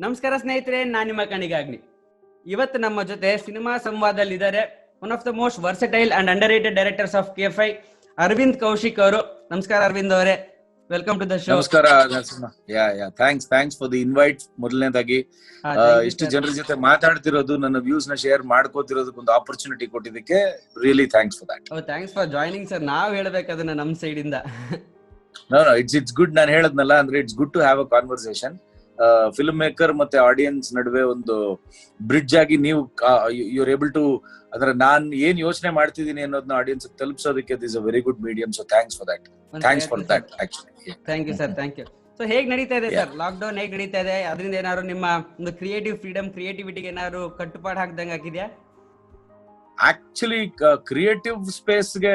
ನಮಸ್ಕಾರ ಸ್ನೇಹಿತರೆ, ನಾನು ನಿಮ್ಮ ಕಣಿಗಾಗ್ನಿ. ಇವತ್ತು ನಮ್ಮ ಜೊತೆ ಸಿನಿಮಾ ಸಂವಾದದಲ್ಲಿ ಇದ್ದಾರೆ one of the most versatile and underrated directors of KFI, Aravind Kaushik ಅವರು. ನಮಸ್ಕಾರ ಅರವಿಂದ್ ಅವರೇ, ವೆಲ್ಕಮ್ ಟು ದ ಶೋ. ನಮಸ್ಕಾರ Narasimha. Thanks for the invite. ಮೊದಲನೇದಾಗಿ ಇಷ್ಟು ಜನರ ಜೊತೆ ಮಾತಾಡ್ತಿರೋದು, ನನ್ನ ವ್ಯೂಸ್ ನ ಶೇರ್ ಮಾಡ್ಕೋತಿರೋದಕ್ಕೆ ಒಂದು ಆಪರ್ಚುನಿಟಿ ಕೊಟ್ಟಿದ್ದಕ್ಕೆ really thanks for that. Thanks for joining sir. ನಾವ್ ಹೇಳ್ಬೇಕು ಅದನ್ನ ನಮ್ ಸೈಡ್ ಇಂದ. No it's good. ನಾನು ಹೇಳದ್ನಲ್ಲ, ಅಂದ್ರೆ it's good to have a conversation. Filmmaker ಮತ್ತೆ ಆಡಿಯನ್ಸ್ ನಡುವೆ ಒಂದು ಬ್ರಿಡ್ಜ್ ಆಗಿ ನೀವು ಯುರ್ ಏಬಲ್ ಟು, ಅಂದ್ರೆ ನಾನ್ ಏನ್ ಯೋಚನೆ ಮಾಡ್ತಿದ್ದೀನಿ ಅನ್ನೋದನ್ನ ಆಡಿಯನ್ಸ್ ತಲುಪಿಸೋದಕ್ಕೆ this a very good medium. So thanks for that. Actually thank you sir, thank you. So ಹೇಗ್ ನಡೀತಾ ಇದೆ ಸರ್ ಲಾಕ್ ಡೌನ್? ಹೇಗ್ ನಡೀತಾ ಇದೆ? ಅದರಿಂದ ಏನಾದ್ರು ನಿಮ್ಮ ಒಂದು ಕ್ರಿಯೇಟಿವ್ ಫ್ರೀಡಮ್, ಕ್ರಿಯೇಟಿವಿಟಿಗೆ ಏನಾದ್ರು ಕಟ್ಟುಪಾಡು ಹಾಕ್ದಂಗೆ ಆಗಿದೆಯಾ? ಆಕ್ಚುಲಿ ಕ್ರಿಯೇಟಿವ್ ಸ್ಪೇಸ್ಗೆ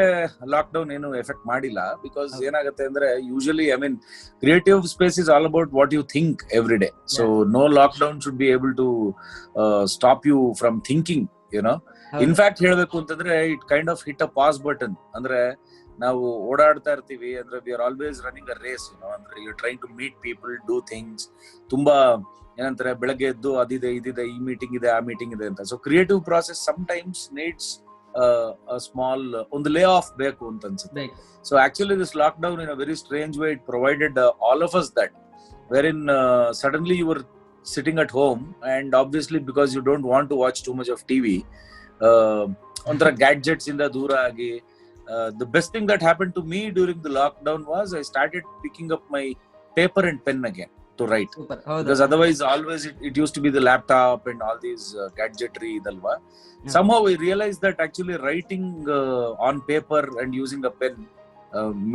ಲಾಕ್ ಡೌನ್ ಏನು ಎಫೆಕ್ಟ್ ಮಾಡಿಲ್ಲ. ಬಿಕಾಸ್ ಏನಾಗುತ್ತೆ ಅಂದ್ರೆ, usually creative space is all about what you think every day. So no lockdown should be able to stop you from thinking, you know. In fact ಹೇಳ್ಬೇಕು ಅಂತಂದ್ರೆ, it kind of hit a pause button. ಅಂದ್ರೆ ನಾವು ಓಡಾಡ್ತಾ ಇರ್ತೀವಿ, ಅಂದ್ರೆ we are always running a race, ಅಂದ್ರೆ you trying to meet people, do things. ತುಂಬಾ ಏನಂತಾರೆ, ಬೆಳಗ್ಗೆ ಎದ್ದು ಅದಿದೆ ಇದಿದೆ, ಈ ಮೀಟಿಂಗ್ ಇದೆ, ಆ ಮೀಟಿಂಗ್ ಇದೆ ಅಂತ. So creative process sometimes needs small ಒಂದು ಲೇ ಆಫ್ ಬೇಕು ಅಂತ ಅನ್ಸುತ್ತೆ. So actually this lock down in a very strange way it provided all of us that, wherein suddenly you were sitting at home, and obviously because you don't want to watch too much of TV, ಒಂಥರ gadgets ಇಂದ ದೂರ ಆಗಿ, the best thing that happened to me during the lockdown was I started picking up my paper and pen again to write. Because otherwise always it used to be the laptop and all these gadgetry idalva. Somehow I realized that actually writing on paper and using a pen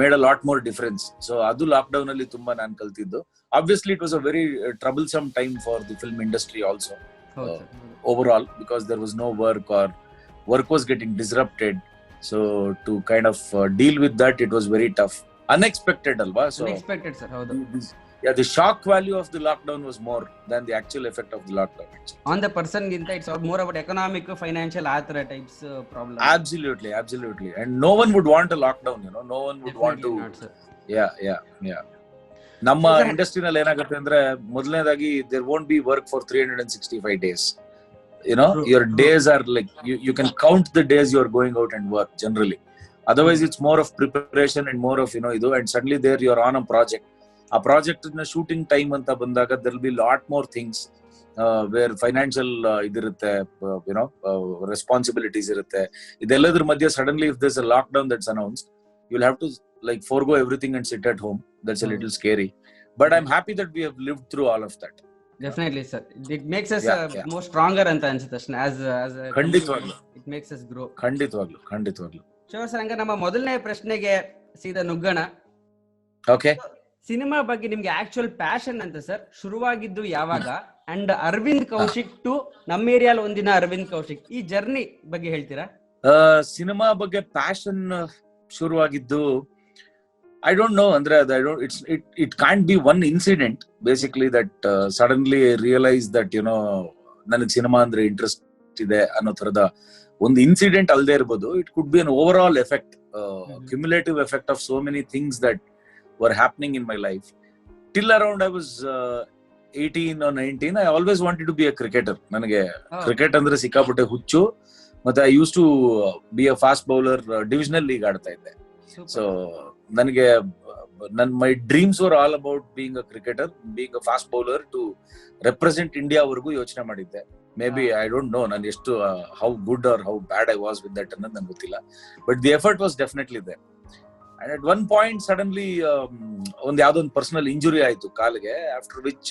made a lot more difference. So adu lockdown alli tumba nan kaltiddu. Obviously it was a very troublesome time for the film industry also, overall, because there was no work, or work was getting disrupted. So to kind of deal with that, it was very tough. Unexpected alva. So unexpected sir, haudu. The shock value of the lockdown was more than the actual effect of the lockdown actually. On the person ginta it's more about economic, financial, athra types problem. Absolutely. And no one would want a lockdown, no one would want to not, yeah. ನಮ್ಮ ಇಂಡಸ್ಟ್ರಿನಲ್ಲಿ ಏನಾಗುತ್ತೆ ಅಂದ್ರೆ, ಮೊದಲನೇದಾಗಿ there won't be work for 365 days. Your days are like, you can count the days you are going out and work generally. Otherwise it's more of preparation and more of idu, and suddenly there you are on a project. A project in a shooting time anta bandaga there will be lot more things where financial idirutte, responsibilities irutte. Idelladr madhya suddenly if there's a lockdown that's announced, you'll have to like forego everything and sit at home. That's a little scary, but I'm happy that we have lived through all of that. Definitely sir, it makes us more stronger anta ansutte as ಖಂಡಿತವಾಗ್ಲು it makes us grow. ಖಂಡಿತವಾಗ್ಲು sure ಸಂಗ ನಮ್ಮ ಮೊದಲನೇ ಪ್ರಶ್ನೆಗೆ ಸೀದಾ ನುಗ್ಗೋಣ. Okay, cinema ಬಗ್ಗೆ ನಿಮ್ಗೆ actual passion ಅಂತ ಸರ್ ಶುರುವಾಗಿದ್ದು ಯಾವಾಗ? ಅಂಡ್ ಅರವಿಂದ್ ಕೌಶಿಕ್ ಟು ನಮ್ಮ ಏರಿಯಾಲ್ ಒಂದಿನ ಅರವಿಂದ್ ಕೌಶಿಕ್, ಈ ಜರ್ನಿ ಬಗ್ಗೆ ಹೇಳ್ತೀರಾ? ಸಿನಿಮಾ ಬಗ್ಗೆ ಪ್ಯಾಷನ್ ಶುರುವಾಗಿದ್ದು, I don't know, ಅಂದ್ರೆ it can't be one incident basically that suddenly I realized that ನನಗೆ ಸಿನಿಮಾ ಅಂದ್ರೆ ಇಂಟ್ರೆಸ್ಟ್ ಇದೆ ಅನ್ನೋ ತರದ ಒಂದು ಇನ್ಸಿಡೆಂಟ್ ಅಲ್ಲದೆ ಇರ್ಬೋದು. It could be an overall effect, cumulative effect of so many things that were happening in my life. Till around I was 18 or 19, I always wanted to be a cricketer. ನನಗೆ cricket ಅಂದ್ರೆ ಸಿಕ್ಕಾಪಟ್ಟೆ ಹುಚ್ಚು. ಮತ್ತೆ I used to be a fast bowler, divisional league ಆಡ್ತಾ ಇದ್ದೆ. So ನನಗೆ my dreams were all about being a cricketer, being a fast bowler to represent India ವರೆಗೂ ಯೋಚನೆ ಮಾಡಿದ್ದೆ. Maybe I don't know ನಾನು ಎಷ್ಟು how good or how bad I was with that ಅನ್ನೋದು ನನಗೆ ಗೊತ್ತಿಲ್ಲ, but the effort was definitely there. And at one point suddenly ಒಂದು ಯಾವುದೋ ಒಂದು ಪರ್ಸನಲ್ ಇಂಜುರಿ ಆಯ್ತು ಕಾಲಿಗೆ, after which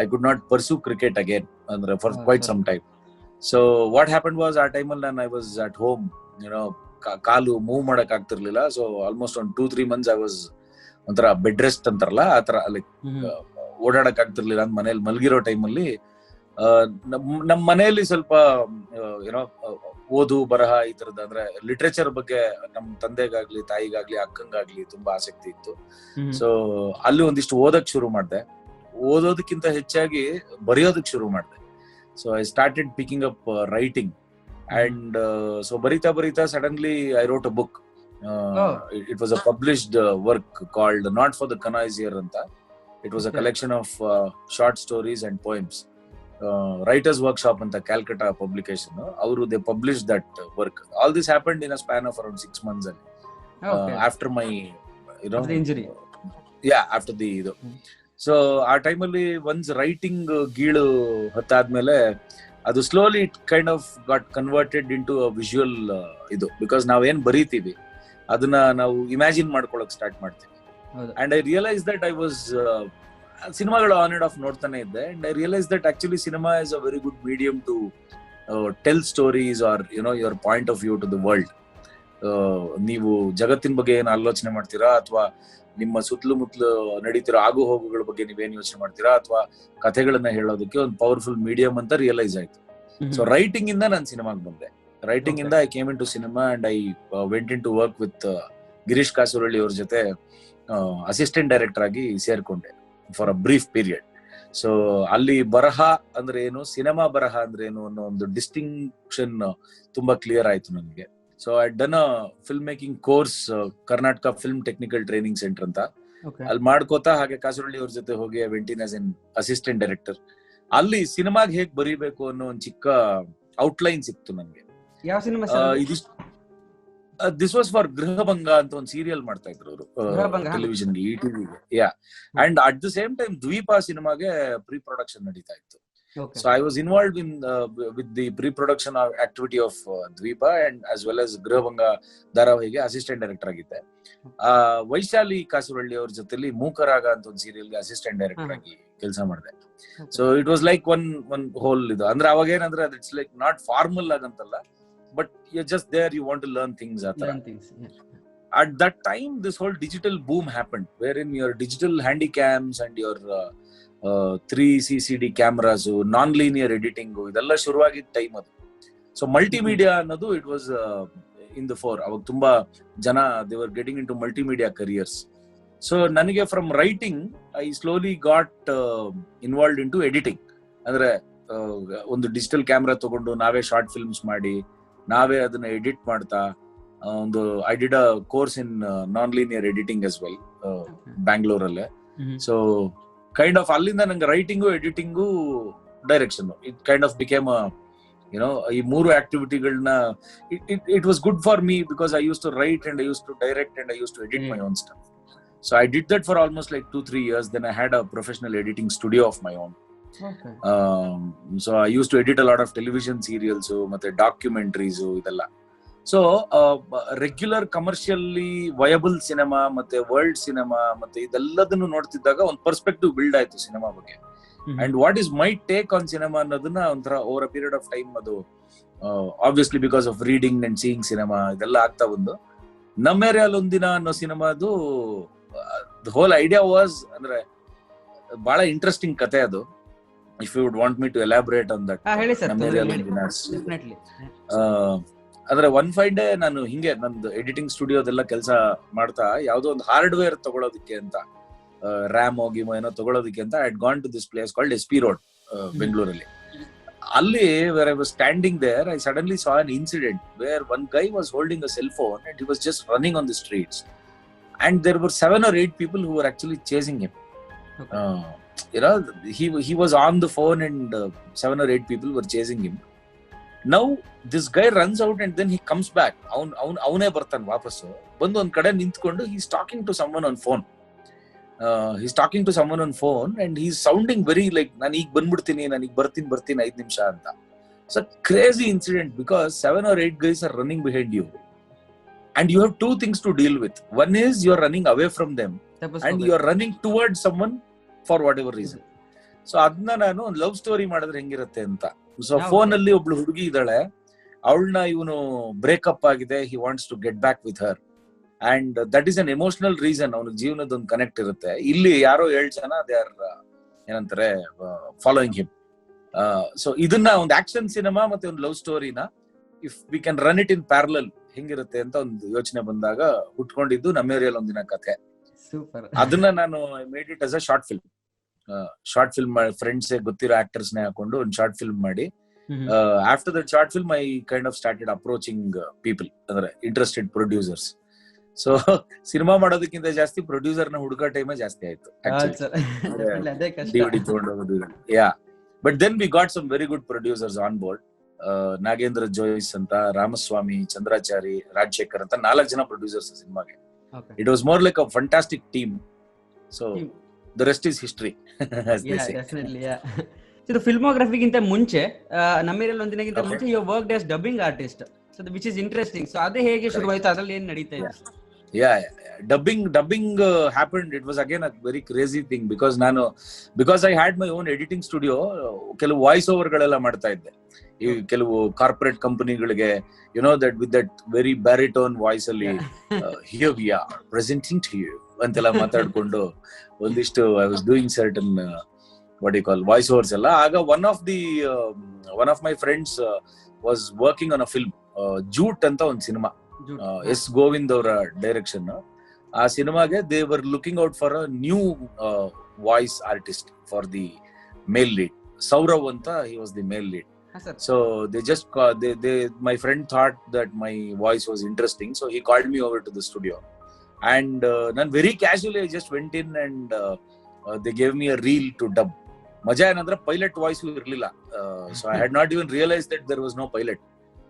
I could not pursue cricket again ಅಂದ್ರೆ for quite some time. So what happened was, ಆ ಟೈಮಲ್ಲಿ I was at home, call move ಮಾಡಕ್ ಆಗ್ತಿರ್ಲಿಲ್ಲ. ಸೊ ಆಲ್ಮೋಸ್ಟ್ ಒಂದು 2-3 months I was ಒಂಥರ ಬೆಡ್ ರೆಸ್ಟ್ ಅಂತಾರಲ್ಲ, ಆತರ ಲೈಕ್ ಓಡಾಡಕ್ ಆಗ್ತಿರ್ಲಿಲ್ಲ. ಅಂತ ಮನೇಲಿ ಮಲಗಿರೋ ಟೈಮಲ್ಲಿ ನಮ್ಮ ಮನೆಯಲ್ಲಿ ಸ್ವಲ್ಪ ಓದು ಬರಹ ಈ ತರದ, ಅಂದ್ರೆ ಲಿಟ್ರೇಚರ್ ಬಗ್ಗೆ ನಮ್ ತಂದೆಗಾಗ್ಲಿ ತಾಯಿಗಾಗ್ಲಿ ಅಕ್ಕಂಗಾಗ್ಲಿ ತುಂಬಾ ಆಸಕ್ತಿ ಇತ್ತು. ಸೊ ಅಲ್ಲಿ ಒಂದಿಷ್ಟು ಓದಕ್ ಶುರು ಮಾಡ್ದೆ. ಓದೋದಕ್ಕಿಂತ ಹೆಚ್ಚಾಗಿ ಬರೆಯೋದಕ್ ಶುರು ಮಾಡ್ದೆ. So I started picking up writing, and so barita suddenly I wrote a book. It was a published work called Not for the Connoisseur anta. It was a Okay. collection of short stories and poems. Writers Workshop ಅಂತ Calcutta publication ಅವರು they published that work. All this happened in a span of around 6 months ಅಲ್ಲಿ. Okay. After my After the injury. after the ಇದು. So ಆ ಟೈಮಲ್ಲಿ once writing ಗೀಳು ಹತ್ತಾದ್ಮೇಲೆ ಅದು slowly it kind of got converted into visual ಇದು, because ನಾವೇನ್ ಬರೀತೀವಿ ಅದನ್ನ ನಾವು ಇಮ್ಯಾಜಿನ್ ಮಾಡ್ಕೊಳಕ್ ಸ್ಟಾರ್ಟ್ ಮಾಡ್ತೀವಿ. ಹೌದು. And I realise that I was ಸಿನಿಮಾಗಳು ಆನ್ ಅಂಡ್ ಆಫ್ ನೋಡ್ತಾನೆ ಇದ್ದೆ. And I realise that actually cinema is a very good medium to tell stories or your point of view to the world. ನೀವು ಜಗತ್ತಿನ ಬಗ್ಗೆ ಏನ್ ಆಲೋಚನೆ ಮಾಡ್ತೀರಾ, ಅಥವಾ ನಿಮ್ಮ ಸುತ್ತಲೂ ಮುತ್ತಲು ನಡೀತಿರೋ ಆಗು ಹೋಗುಗಳ ಬಗ್ಗೆ ನೀವೇನ್ ಯೋಚನೆ ಮಾಡ್ತೀರಾ, ಅಥವಾ ಕಥೆಗಳನ್ನ ಹೇಳೋದಕ್ಕೆ ಒಂದು ಪವರ್ಫುಲ್ ಮೀಡಿಯಂ ಅಂತ ರಿಯಲೈಸ್ ಆಯ್ತು. ಸೊ ರೈಟಿಂಗ್ ಇಂದ ನಾನು ಸಿನಿಮಾಗೆ ಬಂದೆ. ರೈಟಿಂಗ್ ಇಂದ I came into cinema and I went into work with Girish Kasaravalli ಅವ್ರ ಜೊತೆ ಅಸಿಸ್ಟೆಂಟ್ ಡೈರೆಕ್ಟರ್ ಆಗಿ ಸೇರ್ಕೊಂಡೆ for a brief period. So ಅಲ್ಲಿ ಬರಹ ಅಂದ್ರೆ ಏನು, ಸಿನಿಮಾ ಬರಹ ಅಂದ್ರೆ ಏನು ಅನ್ನೋ ಒಂದು ಡಿಸ್ಟಿಂಕ್ಷನ್ ತುಂಬಾ ಕ್ಲಿಯರ್ ಆಯ್ತು ನನಗೆ. So I done a film making course, Karnataka film technical training centre ಅಂತ. ಅಲ್ಲಿ ಮಾಡ್ಕೋತಾ ಹಾಗೆ ಕಾಸರವಳ್ಳಿ ಅವ್ರ ಜೊತೆ ಹೋಗಿ ವೆಂಟಿನ್ ಆಸ್ ಎನ್ ಅಸಿಸ್ಟೆಂಟ್ ಡೈರೆಕ್ಟರ್. ಅಲ್ಲಿ ಸಿನಿಮಾಗೆ ಹೇಗ್ ಬರೀಬೇಕು ಅನ್ನೋ ಒಂದು ಚಿಕ್ಕ ಔಟ್ಲೈನ್ ಸಿಕ್ತು ನನಗೆ. ಯಾವ ಸಿನಿಮಾ? ದಿಸ್ ವಾಸ್ ಫಾರ್ ಗೃಹಭಂಗ ಅಂತ ಒಂದು ಸೀರಿಯಲ್ ಮಾಡ್ತಾ ಇದ್ರು ಅವರು ಟೆಲಿವಿಷನ್ಗೆ, ETVಗೆ. And at the same time Dweepa ಸಿನಿಮಾಗೆ ಪ್ರೀ ಪ್ರೊಡಕ್ಷನ್ ನಡೀತಾ ಇತ್ತು. So I was involved in with the pre-production activity of Dweepa and as well as Grihbanga ಧಾರಾವಾಹಿಗೆ ಅಸಿಸ್ಟೆಂಟ್ ಡೈರೆಕ್ಟರ್ ಆಗಿದ್ದೆ. ವೈಶಾಲಿ ಕಾಸರವಳ್ಳಿ ಅವ್ರ ಜೊತೆಲಿ ಮೂಕರಾಗ ಅಂತ ಒಂದು ಸೀರಿಯಲ್ಗೆ ಅಸಿಸ್ಟೆಂಟ್ ಡೈರೆಕ್ಟರ್ ಆಗಿ ಕೆಲಸ ಮಾಡಿದೆ. So it was like one whole ಇದು. ಅಂದ್ರೆ ಅವಾಗ ಏನಂದ್ರೆ ಇಟ್ಸ್ ಲೈಕ್ ನಾಟ್ ಫಾರ್ಮಲ್ ಆಗಂತಲ್ಲ, but you just there, you want to learn things ಆ ತರ. At that time this whole digital boom happened, wherein your digital handycams and your 3CCD cameras, non linear editing ಇದೆಲ್ಲ ಶುರುವಾಗಿದ್ದ time ಅದು. So multimedia ಅನ್ನೋದು it was in the fore. ಅವಾಗ ತುಂಬಾ ಜನ they were getting into multimedia careers. So ನನಗೆ from writing I slowly got involved into editing. ಅಂದ್ರೆ ಒಂದು ಡಿಜಿಟಲ್ ಕ್ಯಾಮ್ರಾ ತಗೊಂಡು ನಾವೇ ಶಾರ್ಟ್ ಫಿಲ್ಮ್ಸ್ ಮಾಡಿ ನಾವೇ ಅದನ್ನ ಎಡಿಟ್ ಮಾಡ್ತಾ ಒಂದು I did a course in non linear editing as well ಬ್ಯಾಂಗ್ಳೂರಲ್ಲೇ. ಸೊ ಕೈಂಡ್ ಆಫ್ ಅಲ್ಲಿಂದ ನಂಗೆ ರೈಟಿಂಗು, ಎಡಿಟಿಂಗು, direction it kind of became ಈ ಮೂರು ಆಕ್ಟಿವಿಟಿಗಳನ್ನ it was good for me because I use to write and I use to direct and I use to edit my own stuff. So I did that for almost like 2-3 years. Then I had a professional editing studio of my own. So I used to edit a lot of television serials ಮತ್ತೆ documentaries ಇದೆಲ್ಲ. So regular commercially viable cinema ಮತ್ತೆ world cinema ಮತ್ತೆ ಇದೆಲ್ಲದನ್ನು ನೋಡ್ತಿದ್ದಾಗ ಒಂದು perspective build ಆಯ್ತು cinema ಬಗ್ಗೆ. And what is my take on cinema ಅನ್ನೋದನ್ನ ಒಂಥರ over a period of time ಅದು obviously because of reading and seeing cinema ಇದೆಲ್ಲ ಆಗ್ತಾ ಬಂದು ನಮ್ಮೇರಿಯಲ್ಲಿ ಒಂದಿನ ಅನ್ನೋ ಸಿನಿಮಾದು ದ ಹೋಲ್ ಐಡಿಯಾ ವಾಸ್, ಅಂದ್ರೆ ಬಹಳ ಇಂಟ್ರೆಸ್ಟಿಂಗ್ ಕತೆ ಅದು. If you would want me to elaborate on that. Nammeriyalli ಒಂದಿನ ಅಂದ್ರೆ ಒನ್ ಫೈನ್ ಡೇ ನಾನು ಹಿಂಗೆ ನಂದು ಎಡಿಟಿಂಗ್ ಸ್ಟುಡಿಯೋದೆಲ್ಲ ಕೆಲಸ ಮಾಡ್ತಾ ಯಾವ್ದೋ ಒಂದು ಹಾರ್ಡ್ವೇರ್ ತಗೊಳೋದಕ್ಕೆ ಅಂತ, ರ್ಯಾಮ್ ಗಿಮೋ ಏನೋ ತಗೊಳೋದಕ್ಕೆ ಅಂತ I gone to this place called SP Road ಬೆಂಗಳೂರಲ್ಲಿ. ಅಲ್ಲಿ where I was standing there, I suddenly saw an incident where one guy was holding a cell phone and he was just running on the streets and there were 7 or 8 people who were actually chasing him. He was on the phone and 7 or 8 people were chasing him. Now this guy runs out and then he comes back. ಅವನೇ ಬರ್ತಾನೆ ವಾಪಸ್ಸು ಬಂದು ಒಂದ್ ಕಡೆ ನಿಂತ್ಕೊಂಡು he's talking to someone on phone. He's talking to someone on phone and he's sounding very like ನಾನು ಈಗ ಬಂದ್ಬಿಡ್ತೀನಿ, ನಾನು ಈಗ ಬರ್ತೀನಿ 5 ನಿಮಿಷ ಅಂತ. It's a crazy incident because 7 or 8 guys are running behind you and you have two things to deal with. One is you're running away from them and you're running towards someone for whatever reason. So ಅದನ್ನ ನಾನು ಒಂದು love story ಮಾಡಿದ್ರೆ ಹೆಂಗಿರುತ್ತೆ ಅಂತ. So phone ಅಲ್ಲಿ ಒಬ್ಳು ಹುಡುಗಿ ಇದ್ದಾಳೆ, ಅವಳನ್ನ ಇವನು ಬ್ರೇಕಪ್ ಆಗಿದೆ, he wants to get back with her and that is an emotional reason. ಅವನಿಗೆ ಜೀವನದ ಒಂದು ಕನೆಕ್ಟ್ ಇರುತ್ತೆ. ಇಲ್ಲಿ ಯಾರೋ 7 ಜನ ದೇ ಆರ್ ಏನಂತಾರೆ ಫಾಲೋಯಿಂಗ್ ಹಿಮ್. ಸೊ ಇದನ್ನ ಒಂದು ಆಕ್ಷನ್ ಸಿನಿಮಾ ಮತ್ತೆ ಒಂದು ಲವ್ ಸ್ಟೋರಿನ if we can run it in parallel ಹೆಂಗಿರುತ್ತೆ ಅಂತ ಒಂದು ಯೋಚನೆ ಬಂದಾಗ ಹುಟ್ಕೊಂಡಿದ್ದು ನಮ್ಮೇರಿಯಲ್ಲಿ ಒಂದಿನ ಕಥೆ. ಅದನ್ನ ನಾನು made it as a short film friends ಗೊತ್ತಿರೋ ಆಕ್ಟರ್ಸ್ ನೇ ಹಾಕೊಂಡು ಒಂದು ಶಾರ್ಟ್ ಫಿಲ್ಮ್ ಮಾಡಿ after that short film I kind of started approaching people, ಅಂದ್ರೆ ಇಂಟ್ರೆಸ್ಟೆಡ್ ಪ್ರೊಡ್ಯೂಸರ್ಸ್. ಸೊ ಸಿನಿಮಾ ಮಾಡೋದಕ್ಕಿಂತ ಜಾಸ್ತಿ ಪ್ರೊಡ್ಯೂಸರ್ ನ ಹುಡುಕ ಟೈಮೇ ಜಾಸ್ತಿ ಆಯ್ತು ಅದೇ ಕಷ್ಟ. ಡಿವಿಡಿ ತಗೊಂಡೋಗೋದು. Yeah, but then we got some very good producers on board. Nagendra Jois ಅಂತ, ರಾಮಸ್ವಾಮಿ, ಚಂದ್ರಾಚಾರಿ, ರಾಜಶೇಖರ್ ಅಂತ 4 ಜನ ಪ್ರೊಡ್ಯೂಸರ್ಸ್ ಸಿನಿಮಾಗೆ. It was more like a fantastic team. So the rest is history. ಇದು ಫಿಲ್ಮೋಗ್ರಫಿಗಿಂತ ಮುಂಚೆ ನಮ್ಮಿರಲ್ಲಿ ಒಂದಿನಗಿಂತ ಮುಂಚೆ you worked as dubbing artist, so which is interesting. So ಅದೇ ಹೇಗೆ ಶುರುವಾಯ್ತು, ಅದ್ರಲ್ಲಿ ಏನ್ ನಡೀತಾ ಇದೆ? Dubbing happened. It was again a very crazy thing because I had my own editing studio. ಕೆಲವು ವಾಯ್ಸ್ ಓವರ್ ಗಳೆಲ್ಲ ಮಾಡ್ತಾ ಇದ್ದೆ ಈ ಕೆಲವು ಕಾರ್ಪೊರೇಟ್ ಕಂಪನಿಗಳಿಗೆ, you know that with that very baritone voice ಅಲ್ಲಿ here we are presenting to you ಅಂತೆಲ್ಲ ಮಾತಾಡ್ಕೊಂಡು ಒಂದಿಷ್ಟು I was doing certain what you call voice overs ಎಲ್ಲ. ಆಗ one of my friends was working on a film, Joot ಅಂತ ಒಂದು cinema, S Govind ಅವರ direction. ಆ ಸಿನಿಮಾಗೆ they were looking out for a new voice artist for the male lead. Sourav ಅಂತ, he was the male lead. So they just my friend thought that my voice was interesting, so he called me over to the studio, and nan very casually I just went in and they gave me a reel to dub. Maja ಏನಂದ್ರೆ pilot voice ಇರ್ಲಿಲ್ಲ, so I had not even realized that there was no pilot.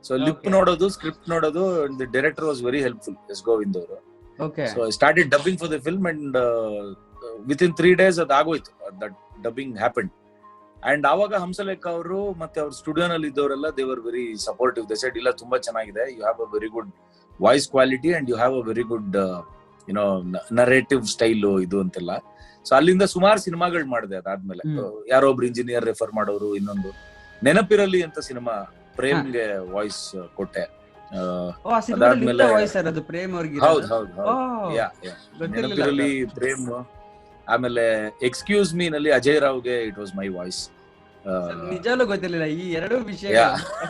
So lip ನೋಡೋದು, script ನೋಡೋದು, the director was very helpful, S Govind ಅವರು. So I started dubbing for the film, and within 3 days ಅದು ಆಗೋಯ್ತು, that dubbing happened. And ಆವಾಗ ಹಂಸಲೇಖ ಅವರು ಮತ್ತೆ ಅವ್ರ ಸ್ಟುಡಿಯೋನಲ್ಲಿ ಇದ್ದವರೆಲ್ಲ they were very supportive. They said ಇಲ್ಲ, ತುಂಬಾ ಚೆನ್ನಾಗಿದೆ, you have a very good voice quality and you have a very good you know narrative style ಇದು ಅಂತೆಲ್ಲ. ಸೊ ಅಲ್ಲಿಂದ ಸುಮಾರು ಸಿನಿಮಾಗಳು ಮಾಡಿದೆ. ಅದಾದ್ಮೇಲೆ ಯಾರೋ ಒಬ್ರು ಇಂಜಿನಿಯರ್ ರೆಫರ್ ಮಾಡೋರು, ಇನ್ನೊಂದು ನೆನಪಿರಲಿ ಅಂತ ಸಿನಿಮಾ ಪ್ರೇಮ್ಗೆ ವಾಯ್ಸ್ ಕೊಟ್ಟೆ. ಅದಾದ್ಮೇಲೆ ನೆನಪಿರಲಿ ಪ್ರೇಮ್, ಆಮೇಲೆ ಎಕ್ಸ್ಕ್ಯೂಸ್ ಮೀ ನಲ್ಲಿ ಅಜಯ್ ರಾವ್ಗೆ ಇಟ್ ವಾಸ್ ಮೈ ವಾಯ್ಸ್. ನಿಜವಾಗ್ಲೂ ಗೊತ್ತಿರಲಿಲ್ಲ ಈ ಎರಡು ವಿಷಯ.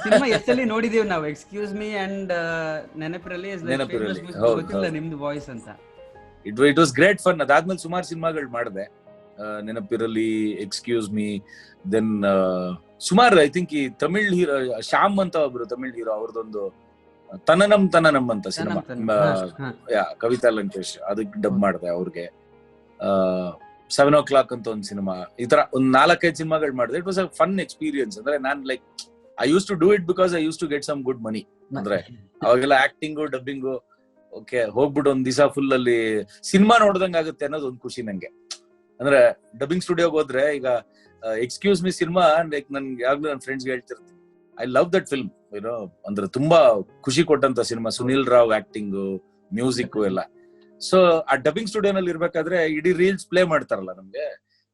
ಸಿನಿಮಾ ಎಷ್ಟಲ್ಲಿ ನೋಡಿದೀವಿ ನಾವು, ಎಕ್ಸ್ಕ್ಯೂಸ್ ಮೀ ಅಂಡ್ ನೆನಪಿರಲಿ, ಗೊತ್ತಿಲ್ಲ ನಿಮ್ದು ವಾಯ್ಸ್ ಅಂತ. It was great fun. ಅದಾದ್ಮೇಲೆ ಸುಮಾರು ಸಿನಿಮಾಗಳು ಮಾಡಿದೆ, ನೆನಪಿರಲಿ, ಎಕ್ಸ್ಕ್ಯೂಸ್ ಮೀ, ದೆನ್ ಸುಮಾರು ಐ ಥಿಂಕ್ ಈ ತಮಿಳ್ ಹೀರೋ ಶ್ಯಾಮ್ ಅಂತ ಒಬ್ರು ತಮಿಳ್ ಹೀರೋ, ಅವ್ರದೊಂದು ತನನಂ ಅಂತ ಸಿನಿಮಾ, ಕವಿತಾ ಲಂಕೇಶ್, ಅದಕ್ಕೆ ಡಬ್ ಮಾಡಿದೆ ಅವ್ರಿಗೆ. 7 o'clock ಅಂತ ಒಂದು ಸಿನಿಮಾ, ಈ ತರ ಒಂದ್ 4-5 ಸಿನಿಮಾಗಳು ಮಾಡಿದೆ. It was a fun experience. ಅಂದ್ರೆ ನಾನ್ like I use to do it because I use to get some good money. ಅಂದ್ರೆ ಅವಾಗೆಲ್ಲ ಆಕ್ಟಿಂಗು ಡಬ್ಬಿಂಗು ಓಕೆ ಹೋಗ್ಬಿಟ್ಟು ಒಂದ್ ದಿವಸ ಫುಲ್ ಅಲ್ಲಿ ಸಿನಿಮಾ ನೋಡ್ದಂಗ ಆಗುತ್ತೆ ಅನ್ನೋದು ಒಂದು ಖುಷಿ ನಂಗೆ. ಅಂದ್ರೆ ಡಬ್ಬಿಂಗ್ ಸ್ಟುಡಿಯೋಗೆ ಹೋದ್ರೆ ಈಗ ಎಕ್ಸ್ಕ್ಯೂಸ್ ಮೀ ಸಿನಿಮಾ, ಲೈಕ್ ನನ್ಗೆ ಯಾವಾಗ್ಲೂ ನನ್ನ ಫ್ರೆಂಡ್ಸ್ಗೆ ಹೇಳ್ತಿರ್ತೀನಿ, ಐ ಲವ್ ದಟ್ ಫಿಲ್ಮ್, ಏನೋ ಅಂದ್ರೆ ತುಂಬಾ ಖುಷಿ ಕೊಟ್ಟಂತ cinema. Sunil Rao acting, music ಎಲ್ಲ. ಸೊ ಆ ಡಬ್ಬಿಂಗ್ ಸ್ಟುಡಿಯೋನಲ್ಲಿ ಇರ್ಬೇಕಾದ್ರೆ ಇಡೀ ರೀಲ್ಸ್ ಪ್ಲೇ ಮಾಡ್ತಾರಲ್ಲ ನಮ್ಗೆ,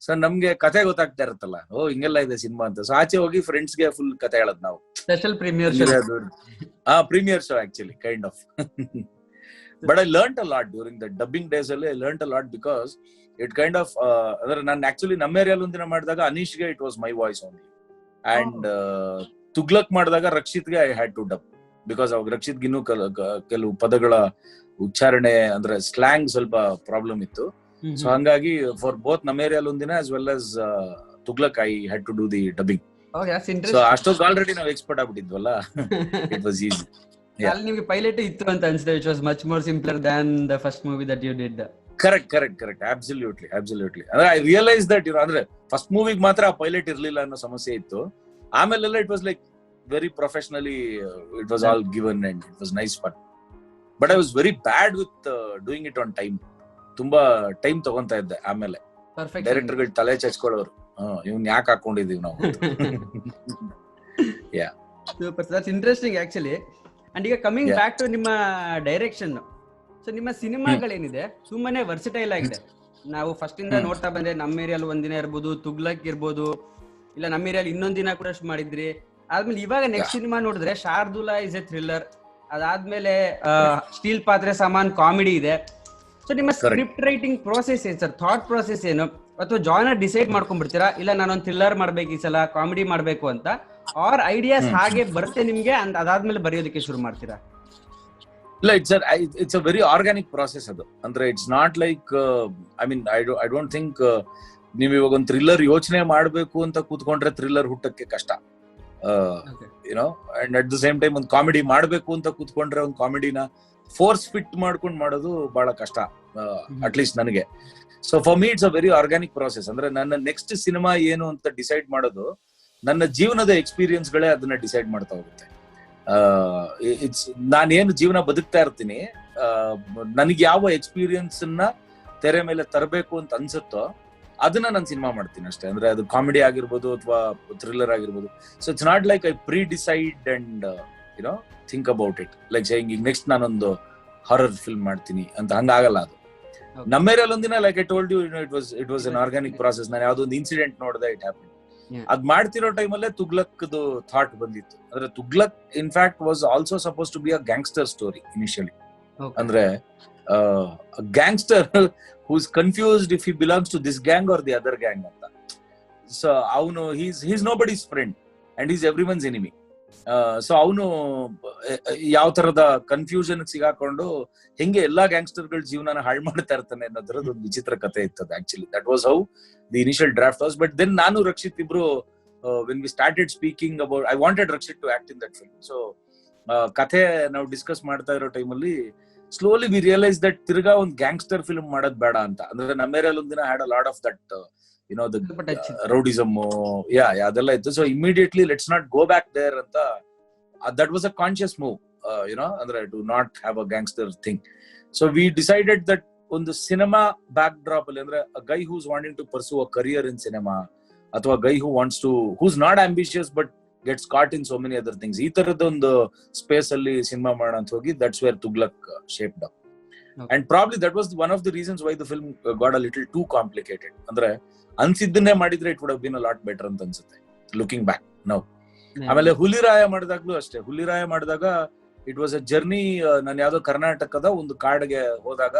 ಸೊ ನಮ್ಗೆ ಕತೆ ಗೊತ್ತಾಗ್ತಾ ಇರುತ್ತಲ್ಲ, ಓ ಹಿಂಗೆಲ್ಲ ಇದೆ ಸಿನಿಮಾ ಅಂತ. ಸೊ ಆಚೆ ಹೋಗಿ ಫ್ರೆಂಡ್ಸ್ಗೆ ಫುಲ್ ಕತೆ ಹೇಳೋದು ನಾವು. Special premiere show actually kind of. But I learned a lot during the dubbing days ಅಲ್ಲಿ. I learned a lot because it kind of ಅಂದ್ರೆ ನಾನು ಆಕ್ಚುಲಿ ನಮ್ಮ ಏರಿಯಾಲ್ ಒಂದಿನ ಮಾಡಿದಾಗ ಅನೀಶ್ಗೆ it was my voice only, and Tughlaq ಮಾಡಿದಾಗ ರಕ್ಷಿತ್ಗೆ I had to dub because ಅವಾಗ ರಕ್ಷಿತ್ಗೆ ಇನ್ನೂ ಕೆಲವು ಪದಗಳ ಉಚ್ಚಾರಣೆ ಅಂದ್ರೆ ಸ್ಲ್ಯಾಂಗ್ ಸ್ವಲ್ಪ ಪ್ರಾಬ್ಲಮ್ ಇತ್ತು. ಸೊ ಹಂಗಾಗಿ ಫಾರ್ ಬೋತ್ ನಮ್ಮ ಏರಿಯಾಲ್ ಒಂದಿನ as well as Tughlaq I had to do the dubbing. So ಅಷ್ಟೊಂದು ಆಲ್ರೆಡಿ ನಾವು ಎಕ್ಸ್ಪರ್ಟ್ ಆಗ್ಬಿಟ್ಟಿದ್ವಲ್ಲ, ಇಟ್ ವಾಸ್ ಈಸಿ. ನಿಮಗೆ ಪೈಲಟ್ ಇತ್ತು ಅಂತ ಅನ್ಸುತ್ತೆ, which was much more simpler than the first movie that you did. Correct absolutely. ಅಂದ್ರೆ ಐ ರಿಯಲೈಸ್ ದಟ್ ಅಂದ್ರೆ first ಮೂವಿಗೆ ಮಾತ್ರ ಆ ಪೈಲಟ್ ಇರ್ಲಿಲ್ಲ ಅನ್ನೋ ಸಮಸ್ಯೆ ಇತ್ತು. ಆಮೇಲೆಲ್ಲ it was like very professionally, it was all given and it was nice fun. But I was very bad with doing it on time. ತುಂಬಾ ಟೈಮ್ ತಗೊಂತಾ ಇದ್ದೆ. ಆಮೇಲೆ ಡೈರೆಕ್ಟರ್ಗಳು ತಲೆ ಚಚ್ಕೊಳ್ಳೋರು, ಇವ್ನ್ ಯಾಕೆ ಹಾಕೊಂಡಿದೀವಿ ನಾವು. Super, that's interesting actually. And ಈಗ ಕಮಿಂಗ್ ಬ್ಯಾಕ್ ಟು ನಿಮ್ಮ direction, so ನಿಮ್ಮ ಸಿನಿಮಾಗಳೇನಿದೆ ತುಂಬಾನೇ ವರ್ಸಿಟೈಲ್ ಆಗಿದೆ. ನಾವು ಫಸ್ಟ್ ಇಂದ ನೋಡ್ತಾ ಬಂದ್ರೆ ನಮ್ಮ ಏರಿಯಲ್ಲಿ ಒಂದಿನ ಇರ್ಬೋದು, ತುಗ್ಲಕ್ ಇರ್ಬೋದು, ಇಲ್ಲ ನಮ್ಮ ಏರಿಯಲ್ಲಿ ಇನ್ನೊಂದ್ ದಿನ ಕೂಡ ಮಾಡಿದ್ರಿ. ಆದ್ಮೇಲೆ ಇವಾಗ ನೆಕ್ಸ್ಟ್ ಸಿನಿಮಾ ನೋಡಿದ್ರೆ ಶಾರ್ದುಲಾ ಇಸ್ ಎ ಥ್ರಿಲ್ಲರ್, ಅದಾದ್ಮೇಲೆ ಸ್ಟೀಲ್ ಪಾತ್ರೆ ಸಾಮಾನ್ ಕಾಮಿಡಿ ಇದೆ. ಸೊ ನಿಮ್ಮ ಸ್ಕ್ರಿಪ್ಟ್ ರೈಟಿಂಗ್ ಪ್ರೋಸೆಸ್ ಏನು ಸರ್, ಥಾಟ್ ಪ್ರೋಸೆಸ್ ಏನು? ಅಥವಾ ಜಾನರ್ ಡಿಸೈಡ್ ಮಾಡ್ಕೊಂಡ್ಬಿಡ್ತೀರಾ, ಇಲ್ಲ ನಾನೊಂದು ಥ್ರಿಲ್ಲರ್ ಮಾಡ್ಬೇಕು ಈ ಸಲ, ಕಾಮಿಡಿ ಮಾಡ್ಬೇಕು ಅಂತ, ಆರ್ ಐಡಿಯಾಸ್ ಹಾಗೆ ಬರುತ್ತೆ ನಿಮ್ಗೆ ಅದಾದ್ಮೇಲೆ ಬರೆಯೋದಕ್ಕೆ ಶುರು ಮಾಡ್ತೀರಾ? ಇಲ್ಲ, it's a very organic process ಅದು. ಅಂದ್ರೆ it's not like I mean I don't think ನೀವು ಇವಾಗ ಒಂದು ಥ್ರಿಲ್ಲರ್ ಯೋಚನೆ ಮಾಡ್ಬೇಕು ಅಂತ ಕೂತ್ಕೊಂಡ್ರೆ ಥ್ರಿಲ್ಲರ್ ಹುಟ್ಟಕ್ಕೆ ಕಷ್ಟ, YONO. And at the same time ಒಂದು ಕಾಮಿಡಿ ಮಾಡ್ಬೇಕು ಅಂತ ಕೂತ್ಕೊಂಡ್ರೆ ಒಂದು ಕಾಮಿಡಿನ ಫೋರ್ಸ್ ಫಿಟ್ ಮಾಡ್ಕೊಂಡು ಮಾಡೋದು ಬಹಳ ಕಷ್ಟ, ಅಟ್ಲೀಸ್ಟ್ ನನಗೆ. So for me it's a very organic process. ಅಂದ್ರೆ ನನ್ನ ನೆಕ್ಸ್ಟ್ ಸಿನಿಮಾ ಏನು ಅಂತ ಡಿಸೈಡ್ ಮಾಡೋದು ನನ್ನ ಜೀವನದ ಎಕ್ಸ್ಪೀರಿಯನ್ಸ್ ಗಳೇ ಅದನ್ನ ಡಿಸೈಡ್ ಮಾಡ್ತಾ ಹೋಗುತ್ತೆ. ನಾನೇನು ಜೀವನ ಬದುಕ್ತಾ ಇರ್ತೀನಿ, ನನಗೆ ಯಾವ ಎಕ್ಸ್ಪೀರಿಯನ್ಸ್ ನ ತೆರೆ ಮೇಲೆ ತರಬೇಕು ಅಂತ ಅನ್ಸುತ್ತೋ ಅದನ್ನ ನಾನು ಸಿನಿಮಾ ಮಾಡ್ತೀನಿ ಅಷ್ಟೇ. ಅಂದ್ರೆ ಅದು ಕಾಮಿಡಿ ಆಗಿರ್ಬೋದು ಅಥವಾ ಥ್ರಿಲ್ಲರ್ ಆಗಿರ್ಬೋದು. So it's not like I pre decide and you know think about it like saying ಈಗ ನೆಕ್ಸ್ಟ್ ನಾನೊಂದು ಹಾರರ್ ಫಿಲ್ಮ್ ಮಾಡ್ತೀನಿ ಅಂತ ಹಂಗಾಗಲ್ಲ ಅದು. ನಮ್ಮೇರಿಯಲ್ಲಿ ಒಂದಿನ like I told you it was an organic process. ನಾನು ಯಾವ್ದೋ ಒಂದು ಇನ್ಸಿಡೆಂಟ್ ನೋಡಿದೆ, ಇಟ್ ಹ್ಯಾಪನ್. ಅದ್ ಮಾಡ್ತಿರೋ ಟೈಮಲ್ಲೇ ತುಗ್ಲಕ್ದು ಥಾಟ್ ಬಂದಿತ್ತು. ಅಂದ್ರೆ Tughlaq in fact was also suppose to be a gangster story initially. ಅಂದ್ರೆ gangster who's confused if he belongs to this gang or the other gang ಅಂತ. ಸೊ ಅವನು he's nobody's friend and is everyone's enemy. So ಅವನು ಯಾವ ತರದ confusion ಸಿಗಾಕೊಂಡು ಹೆಂಗೆ ಎಲ್ಲಾ gangster ಗಳ ಜೀವನ ಹಾಳು ಮಾಡ್ತಾ ಇರ್ತಾನೆ ಅನ್ನೋದ್ರದ್ದು ಒಂದು ವಿಚಿತ್ರ ಕಥೆ ಇರ್ತದೆ. Actually that was how the initial draft was. But then ನಾನು ರಕ್ಷಿತ್ ಇಬ್ರು when we started speaking about, I wanted Rakshit to act in that film. So ಕಥೆ ನಾವು ಡಿಸ್ಕಸ್ ಮಾಡ್ತಾ ಇರೋ ಟೈಮಲ್ಲಿ ಸ್ಲೋಲಿ ವಿ ರಿಯಲೈಸ್ ದಟ್ ತಿರ್ಗಾ ಒಂದು ಗ್ಯಾಂಗ್ಸ್ಟರ್ ಫಿಲ್ಮ್ ಮಾಡೋದ್ ಬೇಡ ಅಂತ. ಅಂದ್ರೆ ನಮ್ಮೇರಿಯಲ್ಲಿ ಒಂದಿನ had a lot of that you know the rowdyism ಅದೆಲ್ಲ ಇತ್ತು. So immediately let's not go back there ಅಂತ, that was a conscious move you know, ಅಂದ್ರೆ to not have a gangster thing. So we decided that ಒಂದು cinema backdrop ಅಲ್ಲಿ, ಅಂದ್ರೆ guy who's wanting to pursue a career in cinema, ಅಥವಾ guy who wants to who's not ambitious but gets caught in so many other things, ಈ ತರದೊಂದು space ಅಲ್ಲಿ cinema ಮಾಡೋಣ ಅಂತ ಹೋಗಿ that's where Tughlaq shaped up. And probably that was one of the reasons why the film got a little two complicated. ಅಂದ್ರೆ ಅನ್ಸಿದ್ದನ್ನೇ ಮಾಡಿದ್ರೆ it would have been a lot better ಅಂತ ಅನ್ಸುತ್ತೆ looking back now. ಆಮೇಲೆ ಹುಲಿರಾಯ ಮಾಡಿದಾಗ್ಲೂ ಅಷ್ಟೇ, ಹುಲಿರಾಯ ಮಾಡಿದಾಗ ಇಟ್ ವಾಸ್ ಅ ಜರ್ನಿ. ನಾನು ಯಾವ್ದೋ ಕರ್ನಾಟಕದ ಒಂದು ಕಾಡ್ಗೆ ಹೋದಾಗ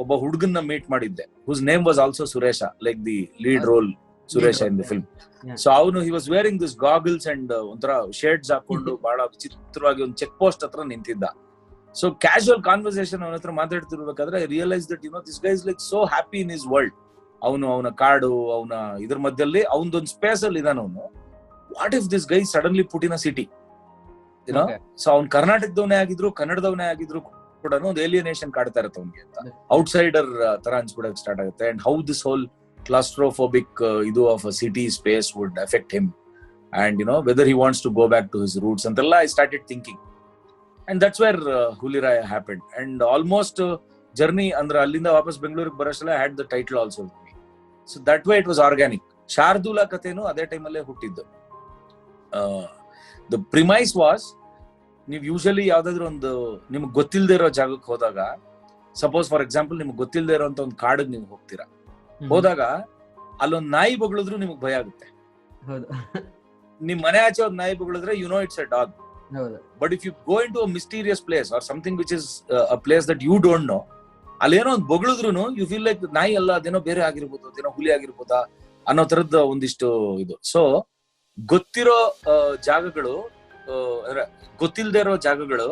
ಒಬ್ಬ ಹುಡುಗನ್ನ ಮೀಟ್ ಮಾಡಿದ್ದೆ, whose name was also Suresha, like the lead role Suresha in the film. So ಅವನು he was wearing this goggles and ಒಂಥರ ಶೇಡ್ಸ್ ಹಾಕೊಂಡು ಬಹಳ ವಿಚಿತ್ರವಾಗಿ ಒಂದು ಚೆಕ್ ಪೋಸ್ಟ್ ಹತ್ರ ನಿಂತಿದ್ದ. ಸೊ ಕ್ಯಾಶುವಲ್ ಕಾನ್ವರ್ಸೇಷನ್ ಅವನ ಹತ್ರ ಮಾತಾಡ್ತಿರ್ಬೇಕಾದ್ರೆ I realise that you know this guy is like so happy in his world. ಅವನ ಕಾಡು, ಅವನ ಇದ್ರ ಮಧ್ಯದಲ್ಲಿ ಅವನದೊಂದು ಸ್ಪೇಸ್ ಅಲ್ಲಿ ಇದಾನ ಅವನು. What if this guy suddenly put in a city YONO? So ಅವ್ನು ಕರ್ನಾಟಕದವನೇ ಆಗಿದ್ರು ಕನ್ನಡದವನೇ ಆಗಿದ್ರು ಕೂಡ ಒಂದು ಏಲಿಯನೇಷನ್ ಕಾಡ್ತಾ ಇರುತ್ತೆ ಅವ್ನಿಗೆ ಅಂತ, ಔಟ್ಸೈಡರ್ ತರ ಅನ್ಸ್ಬಿಡಕ್ ಸ್ಟಾರ್ಟ್ ಆಗುತ್ತೆ. And how this whole claustrophobic ಇದು of a city space would affect him, and you know whether he wants to go back to his roots ಅಂತೆಲ್ಲ I started thinking. And that's where Huliraya happened. And almost journey ಅಂದ್ರೆ ಅಲ್ಲಿಂದ ವಾಪಸ್ ಬೆಂಗಳೂರಿಗೆ ಬರೋಷ್ಟಲ್ಲ had the title also. So that way it was organic. Shardula ಕಥೆನೂ ಅದೇ ಟೈಮಲ್ಲೇ ಹುಟ್ಟಿದ್ದು. ದ ಪ್ರಿಮೈಸ್ ವಾಸ್, ನೀವು ಯೂಶಲಿ ಯಾವ್ದಾದ್ರು ಒಂದು ನಿಮ್ಗೆ ಗೊತ್ತಿಲ್ಲದೆ ಇರೋ ಜಾಗಕ್ಕೆ ಹೋದಾಗ, ಸಪೋಸ್ ಫಾರ್ ಎಕ್ಸಾಂಪಲ್ ನಿಮ್ಗೆ ಗೊತ್ತಿಲ್ಲದೆ ಇರೋಂತ ಒಂದು ಕಾಡಿಗೆ ನೀವು ಹೋಗ್ತೀರಾ, ಹೋದಾಗ ಅಲ್ಲೊಂದ್ ನಾಯಿ ಬೊಗಳಿದ್ರು ನಿಮ್ಗೆ ಭಯ ಆಗುತ್ತೆ. ನಿಮ್ ಮನೆ ಆಚೆ ಒಂದ್ ನಾಯಿ ಬೊಗಳಿದ್ರೆ you know it's a dog. But if you go into a mysterious place or something which is a place that you don't know, ಅಲ್ಲೇನೋ ಒಂದು ಬೊಗಳಿದ್ರು ಯು ಫೀಲ್ ಲೈಕ್ ನಾಯಿ ಅಲ್ಲ, ಅದೇನೋ ಬೇರೆ ಆಗಿರ್ಬೋದು, ಅದೇನೋ ಹುಲಿ ಆಗಿರ್ಬೋದಾ ಅನ್ನೋ ತರದ್ದು ಒಂದಿಷ್ಟು ಇದು. ಸೊ ಗೊತ್ತಿರೋ ಜಾಗಗಳು, ಅಂದ್ರೆ ಗೊತ್ತಿಲ್ದೇ ಇರೋ ಜಾಗಗಳು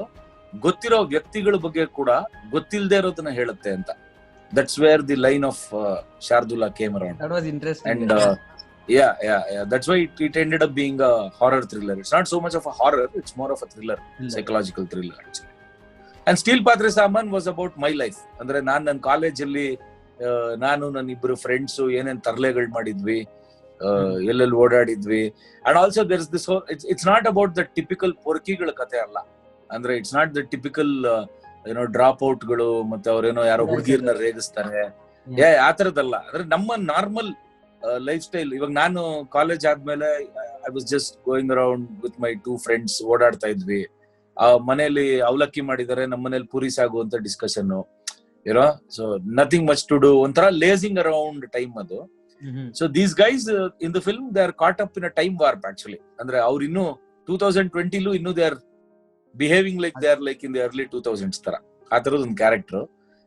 ಗೊತ್ತಿರೋ ವ್ಯಕ್ತಿಗಳ ಬಗ್ಗೆ ಕೂಡ ಗೊತ್ತಿಲ್ದೇ ಇರೋದನ್ನ ಹೇಳುತ್ತೆ ಅಂತ. That's where the line of Shardula came around. That was interesting. And that's why it ended up being a horror thriller. It's not so much of a horror, it's more of a thriller, psychological thriller actually. And Steel Patre Saman was about my life. ಅಂದ್ರೆ ನನ್ನ ಕಾಲೇಜಲ್ಲಿ ನಾನು ನನ್ನ ಇಬ್ರು friends ಏನೇನ್ ತರ್ಲೆಗಳು ಮಾಡಿದ್ವಿ, ಎಲ್ಲೆಲ್ಲಿ ಓಡಾಡಿದ್ವಿ. And also there is this, it's not about the typical ಪೊರ್ಕಿಗಳ ಕಥೆ ಅಲ್ಲ. ಅಂದ್ರೆ ಇಟ್ಸ್ ನಾಟ್ ದ ಟಿಪಿಕಲ್ ಏನೋ ಡ್ರಾಪ್ ಔಟ್ ಗಳು, ಮತ್ತೆ ಅವ್ರೇನೋ ಯಾರೋ ಹುಡುಗಿರ್ನ ರೇಗಿಸ್ತಾರೆ, ಆ ತರದಲ್ಲ. ಅಂದ್ರೆ ನಮ್ಮ ನಾರ್ಮಲ್ ಲೈಫ್ ಸ್ಟೈಲ್. ಇವಾಗ ನಾನು ಕಾಲೇಜ್ ಆದ್ಮೇಲೆ I was just going around with my 2 friends, ಓಡಾಡ್ತಾ ಇದ್ವಿ. ಮನೆಯಲ್ಲಿ ಅವಲಕ್ಕಿ ಮಾಡಿದ್ದಾರೆ, ನಮ್ಮ ಮನೇಲಿ ಪೂರಿ ಸಾಗು ಅಂತ ಡಿಸ್ಕಷನ್, ಏನೋ. So nothing much to do, ಒಂಥರ ಲೇಸಿಂಗ್ ಅರೌಂಡ್ ಟೈಮ್ ಅದು. So these guys in the film they are caught up in a time warp actually. ಅಂದ್ರೆ ಅವ್ರು ಇನ್ನು 2020 ಇನ್ನೂ they are behaving like they are like in the early 2000s ತರ, ಆ ತರದ ಒಂದು ಕ್ಯಾರೆಕ್ಟರ್.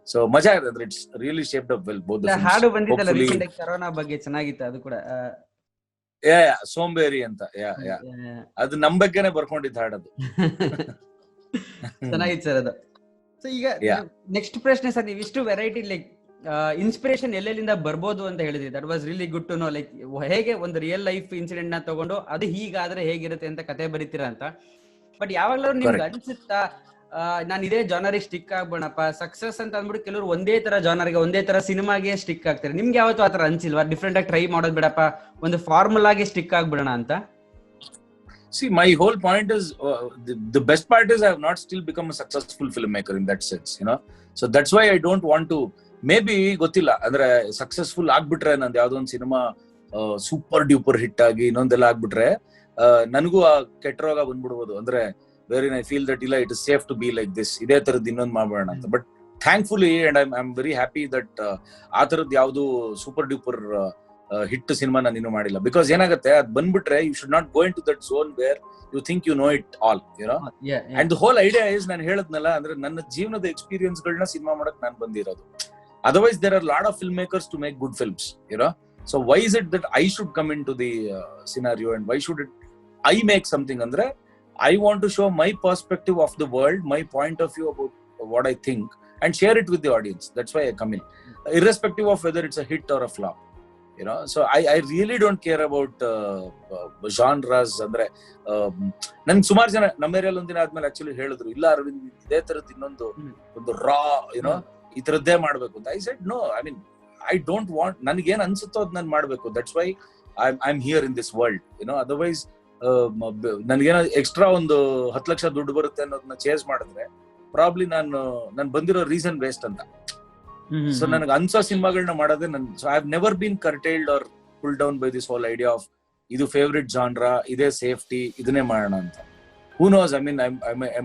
ಸೊ ಮಜಾ ಇದೆ. ಅಂದ್ರೆ it's really shaped up well both the films. ಹಾಡು ಬಂದಿದ್ದಲ್ಲ ರೀಸೆಂಟ್ ಆಗಿ ಕರೋನಾ ಬಗ್ಗೆ, ಚೆನ್ನಾಗಿತ್ತು ಅದು ಕೂಡ. ಸೋಂಬೇರಿ ಅಂತ, ಅದು ನಮ್ ಬಗ್ಗೆನೆ ಬರ್ಕೊಂಡಿದ್ದ ಹಾಡದು. ಚೆನ್ನಾಗಿತ್ತು ಸರ್ ಅದು. ಸೊ ಈಗ ನೆಕ್ಸ್ಟ್ ಪ್ರಶ್ನೆ ಸರ್, ನೀವು ಇಷ್ಟು ವೆರೈಟಿ ಲೈಕ್ ಇನ್ಸ್ಪಿರೇಷನ್ ಎಲ್ಲೆಲ್ಲಿಂದ ಬರ್ಬೋದು ಅಂತ ಹೇಳಿದ್ರಿ. That was really good to know. Like ಹೇಗೆ ಒಂದು ರಿಯಲ್ ಲೈಫ್ ಇನ್ಸಿಡೆಂಟ್ ನ ತಗೊಂಡು ಅದು ಹೀಗಾದ್ರೆ ಹೇಗಿರುತ್ತೆ ಅಂತ ಕತೆ ಬರೀತೀರಾ ಅಂತ. ಬಟ್ ಯಾವಾಗ್ಲೂ ನಿಮ್ಗೆ ಅನ್ಸುತ್ತಾ ನಾನು ಇದೇ ಜಾನರಿಗೆ ಸ್ಟಿಕ್ ಆಗ್ಬೇಡಪ್ಪ, ಸಕ್ಸಸ್ ಅಂತ ಅಂದ್ಬಿಟ್ಟು ಕೆಲವರು ಒಂದೇ ತರ ಜಾನರ್ಗೆ ಒಂದೇ ತರ ಸಿನಿಮಾಗೆ ಸ್ಟಿಕ್ ಆಗ್ತಾರೆ. ನಿಮ್ಗೆ ಯಾವತ್ತೂ ಆತರ ಅನ್ಸಿಲ್ವಾ ಡಿಫ್ರೆಂಟ್ ಆಗಿ ಟ್ರೈ ಮಾಡೋದ್ ಬೇಡಪ್ಪ, ಒಂದು ಫಾರ್ಮುಲಾಗೆ ಸ್ಟಿಕ್ ಆಗ್ಬಿಡೋಣ ಅಂತ? See, my whole point is the best part is I have not still become a successful filmmaker in that sense, you know. So that's why I don't want to. Maybe ಗೊತ್ತಿಲ್ಲ, ಅಂದ್ರೆ successful ಆಗ್ಬಿಟ್ರೆ ನಂದು ಯಾವ್ದೋ ಒಂದು cinema super duper hit ಆಗಿ ಇನ್ನೊಂದೆಲ್ಲ ಆಗ್ಬಿಟ್ರೆ ನನಗೂ ಆ ಕೆಟ್ಟ ರೋಗ ಬಂದ್ಬಿಡ್ಬೋದು. ಅಂದ್ರೆ ವೇರ್ ಐ ಫೀಲ್ ದಟ್ ಇಲ್ಲ, it is safe to be like this, ಇದೇ ತರದ್ ಇನ್ನೊಂದು ಮಾಡೋಣ ಅಂತ. But thankfully and I am very happy that ಆ ತರದ್ ಯಾವ್ದು ಸೂಪರ್ ಡ್ಯೂಪರ್ ಹಿಟ್ ಸಿನಿಮಾ ನಾನು ಇನ್ನೂ ಮಾಡಿಲ್ಲ. ಬಿಕಾಸ್ ಏನಾಗುತ್ತೆ, ಅದ್ ಬಂದ್ಬಿಟ್ರೆ you should not go into that zone where you think you know it all, you know. And the whole idea is, ನಾನು ಹೇಳದ್ನಲ್ಲ, ಅಂದ್ರೆ ನನ್ನ ಜೀವನದ ಎಕ್ಸ್ಪೀರಿಯನ್ಸ್ ಗಳನ್ನ ಸಿನಿಮಾ ಮಾಡಕ್ ನಾನು ಬಂದಿರೋದು. Otherwise there are lot of film makers to make good films, you know. So why is it that I should come into the scenario and why should it I make something? ಅಂದ್ರೆ I want to show my perspective of the world, my point of view about what I think, and share it with the audience. That's why I come in, irrespective of whether it's a hit or a flop, you know. So I really don't care about genres. Andre nan sumar jana ನಮ್ಮ ಏರಿಯಾದಲ್ಲಿ ಒಂದಿನ ಆದ್ಮೇಲೆ actually ಹೇಳಿದ್ರು, ಇಲ್ಲ ಅರವಿಂದ್ ಇದೇ ತರದ್ ಇನ್ನೊಂದು ಒಂದು ರಾ, ಯುನೋ, ಈ ತರದ್ದೇ ಮಾಡ್ಬೇಕು ಅಂತ. I said no, I mean I don't want, ನನಗೇನ್ ಅನ್ಸುತ್ತೋ ಅದ್ ನಾನು ಮಾಡ್ಬೇಕು. That's why I'm here in this world, you know. Otherwise ನನ್ಗೇನೋ ಎಕ್ಸ್ಟ್ರಾ ಒಂದು 10 ಲಕ್ಷ ದುಡ್ಡು ಬರುತ್ತೆ ಅನ್ನೋದನ್ನ ಚೇಸ್ ಮಾಡಿದ್ರೆ ಪ್ರಾಬ್ಲಿ ನಾನು ಬಂದಿರೋ ರೀಸನ್ ವೇಸ್ಟ್ ಅಂತ. ಸೊ ನನಗೆ ಅನ್ಸೋ ಸಿನಿಮಾಗಳನ್ನ ಮಾಡೋದೇ ನನ್. So I have never been curtailed or pull down by this whole idea of ಇದು ಫೇವ್ರೆಟ್ ಜಾನ್ರಾ, ಇದೇ ಸೇಫ್ಟಿ, ಇದನ್ನೇ ಮಾಡೋಣ ಅಂತ. Who knows, I mean I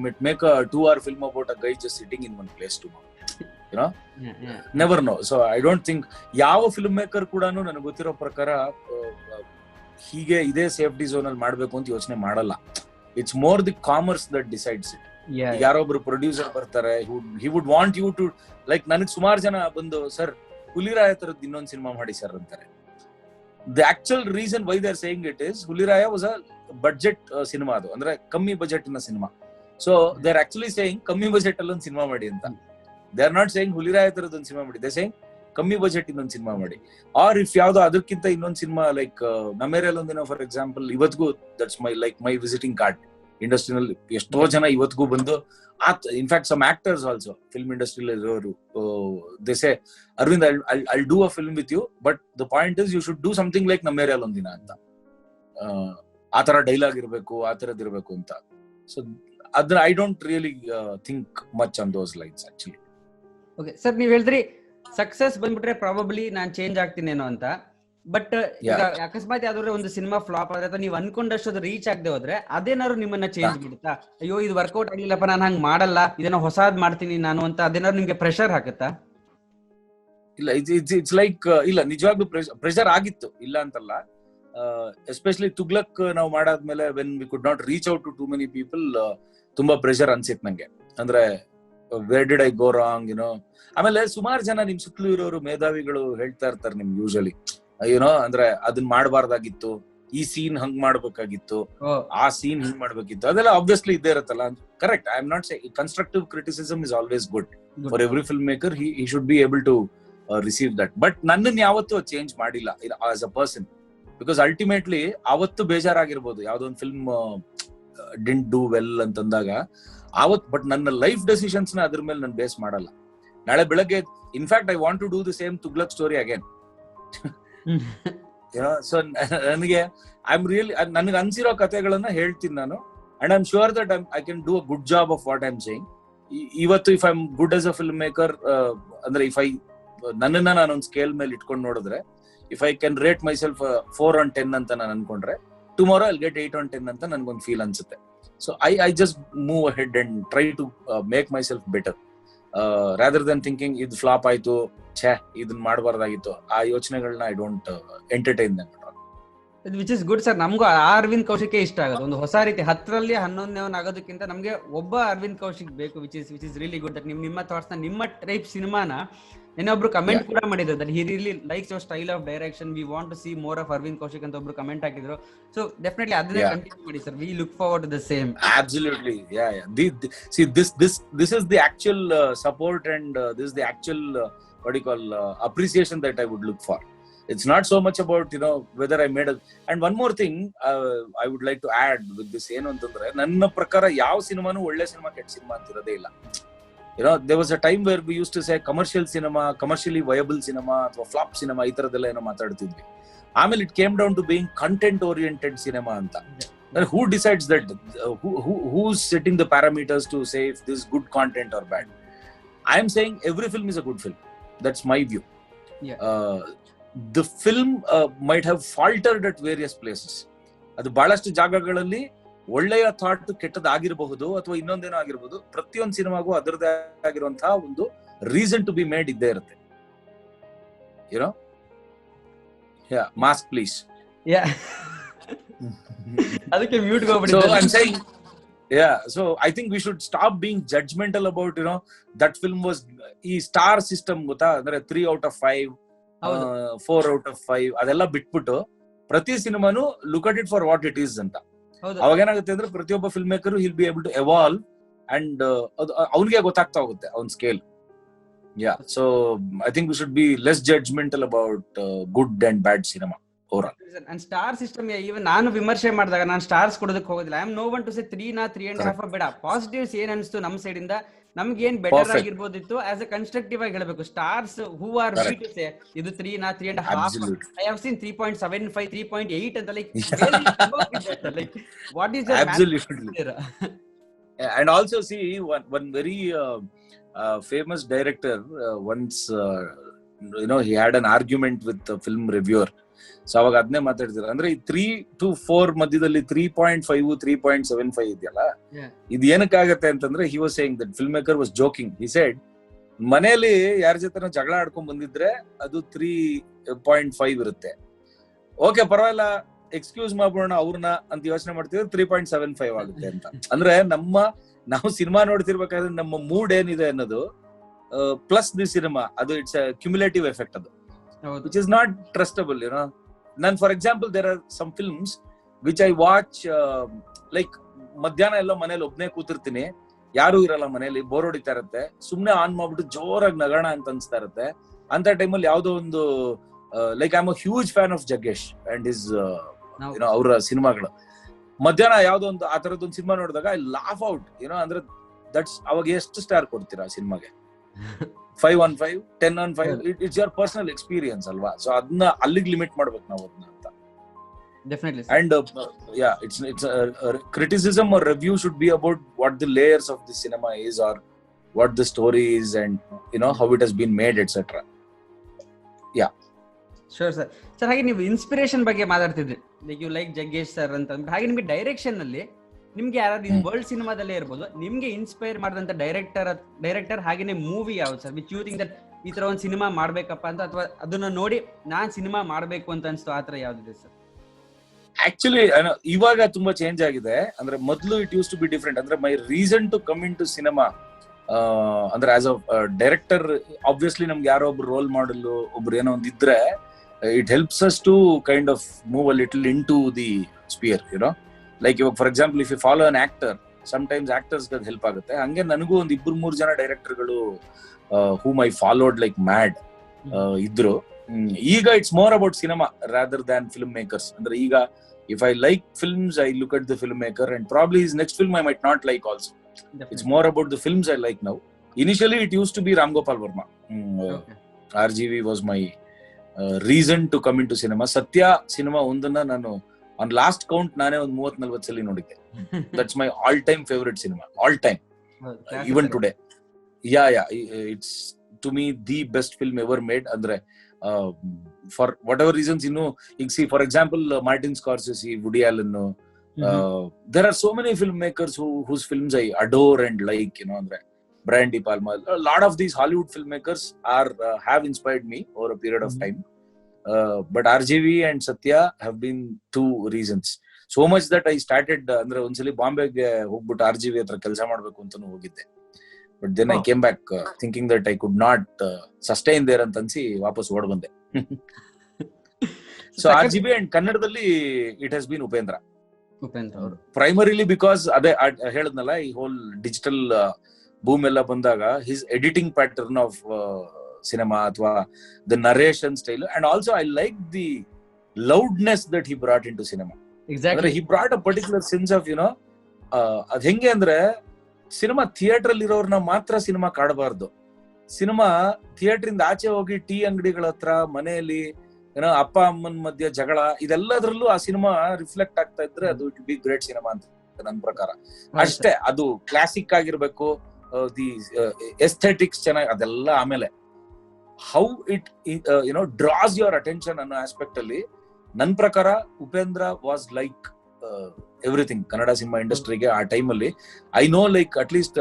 might make a 2-hour film about a guy just sitting in one place tomorrow, you know. Never know. So I don't think ಯಾವ film maker ಕೂಡ ನನಗೆ ಗೊತ್ತಿರೋ ಪ್ರಕಾರ ಹೀಗೆ ಇದೇ ಸೇಫ್ಟಿ ಝೋನ್ ಅಲ್ಲಿ ಮಾಡ್ಬೇಕು ಅಂತ ಯೋಚನೆ ಮಾಡಲ್ಲ. It's more the commerce that decides it. ಯಾರೊಬ್ರು ಪ್ರೊಡ್ಯೂಸರ್ ಬರ್ತಾರೆ, he would want you to, like, ನನಗೆ ಸುಮಾರು ಜನ ಬಂದು, ಸರ್ ಹುಲಿರಾಯ ತರದ್ ಇನ್ನೊಂದು ಸಿನಿಮಾ ಮಾಡಿ ಸರ್ ಅಂತಾರೆ. The actual reason why they are saying it is, Huliraya was a budget cinema, ಅದು ಅಂದ್ರೆ ಕಮ್ಮಿ ಬಜೆಟ್ ನ cinema. So they are actually saying ಕಮ್ಮಿ ಬಜೆಟ್ ಅಲ್ಲಿ ಒಂದು ಸಿನಿಮಾ ಮಾಡಿ ಅಂತ. They are not saying Huliraya ತರದ್ ಒಂದು ಸಿನಿಮಾ ಮಾಡಿ, ದೇ ಸೇಯಿಂಗ್ ಕಮ್ಮಿ ಬಜೆಟ್ ಇನ್ನೊಂದು ಸಿನಿಮಾ ಮಾಡಿ. ಆರ್ ಇಫ್ ಯಾವ್ದೋ ಅದಕ್ಕಿಂತ ಇನ್ನೊಂದು ಸಿನಿಮಾ, ಲೈಕ್ ನಮ್ಮೇರಿಯಲ್ಲಿ ಒಂದಿನ ಫಾರ್ ಎಕ್ಸಾಂಪಲ್, ಇವತ್ತಿಗೂ ದಟ್ಸ್ ಮೈ ವಿಸಿಟಿಂಗ್ ಕಾರ್ಡ್ ಇಂಡಸ್ಟ್ರಿನಲ್ಲಿ. ಎಷ್ಟೋ ಜನ ಇವತ್ತಿಗೂ ಬಂದು, in fact some actors also film ಇಂಡಸ್ಟ್ರಿಯಲ್ಲಿ ಇರೋರು, they say, Aravind I'll do a film with you, but the point is you should do something like ನಮ್ಮೇರಿಯಲ್ಲಿ ಒಂದಿನ ಅಂತ. ಆ ತರ ಡೈಲಾಗ್ ಇರ್ಬೇಕು, ಆ ತರದ್ ಇರ್ಬೇಕು ಅಂತ. ಸೊ ಅದನ್ನ I don't really think much on those lines actually. Okay sir, ನೀವ್ ಹೇಳಿದ್ರಿ ಸಕ್ಸಸ್ ಬಂದ್ಬಿಟ್ರೆ ಪ್ರಾಬಬ್ಲಿ ನಾನ್ ಚೇಂಜ್ ಆಗ್ತೀನೇನೋ ಅಂತ. ಬಟ್ ಈಗ ಅಕಸ್ಮಾತ್ ಯಾವ್ದಾದ್ರು ಒಂದು ಸಿನಿಮಾ ಫ್ಲಾಪ್ ಆದ್ರೆ ಅಥವಾ ನೀವು ಅನ್ಕೊಂಡಷ್ಟು ಅದು ರೀಚ್ ಆಗದೆ ಹೋದ್ರೆ ಅದೇನಾದ್ರು ನಿಮ್ಮನ್ನ ಚೇಂಜ್ ಮಾಡುತ್ತಾ? ಅಯ್ಯೋ ಇದು ವರ್ಕೌಟ್ ಆಗ್ಲಿಲ್ಲಪ್ಪ, ನಾನು ಹಂಗ್ ಮಾಡಲ್ಲ, ಇದನ್ನ ಹೊಸಾದ್ ಮಾಡ್ತೀನಿ ನಾನು ಅಂತ ಅದೇನಾದ್ರು ನಿಮ್ಗೆ ಪ್ರೆಷರ್ ಹಾಕುತ್ತಾ? ಇಲ್ಲ, ಇಟ್ಸ್ ಲೈಕ್, ಇಲ್ಲ ನಿಜವಾಗ್ಲೂ ಪ್ರೆಷರ್ ಆಗಿತ್ತು, ಇಲ್ಲ ಅಂತಲ್ಲ. ಎಸ್ಪೆಷಲಿ ತುಗ್ಲಕ್ ನಾವು ಮಾಡಾದ್ಮೇಲೆ when we could not reach out to too many people, ತುಂಬಾ ಪ್ರೆಷರ್ ಅನ್ಸಿತ್ ನಂಗೆ. ಅಂದ್ರೆ where did I go wrong, you know. ಆಮೇಲೆ ಸುಮಾರು ಜನ ನಿಮ್ ಸುತ್ತಲೂ ಇರೋರು ಮೇಧಾವಿಗಳು ಹೇಳ್ತಾ ಇರ್ತಾರೆ ನಿಮ್ಗೆ ಯೂಶಲಿ, ಏನೋ, ಅಂದ್ರೆ ಅದನ್ನ ಮಾಡಬಾರ್ದಾಗಿತ್ತು, ಈ ಸೀನ್ ಹಂಗ್ ಮಾಡ್ಬೇಕಾಗಿತ್ತು, ಆ ಸೀನ್ ಹಿಂಗ್ ಮಾಡ್ಬೇಕಿತ್ತು, ಅದೆಲ್ಲ ಆಬ್ವಿಯಸ್ಲಿ ಇದ್ದೇ ಇರುತ್ತಲ್ಲ. Correct, I am not say constructive criticism is always good for every filmmaker. He should be able to receive that. But ನನ್ನನ್ನು ಯಾವತ್ತೂ ಚೇಂಜ್ ಮಾಡಿಲ್ಲ as a person, because ultimately ಅವತ್ತು ಬೇಜಾರಾಗಿರ್ಬೋದು ಯಾವ್ದೋ ಒಂದು ಫಿಲ್ಮ್ ಡಿಂಟ್ ಡೂ ವೆಲ್ ಅಂತಂದಾಗ ಅವತ್. But ನನ್ನ ಲೈಫ್ ಡೆಸಿಷನ್ಸ್ ನ ಅದ್ರ ಮೇಲೆ ನಾನು ಬೇಸ್ ಮಾಡಲ್ಲ. ನಾಳೆ ಬೆಳಗ್ಗೆ in fact I want to do the same Tughlaq story again. So ನನಗೆ ನನಗೆ ಅನ್ಸಿರೋ ಕಥೆಗಳನ್ನ ಹೇಳ್ತೀನಿ ನಾನು, and I am sure that I can do a good job of what I am saying. ಇವತ್ತು if I am good as a film maker, ಅಂದ್ರೆ if ನನ್ನನ್ನ ನಾನೊಂದು ಸ್ಕೇಲ್ ಮೇಲೆ ಇಟ್ಕೊಂಡು ನೋಡಿದ್ರೆ, if I can rate myself 4 on 10 ಅಂತ ನಾನು ಅನ್ಕೊಂಡ್ರೆ, ಟುಮಾರೋ ಐಲ್ ಗೆಟ್ 8 on 10 ಅಂತ ನನ್ಗೊಂದು ಫೀಲ್ ಅನ್ಸುತ್ತೆ. So I just move ahead and try to make myself better, rather than thinking ಇದು ಫ್ಲಾಪ್ ಆಯ್ತು, ಛೇ ಇದನ್ನ ಮಾಡಬಾರ್ದಾಗಿತ್ತು, ಆ ಯೋಚನೆಗಳನ್ನ I don't entertain them. Which is good sir. ನಮಗೂ ಅರವಿಂದ್ ಕೌಶಿಕ್ ಇಷ್ಟ ಆಗೋದು, ಒಂದು ಹೊಸ ರೀತಿ 10ರಲ್ಲಿ 11ನೇ ಆಗೋದಕ್ಕಿಂತ ನಮ್ಗೆ ಒಬ್ಬ ಅರವಿಂದ್ ಕೌಶಿಕ್ ಬೇಕು, which is really good. That ನಿಮ್ಮ ಥಾಟ್ಸ್ ನ, ನಿಮ್ಮ ಟೈಪ್ ಸಿನಿಮಾನ ಇನ್ನೊಬ್ರು ಕಮೆಂಟ್ ಕೂಡ ಮಾಡಿದ್ರು, that he really likes your style of direction, we want to see more of Aravind Kaushik ಅಂತ ಒಬ್ರು ಕಮೆಂಟ್ ಹಾಕಿದ್ರು. ಸೊ ಡೆಫಿನೆಟ್ಲಿ ಅದನ್ನೇ ಕಂಟಿನ್ಯೂ ಮಾಡಿ sir. We look forward to the same. Absolutely, yeah. See, this is the actual support and this is the actual what do you call appreciation that I would look for. It's not so much about, you know, whether I made a. And one more thing I would like to add with this ಏನು ಅಂತಂದ್ರೆ, ನನ್ನ ಪ್ರಕಾರ ಯಾವ ಸಿನಿಮಾನು ಒಳ್ಳೆ cinema ಕೆಟ್ಟ cinema ಅಂತಿರೋದೇ ಇಲ್ಲ. You know, there was a time where we used to say commercial cinema, commercially viable cinema ಅಥವಾ flap cinema ಈ ತರದೆಲ್ಲ ಏನೋ ಮಾತಾಡ್ತಿದ್ವಿ. ಆಮೇಲೆ it came down to being content oriented cinema ಅಂತ. Who decides that? Who's setting the parameters to say if this is good content or bad? I am saying every film is a good film. That's my view. The film might have faltered at various places. ಅದು ಬಹಳಷ್ಟು ಜಾಗಗಳಲ್ಲಿ ಒಳ್ಳೆಯ thought ಕೆಟ್ಟದಾಗಿರಬಹುದು ಅಥವಾ ಇನ್ನೊಂದೇನೋ ಆಗಿರಬಹುದು. ಪ್ರತಿಯೊಂದು ಸಿನಿಮಾಗೂ ಅದರದೇ ಆಗಿರುವಂತಹ ಒಂದು ರೀಸನ್ ಟು ಬಿ ಮೇಡ್ ಇದ್ದೇ ಇರುತ್ತೆ. YONO, mask please. ಅದಕ್ಕೆ mute So I'm saying, so I think we should stop being judgmental about, you know, that film was ಈ ಸ್ಟಾರ್ ಸಿಸ್ಟಮ್ ಗೊತ್ತಾ, ಅಂದ್ರೆ 3 out of 5, 4 out of 5 ಅದೆಲ್ಲ ಬಿಟ್ಬಿಟ್ಟು ಪ್ರತಿ ಸಿನಿಮಾನು look at it for what it is ಅಂತ. ಅವಾಗ ಏನಾಗುತ್ತೆ ಅಂದ್ರೆ ಪ್ರತಿಯೊಬ್ಬ film maker will be able to evolve and ಅವನಿಗೆ ಗೊತ್ತಾಗ್ತಾ ಹೋಗುತ್ತೆ ಅವನ್ scale. So I think we should be less judgemental about good and bad cinema overall. And star system even ನಾನು ವಿಮರ್ಶೆ ಮಾಡಿದಾಗ ನಾನು ಸ್ಟಾರ್ಸ್ ಕೊಡೋದಕ್ಕೆ ಹೋಗೋದಿಲ್ಲ. I am no one to say 3.5 ಬೇಡ. ಪಾಸಿಟಿವ್ಸ್ ಏನ್ ಅನ್ಸ್ತು ನಮ್ಮ ಸೈಡ್ ಇಂದ, ನಮ್ಗೆ ಏನ್ ಬೆಟರ್ ಆಗಿರ್ಬೋದಿತ್ತು ಆಸ್ ಎ ಕನ್ಸ್ಟ್ರಕ್ಟಿವ್ ಆಗಿ ಹೇಳಬೇಕು. Stars who are we to say ಇದು 3.5. ಐ ಹ್ಯಾವ್ ಸೀನ್ 3.75, 3.8 ಅಂತ. Like like what is absolutely. And also see one very famous director once, you know, he had an argument with the film reviewer. So ಅವಾಗ ಅದನ್ನೇ ಮಾತಾಡ್ತೀರ ಅಂದ್ರೆ ಈ 3 to 4 ಮಧ್ಯದಲ್ಲಿ 3.5, 3.75 ಇದೆಯಲ್ಲ, ಇದು ಏನಕ್ಕಾಗತ್ತೆ ಅಂತಂದ್ರೆ he was saying that filmmaker was joking. He said ಮನೆಯಲ್ಲಿ ಯಾರ ಜೊತೆ ಜಗಳ ಆಡ್ಕೊಂಡ್ ಬಂದಿದ್ರೆ ಅದು 3.5 ಇರುತ್ತೆ. ಓಕೆ ಪರವಾಗಿಲ್ಲ, ಎಕ್ಸ್ಕ್ಯೂಸ್ ಮಾಡ್ಬೋಣ ಅವ್ರನ್ನ ಅಂತ ಯೋಚನೆ ಮಾಡ್ತಿದ್ರೆ 3.75 ಆಗುತ್ತೆ ಅಂತ. ಅಂದ್ರೆ ನಾವು ಸಿನಿಮಾ ನೋಡ್ತಿರ್ಬೇಕಾದ್ರೆ ನಮ್ಮ ಮೂಡ್ ಏನಿದೆ ಅನ್ನೋದು ಪ್ಲಸ್ ದಿ ಸಿನಿಮಾ, ಅದು ಇಟ್ಸ್ ಅ ಕ್ಯುಮುಲೇಟಿವ್ ಎಫೆಕ್ಟ್ ಅದು, which is not trustable, you know. Then for example there are some films which I watch like ಮಧ್ಯಾಹ್ನ ಎಲ್ಲೋ ಮನೇಲಿ ಒಬ್ನೇ ಕೂತಿರ್ತೀನಿ, ಯಾರು ಇರಲ್ಲ ಮನೇಲಿ, ಬೋರ್ ಹೊಡಿತಾ ಇರುತ್ತೆ, ಸುಮ್ನೆ ಆನ್ ಮಾಡ್ಬಿಟ್ಟು ಜೋರಾಗಿ ನಗೋಣ ಅಂತ ಅನ್ಸ್ತಾ ಇರುತ್ತೆ. ಅಂತ ಟೈಮಲ್ಲಿ ಯಾವ್ದೋ ಒಂದು like I am a huge fan of Jaggesh and his ಏನೋ ಅವರ ಸಿನಿಮಾಗಳು. ಮಧ್ಯಾಹ್ನ ಯಾವ್ದೋ ಒಂದು ಆ ತರದೊಂದು ಸಿನಿಮಾ ನೋಡಿದಾಗ ಐ ಲಾಫ್ ಔಟ್, ಏನೋ ಅಂದ್ರೆ ದಟ್ಸ್ ಅವಾಗ ಎಷ್ಟು ಸ್ಟಾರ್ ಕೊಡ್ತೀರಾ ಸಿನಿಮಾಗೆ? 5 on 5, 10 on 5, it's your personal experience ಅಲ್ವಾ. ಸೊ ಅದನ್ನ ಅಲ್ಲಿಗೆ ಲಿಮಿಟ್ ಮಾಡ್ಬೇಕು ನಾವು ಅದನ್ನ ಅಂತ. Definitely. And it's criticism or review should be about what the layers of the cinema is or what the story is and, you know, how it has been made, etc. Sure sir. Sir ಹಾಗೆ ನೀವು inspiration ಬಗ್ಗೆ ಮಾತಾಡ್ತಿದ್ರಿ, like you like Jaggesh sir ಅಂತ ಅಂದ್ಬಿಟ್ಟು. ಹಾಗೆ ನಿಮಗೆ direction ಅಲ್ಲಿ ನಿಮ್ಗೆ ಯಾರಾದ್ರೂ ವರ್ಲ್ಡ್ ಸಿನಿಮಾದಲ್ಲೇ ಇರ್ಬೋದು ನಿಮ್ಗೆ ಇನ್ಸ್ಪೈರ್ ಮಾಡಿದಂತ ಡೈರೆಕ್ಟರ್ ಹಾಗೇನೆ ಮೂವಿ ಯಾವ್ದು sir which you think that ಈ ತರ ಒಂದು ಸಿನಿಮಾ ಮಾಡ್ಬೇಕಪ್ಪ ಅಂತ, ಅಥವಾ ಅದನ್ನ ನೋಡಿ ನಾನ್ ಸಿನಿಮಾ ಮಾಡ್ಬೇಕು ಅಂತ ಅನ್ಸ್ತು, ಆತರ ಯಾವ್ದಿದೆ ಸರ್? ಆಕ್ಚುಲಿ ಇವಾಗ ತುಂಬಾ ಚೇಂಜ್ ಆಗಿದೆ. ಅಂದ್ರೆ ಮೊದಲು it use to be different. ಅಂದ್ರೆ my reason to come into cinema ಅಂದ್ರೆ ಆಸ್ ಅ ಡೈರೆಕ್ಟರ್, ಆಬ್ವಿಯಸ್ಲಿ ನಮ್ಗೆ ಯಾರೋ ಒಬ್ರು ರೋಲ್ ಮಾಡಲ್ ಒಬ್ರು ಏನೋ ಒಂದ್ ಇದ್ರೆ it helps us to kind of move a little into the sphere, you know. Like ಇವಾಗ for example if you follow an actor, sometimes actors ಗೆ ಹೆಲ್ಪ್ ಆಗುತ್ತೆ. ಹಂಗೆ ನನಗೂ ಒಂದ್ 2-3 ಜನ ಡೈರೆಕ್ಟರ್ಗಳು whom I followed like mad ಇದ್ರು. ಈಗ it's more about cinema rather than film makers. ಅಂದ್ರೆ ಈಗ if I like films I look at the film maker and probably his next film I might not like also. It's more about the films I like now. Initially it used to be Ram Gopal Varma. RGV was my reason to come into cinema. Satya cinema ಒಂದನ್ನ ನಾನು on last count ನಾನೇ ಒಂದು 30-40 ಸಲ ನೋಡಿದ್ದೆ. That's my all time favorite cinema, all time, even today. It's to me the best film ever made. Andre for whatever reasons, you know, you see for example Martin Scorsese, Woody Allen, there are so many filmmakers whose films I adore and like, you know, andre Brian De Palma, a lot of these Hollywood filmmakers are have inspired me over a period of time. But RGV and Satya have been two reasons. So much that I started ಅಂದ್ರೆ ಒಂದ್ಸಲಿ ಬಾಂಬೆಗೆ ಹೋಗ್ಬಿಟ್ಟು RGV ಹತ್ರ ಕೆಲಸ ಮಾಡ್ಬೇಕು ಅಂತಾನು ಹೋಗಿದ್ದೆ. But then I came back thinking that I could not sustain there ಅಂತ ಅನ್ಸಿ ವಾಪಸ್ ಓಡ್ ಬಂದೆ. So RGV and ಕನ್ನಡದಲ್ಲಿ it has been ಉಪೇಂದ್ರ ಅವರು primarily because ಅದೇ ಹೇಳದ್ನಲ್ಲ, ಈ ಹೋಲ್ ಡಿಜಿಟಲ್ ಬೂಮ್ ಎಲ್ಲ ಬಂದಾಗ his editing pattern of cinema ಅಥವಾ the narration style, and also I like the loudness that he brought into cinema. ಅಂದ್ರೆ exactly. He brought a particular sense of ಅದ್ ಹೆಂಗೆ ಅಂದ್ರೆ cinema theatre ಅಲ್ಲಿ ಇರೋರ್ನ ಮಾತ್ರ cinema ಕಾಡಬಾರ್ದು. Cinema theatre ಇಂದ ಆಚೆ ಹೋಗಿ ಟೀ ಅಂಗಡಿಗಳ ಹತ್ರ, ಮನೆಯಲ್ಲಿ ಅಪ್ಪ ಅಮ್ಮನ ಮಧ್ಯೆ ಜಗಳ, ಇದೆಲ್ಲದ್ರಲ್ಲೂ ಆ ಸಿನಿಮಾ ರಿಫ್ಲೆಕ್ಟ್ ಆಗ್ತಾ ಇದ್ರೆ ಅದು ಇಟ್ ಬಿ ಗ್ರೇಟ್ ಸಿನಿಮಾ ಅಂತ ನನ್ನ ಪ್ರಕಾರ. ಅಷ್ಟೇ, ಅದು ಕ್ಲಾಸಿಕ್ ಆಗಿರ್ಬೇಕು, ದಿ ಎಸ್ಥೆಟಿಕ್ಸ್ ಚೆನ್ನಾಗಿ, ಅದೆಲ್ಲ ಆಮೇಲೆ how it draws your attention ಅನ್ನೋ ಆಸ್ಪೆಕ್ಟ್ ಅಲ್ಲಿ ನನ್ನ ಪ್ರಕಾರ Upendra was like everything Kannada cinema ಇಂಡಸ್ಟ್ರಿಗೆ ಆ ಟೈಮ್ ಅಲ್ಲಿ. I know like at least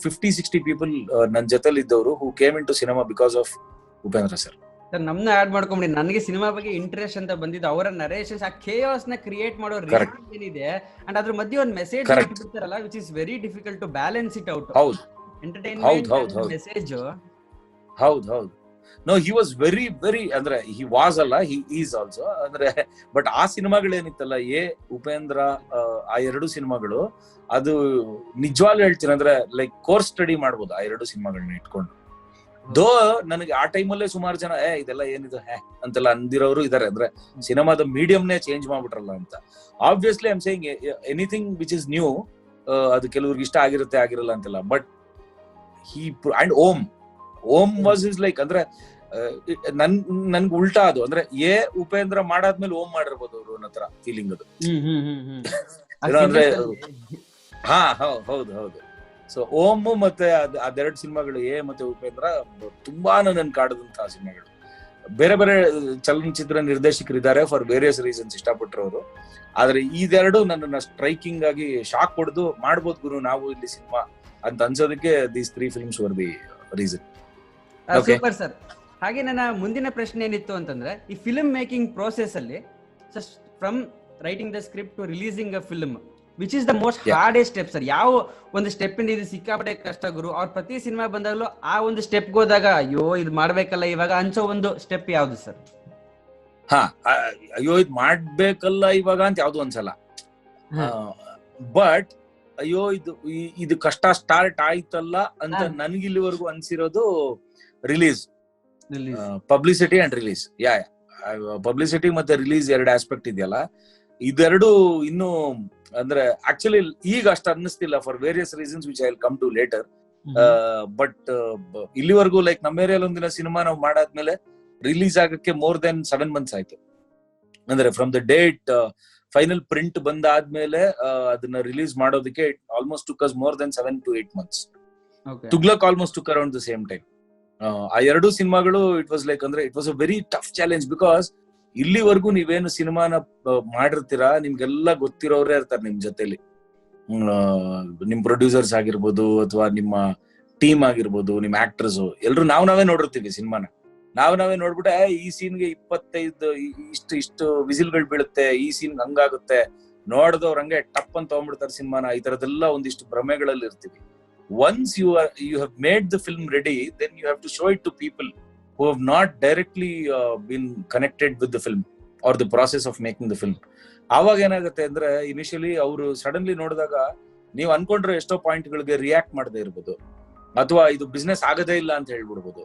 50-60 people ನನ್ನ ಜೊತೆಲಿ ಇದ್ದವರು who came into cinema because of Upendra sir. Sir ನಮ್ನ ಆಡ್ ಮಾಡ್ಕೊಂಬಿಡಿ. ನನಗೆ ಸಿನಿಮಾ ಬಗ್ಗೆ ಇಂಟ್ರೆಸ್ಟ್ ಅಂತ ಬಂದಿದ್ದು ಅವರ ನರೇಷನ್ಸ್, ಆ ಖೇಯಾಸ್ ನ ಕ್ರಿಯೇಟ್ ಮಾಡೋ ರೀತಿ ಏನಿದೆ, ಅಂಡ್ ಅದ್ರ ಮಧ್ಯೆ ಒಂದು ಮೆಸೇಜ್ ಇಟ್ಟಿರ್ತಾರಲ್ಲ, which is very difficult to balance it out. ಹೌದು, ಎಂಟರ್ಟೈನ್ಮೆಂಟ್ ಮೆಸೇಜ್. ಹೌದು. ನೋ, ಹಿ ವಾಸ್ ವೆರಿ ಅಂದ್ರೆ ಹಿ ವಾಸ್ ಅಲ್ಲ, ಹಿ ಈಸ್ ಆಲ್ಸೋ ಅಂದ್ರೆ. ಬಟ್ ಆ ಸಿನಿಮಾಗಳೇನಿತ್ತಲ್ಲ, ಉಪೇಂದ್ರ, ಆ 2 ಸಿನಿಮಾಗಳು, ಅದು ನಿಜವಾಗ್ಲೂ ಹೇಳ್ತೀನಿ ಅಂದ್ರೆ ಲೈಕ್ ಕೋರ್ಸ್ ಸ್ಟಡಿ ಮಾಡ್ಬೋದು ಆ 2 ಸಿನಿಮಾಗಳನ್ನ ಇಟ್ಕೊಂಡು. ದೋ ನನಗೆ ಆ ಟೈಮಲ್ಲೇ ಸುಮಾರು ಜನ ಇದೆಲ್ಲ ಏನಿದೆ ಅಂತೆಲ್ಲ ಅಂದಿರೋರು ಇದಾರೆ. ಅಂದ್ರೆ ಸಿನಿಮಾದ ಮೀಡಿಯಂನೇ ಚೇಂಜ್ ಮಾಡ್ಬಿಟ್ರಲ್ಲ ಅಂತ. Obviously I am saying anything which is new, ಅದು ಕೆಲವ್ರಿಗೆ ಇಷ್ಟ ಆಗಿರುತ್ತೆ, ಆಗಿರಲ್ಲ ಅಂತೆಲ್ಲ. But and Om was is like ಅಂದ್ರೆ ನನ್ಗೆ ಉಲ್ಟಾ ಅದು. ಅಂದ್ರೆ ಉಪೇಂದ್ರ ಮಾಡಾದ್ಮೇಲೆ ಓಂ ಮಾಡಿರ್ಬೋದು ಅವರು ಅನ್ನೋ ತರ ಫೀಲಿಂಗ್ ಅದು. ಅಂದ್ರೆ ಹೌದು. ಸೊ ಓಂ ಮತ್ತೆ ಅದೆರಡು ಸಿನಿಮಾಗಳು, ಮತ್ತೆ ಉಪೇಂದ್ರ, ತುಂಬಾ ನನ್ ಕಾಡದಂತಹ ಸಿನಿಮಾಗಳು. ಬೇರೆ ಬೇರೆ ಚಲನಚಿತ್ರ ನಿರ್ದೇಶಕರಿದ್ದಾರೆ ಫಾರ್ ವೇರಿಯಸ್ ರೀಸನ್ಸ್ ಇಷ್ಟಪಟ್ಟರವರು. ಆದ್ರೆ ಇದೆರಡು ನನ್ನನ್ನ ಸ್ಟ್ರೈಕಿಂಗ್ ಆಗಿ ಶಾಕ್ ಹೊಡೆದು ಮಾಡ್ಬೋದು ಗುರು ನಾವು ಇಲ್ಲಿ ಸಿನಿಮಾ ಅಂತ ಅನ್ಸೋದಕ್ಕೆ these 3 films were the reason. Super sir. ಹಾಗೆ ನನ್ನ ಮುಂದಿನ ಪ್ರಶ್ನೆ ಏನಿತ್ತು ಅಂತಂದ್ರೆ, ಈ ಫಿಲ್ಮ್ ಮೇಕಿಂಗ್ ಪ್ರೋಸೆಸ್ ಅಲ್ಲಿ from writing the script to releasing a film, which is the most hardest step sir? ಯಾವ ಒಂದು ಸ್ಟೆಪ್ ಇಂದ ಇದು ಸಿಕ್ಕಾಪಟ್ಟೆ ಕಷ್ಟ ಗುರು? ಅವ್ರ ಪ್ರತಿ ಸಿನಿಮಾ ಬಂದಾಗಲೂ ಆ ಒಂದು ಸ್ಟೆಪ್ ಹೋದಾಗ ಅಯ್ಯೋ ಇದು ಮಾಡ್ಬೇಕಲ್ಲ ಇವಾಗ ಅನ್ಸೋ ಒಂದು ಸ್ಟೆಪ್ ಯಾವ್ದು ಸರ್? ಅಯ್ಯೋ ಇದು ಮಾಡ್ಬೇಕಲ್ಲ ಇವಾಗ ಅಂತ ಯಾವ್ದು ಅನ್ಸಲ್ಲ. ಬಟ್ ಅಯ್ಯೋ ಇದು ಕಷ್ಟ ಸ್ಟಾರ್ಟ್ ಆಯ್ತಲ್ಲ ಅಂತ ನನ್ಗಿಲ್ಲಿವರೆಗೂ ಅನ್ಸಿರೋದು release, publicity and release. Publicity ಮತ್ತೆ ರಿಲೀಸ್ 2 ಆಸ್ಪೆಕ್ಟ್ ಇದೆಯಲ್ಲ, ಇದೆರಡು ಇನ್ನು ಅಂದ್ರೆ ಆಕ್ಚುಲಿ ಈಗ ಅಷ್ಟು ಅನ್ನಿಸ್ತಿಲ್ಲ for various reasons which I will come to later. But ಇಲ್ಲಿವರೆಗೂ ಲೈಕ್ ನಮ್ಮ ಏರಿಯಾಲ್ ಒಂದಿನ ಸಿನಿಮಾ ನಾವು ಮಾಡಾದ್ಮೇಲೆ ರಿಲೀಸ್ ಆಗಕ್ಕೆ ಮೋರ್ ದೆನ್ 7 months ಆಯ್ತು. ಅಂದ್ರೆ from the date final print ಬಂದಾದ್ಮೇಲೆ ಅದನ್ನ ರಿಲೀಸ್ ಮಾಡೋದಕ್ಕೆ almost took us more than 7 to 8 months. Tuglak almost took around the same time. ಆ 2 ಸಿನಿಮಾಗಳು ಇಟ್ ವಾಸ್ ಲೈಕ್ ಅಂದ್ರೆ it was a very tough challenge. Because ಇಲ್ಲಿವರೆಗೂ ನೀವೇನು ಸಿನಿಮಾನ ಮಾಡಿರ್ತೀರಾ, ನಿಮ್ಗೆಲ್ಲ ಗೊತ್ತಿರೋರೇ ಇರ್ತಾರೆ ನಿಮ್ ಜೊತೆಲಿ. ನಿಮ್ ಪ್ರೊಡ್ಯೂಸರ್ಸ್ ಆಗಿರ್ಬೋದು, ಅಥವಾ ನಿಮ್ಮ ಟೀಮ್ ಆಗಿರ್ಬೋದು, ನಿಮ್ ಆಕ್ಟರ್ಸ್ ಎಲ್ರು ನಾವೇ ನೋಡಿರ್ತೀವಿ ಸಿನಿಮಾನ. ನಾವೇ ನೋಡ್ಬಿಟ್ಟೆ ಈ ಸೀನ್ಗೆ 25 ಇಷ್ಟು ವಿಸಿಲ್ಗಳು ಬೀಳುತ್ತೆ, ಈ ಸೀನ್ ಹಂಗಾಗುತ್ತೆ, ನೋಡ್ದವ್ರ ಹಂಗೆ ಟಪ್ ಅಂತ ತಗೊಂಡ್ಬಿಡ್ತಾರೆ ಸಿನಿಮಾನ. ಈ ತರದೆಲ್ಲ ಒಂದಿಷ್ಟು ಭ್ರಮೆಗಳಲ್ಲಿ ಇರ್ತೀವಿ. Once you have made the film ready, then you have to show it to people who have not directly been connected with the film or the process of making the film. ಆವಾಗ ಏನಾಗುತ್ತೆ ಅಂದ್ರೆ initially ಅವರು suddenly ನೋಡಿದಾಗ ನೀವು ಅನ್ಕೊಂಡ್ರೆ ಎಷ್ಟೋ point ಗಳಿಗೆ react ಮಾಡದೇ ಇರ್ಬೋದು, ಅಥವಾ ಇದು ಬಿಸ್ನೆಸ್ ಆಗದೇ ಇಲ್ಲ ಅಂತ ಹೇಳ್ಬಿಡ್ಬೋದು.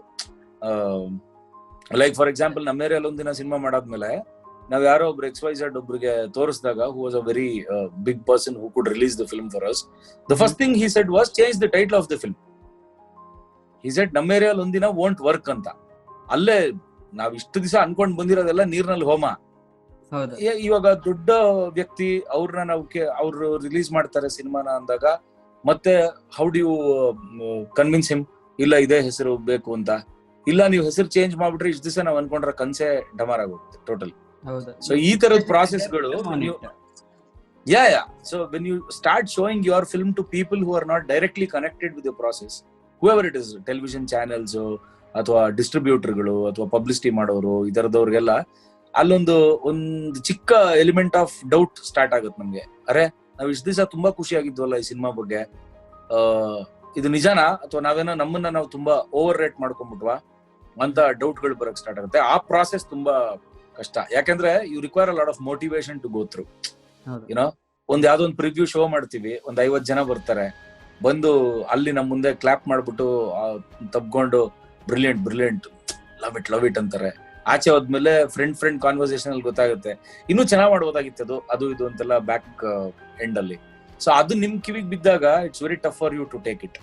ಲೈಕ್ ಫಾರ್ ಎಕ್ಸಾಂಪಲ್ ನಮ್ಮ ಏರಿಯಾಲ್ ಒಂದಿನ ಸಿನಿಮಾ ಮಾಡಾದ್ಮೇಲೆ ನಾವ್ ಯಾರೋ ಒಬ್ರು XYZ ಒಬ್ರಿಗೆ ತೋರಿಸಿದಾಗ, who was a very big person who could release the film for us, the first thing he said was change the title of the film. He said ನಮ್ಮ ಏರಿಯಾಲ್ ಒಂದಿನ won't work ಅಂತ. ಅಲ್ಲೇ ನಾವ್ ಇಷ್ಟು ದಿವಸ ಅನ್ಕೊಂಡ್ ಬಂದಿರೋದೆಲ್ಲ ನೀರ್ನಲ್ಲಿ ಹೋಮ. ಇವಾಗ ದೊಡ್ಡ ವ್ಯಕ್ತಿ ಅವ್ರನ್ನ ನಾವು ಅವ್ರು ರಿಲೀಸ್ ಮಾಡ್ತಾರೆ ಸಿನಿಮಾನ ಅಂದಾಗ, ಮತ್ತೆ how do you convince him, ಇಲ್ಲ ಇದೇ ಹೆಸರು ಬೇಕು ಅಂತ. ಇಲ್ಲ ನೀವು ಹೆಸರು ಚೇಂಜ್ ಮಾಡ್ಬಿಟ್ರೆ ಇಷ್ಟು ದಿವಸ ನಾವ್ ಅನ್ಕೊಂಡ್ರೆ ಕನ್ಸೆ ಡಮಾರ್ ಆಗುತ್ತೆ ಟೋಟಲ್. ಸೊ ಈ ತರದ ಪ್ರಾಸೆಸ್ಗಳು so when you start showing your film to people who are not directly connected with the process, however it is, television channels ಅಥವಾ ಡಿಸ್ಟ್ರಿಬ್ಯೂಟರ್ಗಳು ಅಥವಾ ಪಬ್ಲಿಸಿಟಿ ಮಾಡೋರು, ಈ ತರದವ್ರಿಗೆಲ್ಲ ಅಲ್ಲೊಂದು ಚಿಕ್ಕ ಎಲಿಮೆಂಟ್ ಆಫ್ ಡೌಟ್ ಸ್ಟಾರ್ಟ್ ಆಗುತ್ತೆ ನಮ್ಗೆ. ಅರೆ ನಾವ್ ಇಷ್ಟು ದಿವಸ ತುಂಬಾ ಖುಷಿ ಆಗಿದ್ವಲ್ಲ ಈ ಸಿನಿಮಾ ಬಗ್ಗೆ, ಇದು ನಿಜಾನಾ ಅಥವಾ ನಾವೇನೋ ನಮ್ಮನ್ನ ನಾವು ತುಂಬಾ ಓವರ್ ರೇಟ್ ಮಾಡ್ಕೊಂಡ್ಬಿಟ್ವಾ ಅಂತ ಡೌಟ್ಗಳು ಬರಕ್ ಸ್ಟಾರ್ಟ್ ಆಗುತ್ತೆ. ಆ ಪ್ರಾಸೆಸ್ ತುಂಬಾ ಕಷ್ಟ. ಯಾಕಂದ್ರೆ you require a lot of motivation to go through. ಏನೋ ಯಾವ್ದೋ ಒಂದು ಪ್ರಿವ್ಯೂ ಶೋ ಮಾಡ್ತೀವಿ, 50 ಜನ ಬರ್ತಾರೆ, ಬಂದು ಅಲ್ಲಿ ನಮ್ ಮುಂದೆ ಕ್ಲಾಪ್ ಮಾಡ್ಬಿಟ್ಟು ತಬ್ಕೊಂಡು ಬ್ರಿಲಿಯಂಟ್ ಲವ್ ಇಟ್ ಅಂತಾರೆ. ಆಚೆ ಹೋದ್ಮೇಲೆ ಫ್ರೆಂಡ್ ಕಾನ್ವರ್ಸೇಷನ್ ಅಲ್ಲಿ ಗೊತ್ತಾಗುತ್ತೆ ಇನ್ನೂ ಚೆನ್ನಾಗ್ ಮಾಡ್ಬೋದಾಗಿತ್ತು ಅದು ಇದು ಅಂತೆಲ್ಲ ಬ್ಯಾಕ್ ಎಂಡ್ ಅಲ್ಲಿ. ಸೊ ಅದು ನಿಮ್ ಕಿವಿಗೆ ಬಿದ್ದಾಗ it's very tough for you to take it.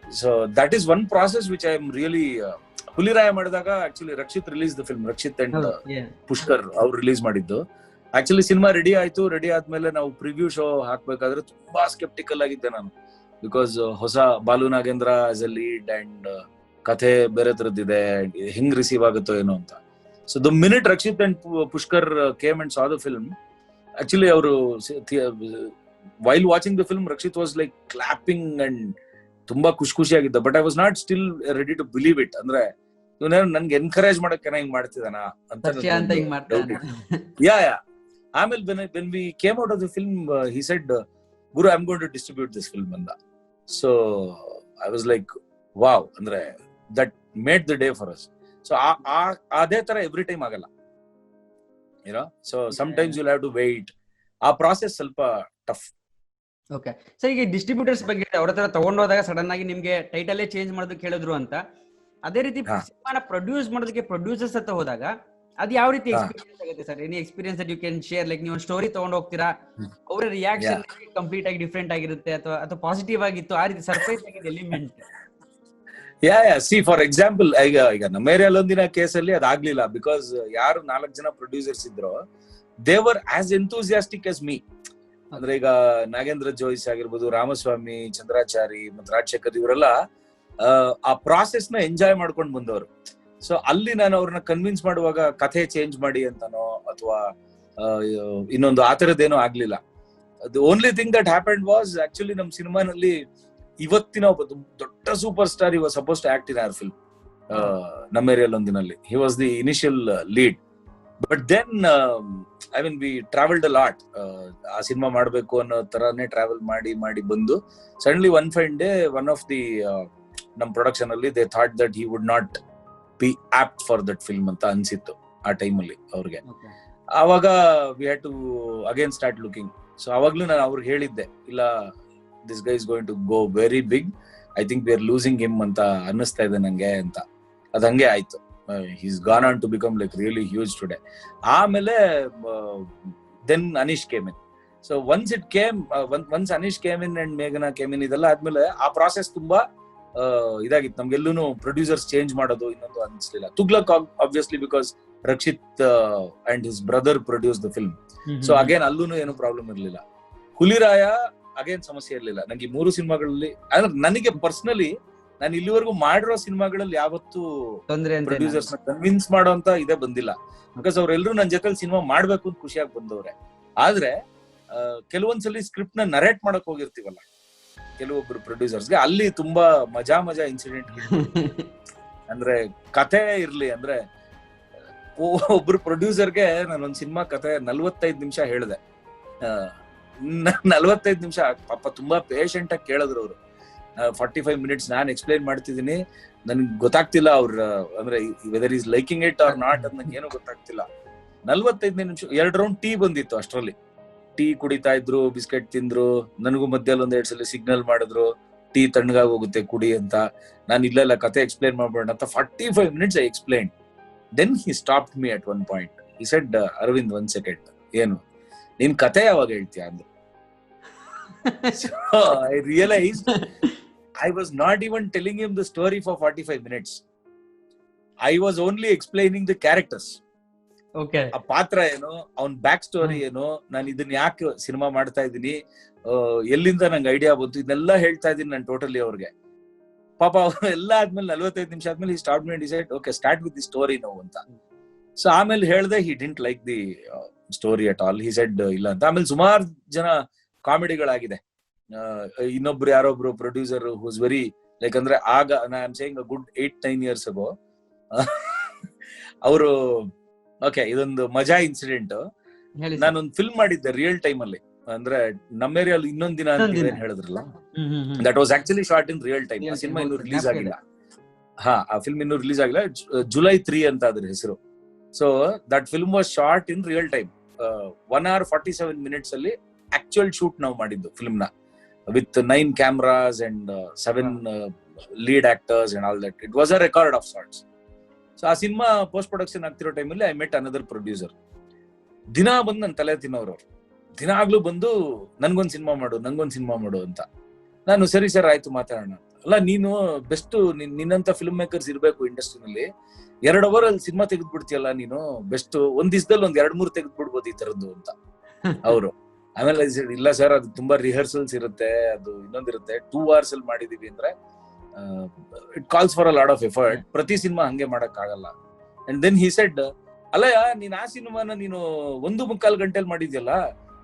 So that is one process which I am really. Huliraya ಮಾಡಿದಾಗ actually Rakshit release the film, Rakshit and Pushkar ಅವ್ರು ರಿಲೀಸ್ ಮಾಡಿದ್ದು. ಆಕ್ಚುಲಿ ಸಿನಿಮಾ ರೆಡಿ ಆಯ್ತು, ರೆಡಿ ಆದ್ಮೇಲೆ ನಾವು ಪ್ರಿವ್ಯೂ ಶೋ ಹಾಕ್ಬೇಕಾದ್ರೆ ತುಂಬಾ ಸ್ಕೆಪ್ಟಿಕಲ್ ಆಗಿದ್ದೆ ನಾನು. ಬಿಕಾಸ್ ಹೊಸ Balu Nagendra as a lead and ಕಥೆ ಬೇರೆ ತರದ್ದಿದೆ, ಹೆಂಗ್ ರಿಸೀವ್ ಆಗುತ್ತೋ ಏನೋ ಅಂತ. So the minute Rakshit and Pushkar came and saw the film, actually ಅವರು while watching the film Rakshit was like clapping and ತುಂಬಾ ಖುಷಿಯಾಗಿದ್ದ. But I was not still ready to believe it. ಅಂದ್ರೆ ಇವನೇನು ನನ್ಗೆ ಎನ್ಕರೇಜ್ ಮಾಡಕ್ಕೆ ಹಿಂಗ್ ಮಾಡ್ತಿದಾನ ಅಂತ. ಯಾ ಆಮೇಲೆ when we came out of the film, he said, Guru, I'm going to distribute this film anda. So I was like, wow, andre that made the day for us. So ade tara every time agalla, you know. So sometimes you'll have to wait. Our process ಸ್ವಲ್ಪ tough. Okay sir, ಈಗ distributors ಬಗ್ಗೆ ಅವ್ರ ಹತ್ರ ತಗೊಂಡೋದಾಗ sudden ಆಗಿ ನಿಮ್ಗೆ ಟೈಟಲೇ change ಮಾಡೋದಕ್ಕೆ ಹೇಳಿದ್ರು ಅಂತ, ಅದೇ ರೀತಿ ಸಿನಿಮಾನ ಪ್ರೊಡ್ಯೂಸ್ ಮಾಡೋದಕ್ಕೆ ಪ್ರೊಡ್ಯೂಸರ್ಸ್ ಹತ್ರ ಹೋದಾಗ ಅದು ಯಾವ ರೀತಿ ಎಕ್ಸ್ಪೀರಿಯನ್ಸ್ ಆಗುತ್ತೆ sir? Any experience that you can share? Like ನೀವು ಸ್ಟೋರಿ ತಗೊಂಡು ಹೋಗ್ತೀರಾ, ಅವರ ರಿಯಾಕ್ಷನ್ ಕಂಪ್ಲೀಟ್ ಆಗಿ ಡಿಫ್ರೆಂಟ್ ಆಗಿರುತ್ತೆ ಅಥವಾ ಪಾಸಿಟಿವ್ ಆಗಿತ್ತು, ಆ ರೀತಿ ಸರ್ಪ್ರೈಸ್ ಆಗಿದೆ ಎಲಿಮೆಂಟ್? ಸಿ ಫಾರ್ ಎಕ್ಸಾಂಪಲ್, ಈಗ ನಮ್ಮ ಏರಿಯಾಲೊಂದಿನ ಕೇಸಲ್ಲಿ ಅದಾಗ್ಲಿಲ್ಲ. ಬಿಕಾಸ್ ಯಾರು 4 ಜನ ಪ್ರೊಡ್ಯೂಸರ್ಸ್ ಇದ್ರು, they were as enthusiastic as me. ಅಂದ್ರೆ ಈಗ ನಾಗೇಂದ್ರ ಜೋಯಿಸ್ ಆಗಿರ್ಬೋದು, ರಾಮಸ್ವಾಮಿ, ಚಂದ್ರಾಚಾರಿ ಮತ್ತೆ ರಾಜಶೇಖರ್, ಇವರೆಲ್ಲ ಆ ಪ್ರಾಸೆಸ್ ನ ಎಂಜಾಯ್ ಮಾಡ್ಕೊಂಡು ಬಂದವರು. ಸೊ ಅಲ್ಲಿ ನಾನು ಅವ್ರನ್ನ ಕನ್ವಿನ್ಸ್ ಮಾಡುವಾಗ ಕಥೆ ಚೇಂಜ್ ಮಾಡಿ ಅಂತಾನೋ ಅಥವಾ ಇನ್ನೊಂದು ಆ ತರದ್ದೇನೋ ಆಗ್ಲಿಲ್ಲ. The only thing that happened was actually ನಮ್ ಸಿನಿಮಾನಲ್ಲಿ ಇವತ್ತಿನ ಒಬ್ಬ ದೊಡ್ಡ super star was suppose to act in our film. ನಮ್ಮ ಏರಿಯಾಲೊಂದಿನಲ್ಲಿ he was the initial lead. But then I mean we travelled a lot. ಆ ಸಿನಿಮಾ ಮಾಡ್ಬೇಕು ಅನ್ನೋ ತರಾನೇ ಟ್ರಾವೆಲ್ ಮಾಡಿ ಬಂದು suddenly one fine day one of the ನಮ್ ಪ್ರೊಡಕ್ಷನ್ ಅಲ್ಲಿ they thought that he would not be apt for that film ಅಂತ ಅನ್ಸಿತ್ತು ಆ ಟೈಮಲ್ಲಿ ಅವ್ರಿಗೆ. ಆವಾಗ we had to again start looking. So ಅವಾಗ್ಲೂ ನಾನು ಅವ್ರಿಗೆ ಹೇಳಿದ್ದೆ, ಇಲ್ಲ this guy is going to go very big, I think we are losing him ಅಂತ ಅನ್ನಿಸ್ತಾ ಇದೆ ನಂಗೆ ಅಂತ. ಅದ್ ಹಂಗೆ ಆಯ್ತು. He's gone on to become like really huge today. ಆಮೇಲೆ then Anish came in. So once it came, once Anish came in and Meghna came in, ಇದೆಲ್ಲ ಆದ್ಮೇಲೆ ಆ ಪ್ರಾಸೆಸ್ ತುಂಬಾ ಇದಾಗಿತ್ತು. ನಮ್ಗೆಲ್ಲೂ ಪ್ರೊಡ್ಯೂಸರ್ಸ್ ಚೇಂಜ್ ಮಾಡೋದು ಇನ್ನೊಂದು ಅನ್ಸ್ಲಿಲ್ಲ. Tuglak obviously because Rakshit and his brother produce the film. So again ಅಲ್ಲೂ ಏನು ಪ್ರಾಬ್ಲಮ್ ಇರ್ಲಿಲ್ಲ. ಹುಲಿರಾಯ ಅಗೇನ್ ಸಮಸ್ಯೆ ಇರ್ಲಿಲ್ಲ. ನಂಗೆ ಈ 3 ಸಿನಿಮಾಗಳಲ್ಲಿ ಅಂದ್ರೆ ನನಗೆ ಪರ್ಸನಲಿ ನಾನು ಇಲ್ಲಿವರೆಗೂ ಮಾಡಿರೋ ಸಿನಿಮಾಗಳಲ್ಲಿ ಯಾವತ್ತೂ ಪ್ರೊಡ್ಯೂಸರ್ಸ್ ನ ಕನ್ವಿನ್ಸ್ ಮಾಡೋ ಅಂತ ಇದೇ ಬಂದಿಲ್ಲ. ಬಿಕಾಸ್ ಅವ್ರೆಲ್ಲರೂ ನನ್ನ ಜೊತೆ ಸಿನಿಮಾ ಮಾಡ್ಬೇಕು ಅಂತ ಖುಷಿಯಾಗಿ ಬಂದವ್ರೆ. ಆದ್ರೆ ಕೆಲವೊಂದ್ಸಲಿ ಸ್ಕ್ರಿಪ್ಟ್ ನ ನರೇಟ್ ಮಾಡಕ್ ಹೋಗಿರ್ತೀವಲ್ಲ ಕೆಲವೊಬ್ರು ಪ್ರೊಡ್ಯೂಸರ್ಸ್ಗೆ, ಅಲ್ಲಿ ತುಂಬಾ ಮಜಾ ಇನ್ಸಿಡೆಂಟ್. ಅಂದ್ರೆ ಕಥೆ ಇರ್ಲಿ ಅಂದ್ರೆ ಒಬ್ರು ಪ್ರೊಡ್ಯೂಸರ್ಗೆ ನಾನೊಂದ್ ಸಿನಿಮಾ ಕಥೆ 45 ನಿಮಿಷ ಹೇಳಿದೆ. 45 ನಿಮಿಷ ಪಾಪ ತುಂಬಾ ಪೇಷಂಟ್ ಆಗಿ ಕೇಳಿದ್ರು ಅವರು. 45 ಮಿನಿಟ್ಸ್ ನಾನು ಎಕ್ಸ್ಪ್ಲೈನ್ ಮಾಡ್ತಿದ್ದೀನಿ, ನನ್ಗೆ ಗೊತ್ತಾಗ್ತಿಲ್ಲ ಅವ್ರ ಅಂದ್ರೆ whether is liking it or not ಅಂತ ನಂಗೆ ಏನೂ ಗೊತ್ತಾಗ್ತಿಲ್ಲ. 45 ನಿಮಿಷ 2 ರೌಂಡ್ ಟೀ ಬಂದಿತ್ತು. ಅಷ್ಟರಲ್ಲಿ ಟೀ ಕುಡಿತಾ ಇದ್ರು, ಬಿಸ್ಕೆಟ್ ತಿಂದ್ರು. ನನಗೂ ಮಧ್ಯಲ್ಲಿ 1-2 ಸಲ ಸಿಗ್ನಲ್ ಮಾಡಿದ್ರು, ಟೀ ತಣ್ಣಗಾಗಿ ಹೋಗುತ್ತೆ ಕುಡಿ ಅಂತ. ನಾನು ಇಲ್ಲ ಕತೆ ಎಕ್ಸ್ಪ್ಲೈನ್ ಮಾಡ್ಬೇಡ ಅಂತ 45 minutes I explain. Then he stopped me at one point. He said, Aravind 1 second, ಏನು ನೀನ್ ಕತೆ ಯಾವಾಗ ಹೇಳ್ತೀಯ ಅಂದ್ರು. So I realized I was not even telling him the story for 45 minutes. I was only explaining the characters. Okay. ಆ ಪಾತ್ರ ಏನು, ಅವನ್ ಬ್ಯಾಕ್ ಸ್ಟೋರಿ ಏನು, ನಾನು ಇದನ್ನ ಯಾಕೆ ಸಿನಿಮಾ ಮಾಡ್ತಾ ಇದ್ದೀನಿ, ಎಲ್ಲಿಂದ ನಂಗೆ ಐಡಿಯಾ ಬಂತು, ಇದನ್ನೆಲ್ಲ ಹೇಳ್ತಾ ಇದ್ದೀನಿ ನಾನು ಟೋಟಲಿ ಅವ್ರಿಗೆ. ಪಾಪ ಎಲ್ಲ ಆದ್ಮೇಲೆ 45 ನಿಮಿಷ ಆದ್ಮೇಲೆ he stopped me and he said, okay, start with the story now ಅಂತ. ಸೊ ಆಮೇಲೆ ಹೇಳ್ದೆ, he didn't like the story at all. He said ಇಲ್ಲ ಅಂತ. ಆಮೇಲೆ ಸುಮಾರು ಜನ ಕಾಮಿಡಿಗಳಾಗಿದೆ. ಇನ್ನೊಬ್ರು ಯಾರೊಬ್ರು ಪ್ರೊಡ್ಯೂಸರ್ ಹೂಸ್ ವೆರಿ ಲೈಕ್ ಅಂದ್ರೆ ಆಗ I am saying a good 8-9 years ago ಅವರು ಓಕೆ ಇದೊಂದು ಮಜಾ ಇನ್ಸಿಡೆಂಟ್. ನಾನೊಂದು ಫಿಲ್ಮ್ ಮಾಡಿದ್ದೆ ರಿಯಲ್ ಟೈಮ್ ಅಲ್ಲಿ. ಅಂದ್ರೆ ನಮ್ಮ ಏರಿಯಲ್ಲಿ ಇನ್ನೊಂದ್ ದಿನ ಅಂತ ಏನ್ ಹೇಳಿದ್ರಲ್ಲ, that was actually short in real time. ಆ ಸಿನಿಮಾ ಇನ್ನೂ ರಿಲೀಸ್ ಆಗಿಲ್ಲ. ಆ ಫಿಲ್ಮ್ ಇನ್ನೂ ರಿಲೀಸ್ ಆಗಿಲ್ಲ. July 3 ಅಂತ ಅದ್ರ ಹೆಸರು. So that film was short in real time. 1 hour 47 minutes ಅಲ್ಲಿ ಆಕ್ಚುಯಲ್ ಶೂಟ್ ನಾವು ಮಾಡಿದ್ದು ಫಿಲ್ಮ್ ನ, with 9 cameras and 7 lead actors and all that. It was a record of sorts. So ಆ ಸಿನಿಮಾ ಪೋಸ್ಟ್ ಪ್ರೊಡಕ್ಷನ್ ಆಗ್ತಿರೋ ಟೈಮಲ್ಲಿ I met another producer. ದಿನಾ ಬಂದು ನನ್ನ ತಲೆ ತಿನ್ನೋರು, ದಿನಾಗ್ಲೂ ಬಂದು ನನ್ಗೊಂದ್ ಸಿನಿಮಾ ಮಾಡು ಅಂತ. ನಾನು ಸರಿ ಸರ್ ಆಯ್ತು ಮಾತಾಡೋಣ. ಅಲ್ಲ ನೀನು ಬೆಸ್ಟ್, ನಿನ್ನಂತ ಫಿಲ್ಮ್ ಮೇಕರ್ಸ್ ಇರ್ಬೇಕು ಇಂಡಸ್ಟ್ರಿನಲ್ಲಿ. 2 ಅವರ್ ಅಲ್ಲಿ ಸಿನಿಮಾ ತೆಗೆದು ಬಿಡ್ತೀಯಲ್ಲ ನೀನು, ಬೆಸ್ಟ್. ಒಂದ್ ದಿವಸದಲ್ಲಿ 2-3 ತೆಗೆದು ಬಿಡ್ಬೋದು ಈ ತರದ್ದು ಅಂತ ಅವರು. ಆಮೇಲೆ ಇಲ್ಲ ಸರ್, ಅದು ತುಂಬಾ ರಿಹರ್ಸಲ್ಸ್ ಇರುತ್ತೆ, ಅದು ಇನ್ನೊಂದಿರುತ್ತೆ, 2 hours ಅಲ್ಲಿ ಮಾಡಿದೀವಿ ಅಂದ್ರೆ it calls for a lot of effort. ಪ್ರತಿ ಸಿನಿಮಾ ಹಂಗೆ ಮಾಡಕ್ ಆಗಲ್ಲ. ಅಂಡ್ ದೆನ್ ಹಿ ಸೆಡ್, ಅಲ್ಲಯ್ಯ ನೀನ್ ಆ ಸಿನಿಮಾನ ನೀನು 1.25 ಗಂಟೆಲಿ ಮಾಡಿದ್ಯಲ್ಲ,